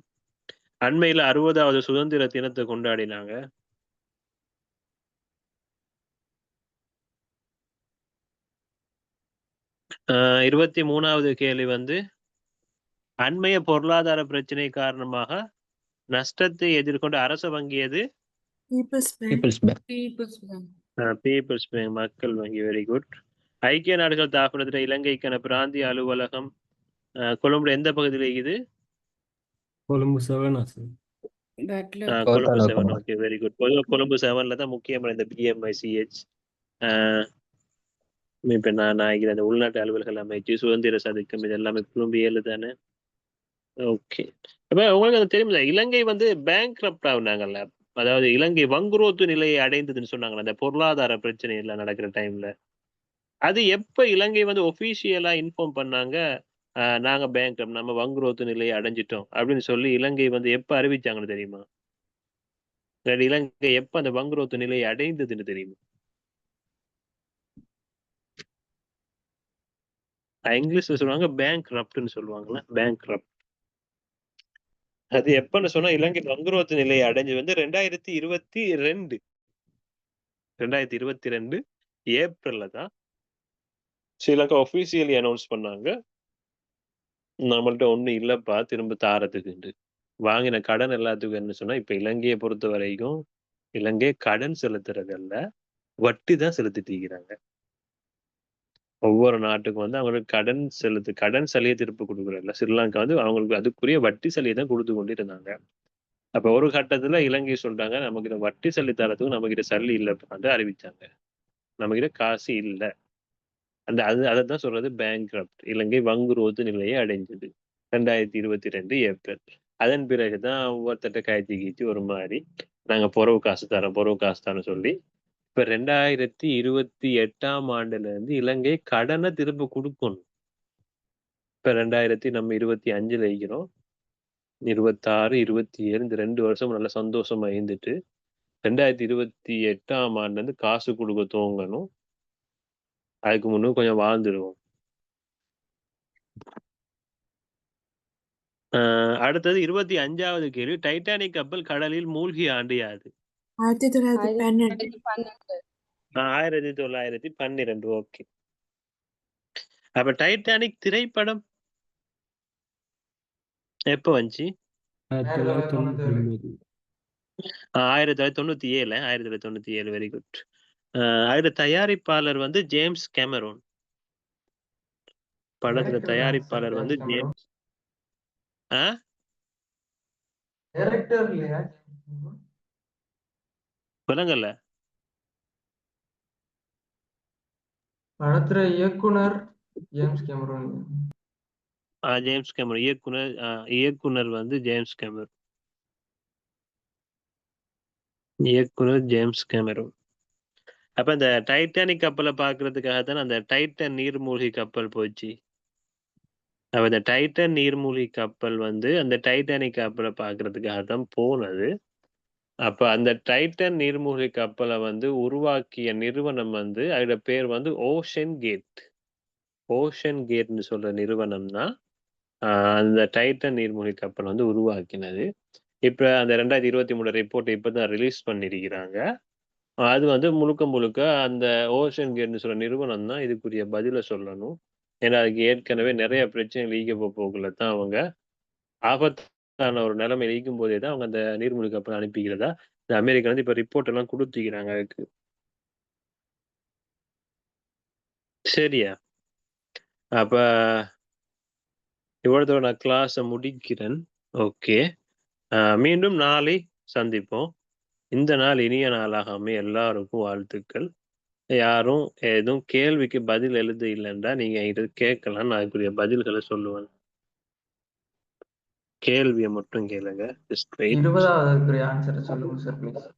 அண்மையில 60வது சுதந்திர தினத்தை கொண்டாடினாங்க. ஆஹ் 23வது கேள்வி வந்து, அண்மைய பொருளாதார பிரச்சனை காரணமாக நஷ்டத்தை எதிர்கொண்ட அரச வங்கி எது? பீப்புள்ஸ் பேங்க், மக்கள் வங்கி. Very good. ஐக்கிய நாடுகள் தாபனத்துல இலங்கைக்கான பிராந்திய அலுவலகம் கொழும்புல எந்த பகுதியில் இருக்குது?
Colombo 7.
Colombo 7. Okay, very good. Colombo 7ல தான் முக்கியமான இந்த BMICH இப்ப நான் அந்த உள்நாட்டு அலுவல்கள் அமைச்சு சுதந்திர சதுக்கம் இது எல்லாமே கொழும்பு 7 தானே? ஓகே. இப்ப உங்களுக்கு அது தெரியுமா, இலங்கை வந்து பேங்க்ரப்ட் ஆகுனாங்கல்ல, அதாவது இலங்கை வங்குரோத்து நிலையை அடைந்ததுன்னு சொன்னாங்கல்ல அந்த பொருளாதார பிரச்சனை எல்லாம் நடக்கிற டைம்ல, அது எப்ப இலங்கை வந்து ஒபிஷியலா இன்ஃபார்ம் பண்ணாங்க, நாங்க பேங்க்ரப்ட், நம்ம வங்குரோத்து நிலையை அடைஞ்சிட்டோம் அப்படின்னு சொல்லி இலங்கை வந்து எப்ப அறிவிச்சாங்கன்னு தெரியுமா? இலங்கை எப்ப அந்த வங்குரோத்து நிலையை அடைந்ததுன்னு தெரியுமா? இங்கிலீஷ்ல சொல்லுவாங்க பேங்க்ரப்ட்னு சொல்லுவாங்கல்ல, பேங்க்ரப்ட். அது எப்பன்னு சொன்னா இலங்கை வங்குரோத்து நிலையை அடைஞ்சு வந்து 2022 ஏப்ரல்ல தான் ஸ்ரீலங்கா ஒபிஷியலி அனௌன்ஸ் பண்ணாங்க, நம்மள்ட்ட ஒண்ணும் இல்லப்பா திரும்ப தாரத்துக்கு. வாங்கின கடன் எல்லாத்துக்கும் என்ன சொன்னா, இப்ப இலங்கையை பொறுத்த வரைக்கும் இலங்கை கடன் செலுத்துறதல்ல, வட்டி தான் செலுத்திட்டு இருக்கிறாங்க. ஒவ்வொரு நாட்டுக்கும் வந்து அவங்களுக்கு கடன் சலுகை திருப்பி கொடுக்குறதில்ல. ஸ்ரீலங்கா வந்து அவங்களுக்கு அதுக்குரிய வட்டி சலுகை தான் கொடுத்து கொண்டு இருந்தாங்க. அப்ப ஒரு கட்டத்துல இலங்கை சொல்றாங்க, நமக்கு வட்டி சல்லி தரத்துக்கும் நமக்கிட்ட சல்லி இல்லைன்னு அறிவிச்சாங்க. நம்மகிட்ட காசு இல்லை. அதைத்தான் சொல்றது பேங்க்ரப்ட். இலங்கை வங்குரோத்து நிலையை அடைஞ்சது 2022 ஏப்ரல். அதன் பிறகுதான் ஒவ்வொருத்தட்ட கைத்தி கீச்சு ஒரு மாதிரி நாங்க பொறவு காசு தரோம் சொல்லி இப்ப 2028ஆம் ஆண்டுல இருந்து இலங்கை கடனை திரும்ப கொடுக்கணும். இப்ப 2025ல இருக்கிறோம், 26, 27 இந்த 2 வருஷம் நல்ல சந்தோஷமா இருந்துட்டு 2028ஆம் ஆண்டுல இருந்து காசு கொடுக்க துவங்கணும். அதுக்கு முன்னும் கொஞ்சம் வாழ்ந்துடுவோம். அடுத்தது 25வது கேள்வி. டைட்டானிக் கப்பல் கடலில் மூழ்கிய ஆண்டு யாது? 1912. ஓகே. அப்ப டைட்டானிக் திரைப்படம் எப்போ வந்துச்சு?
1999.
1997. 1997. Very good. அதுல தயாரிப்பாளர் வந்து ஜேம்ஸ் கேமரோன். படத்துல தயாரிப்பாளர் வந்து ஜேம்ஸ் விலங்கல்ல.
படத்துல இயக்குனர் ஜேம்ஸ் கேமரோன்.
ஜேம்ஸ் கேமரோன் இயக்குனர் வந்து ஜேம்ஸ் கேமரோன். இயக்குனர் ஜேம்ஸ் கேமரோன். அப்ப இந்த டைட்டானிக் கப்பலை பாக்குறதுக்காக தான் அந்த டைட்டன் நீர்மூழ்கி கப்பல் போச்சு. அப்ப இந்த டைட்டன் நீர்மூழ்கி கப்பல் வந்து அந்த டைட்டானிக் கப்பலை பாக்குறதுக்காக தான் போனது. அப்ப அந்த டைட்டன் நீர்மூழ்கி கப்பலை வந்து உருவாக்கிய நிறுவனம் வந்து அதோட பேர் வந்து ஓஷன் கேட். ஓஷன் கேட்னு சொல்ற நிறுவனம் தான் அந்த டைட்டன் நீர்மூழ்கி கப்பல் வந்து உருவாக்கினது. இப்ப அந்த 2023 ரிப்போர்ட் இப்பதான் ரிலீஸ் பண்ணிருக்கிறாங்க. அது வந்து முழுக்க அந்த ஓஷன் கேட்னு சொல்ற நிறுவனம் தான் இதுக்குரிய பதில சொல்லணும். ஏன்னா அதுக்கு ஏற்கனவே நிறைய பிரச்சனைகள் ஈக போக்குல தான் அவங்க ஆபத்தான ஒரு நிலைமை ஈக்கும் போதே தான் அவங்க அந்த நீர்மூழ்கி கப்பல் அனுப்பிக்கிறதா இந்த அமெரிக்கா வந்து இப்ப ரிப்போர்ட் எல்லாம் கொடுத்துக்கிறாங்க அதுக்கு. சரியா? அப்ப இவ்வளவு நான் கிளாஸை முடிக்கிறேன். ஓகே, மீண்டும் நாளை சந்திப்போம். இந்த நாள் இனிய நாளாக அமைய எல்லாருக்கும் வாழ்த்துக்கள். யாரும் எதுவும் கேள்விக்கு பதில் எழுத இல்லைன்றா நீங்க இது கேட்கலாம், நான் அதுக்குரிய பதில்களை சொல்லுவேன். கேள்வியை மட்டும் கேளுங்க.
20வது ஆன்சர் சொல்லுங்க சார் ப்ளீஸ்.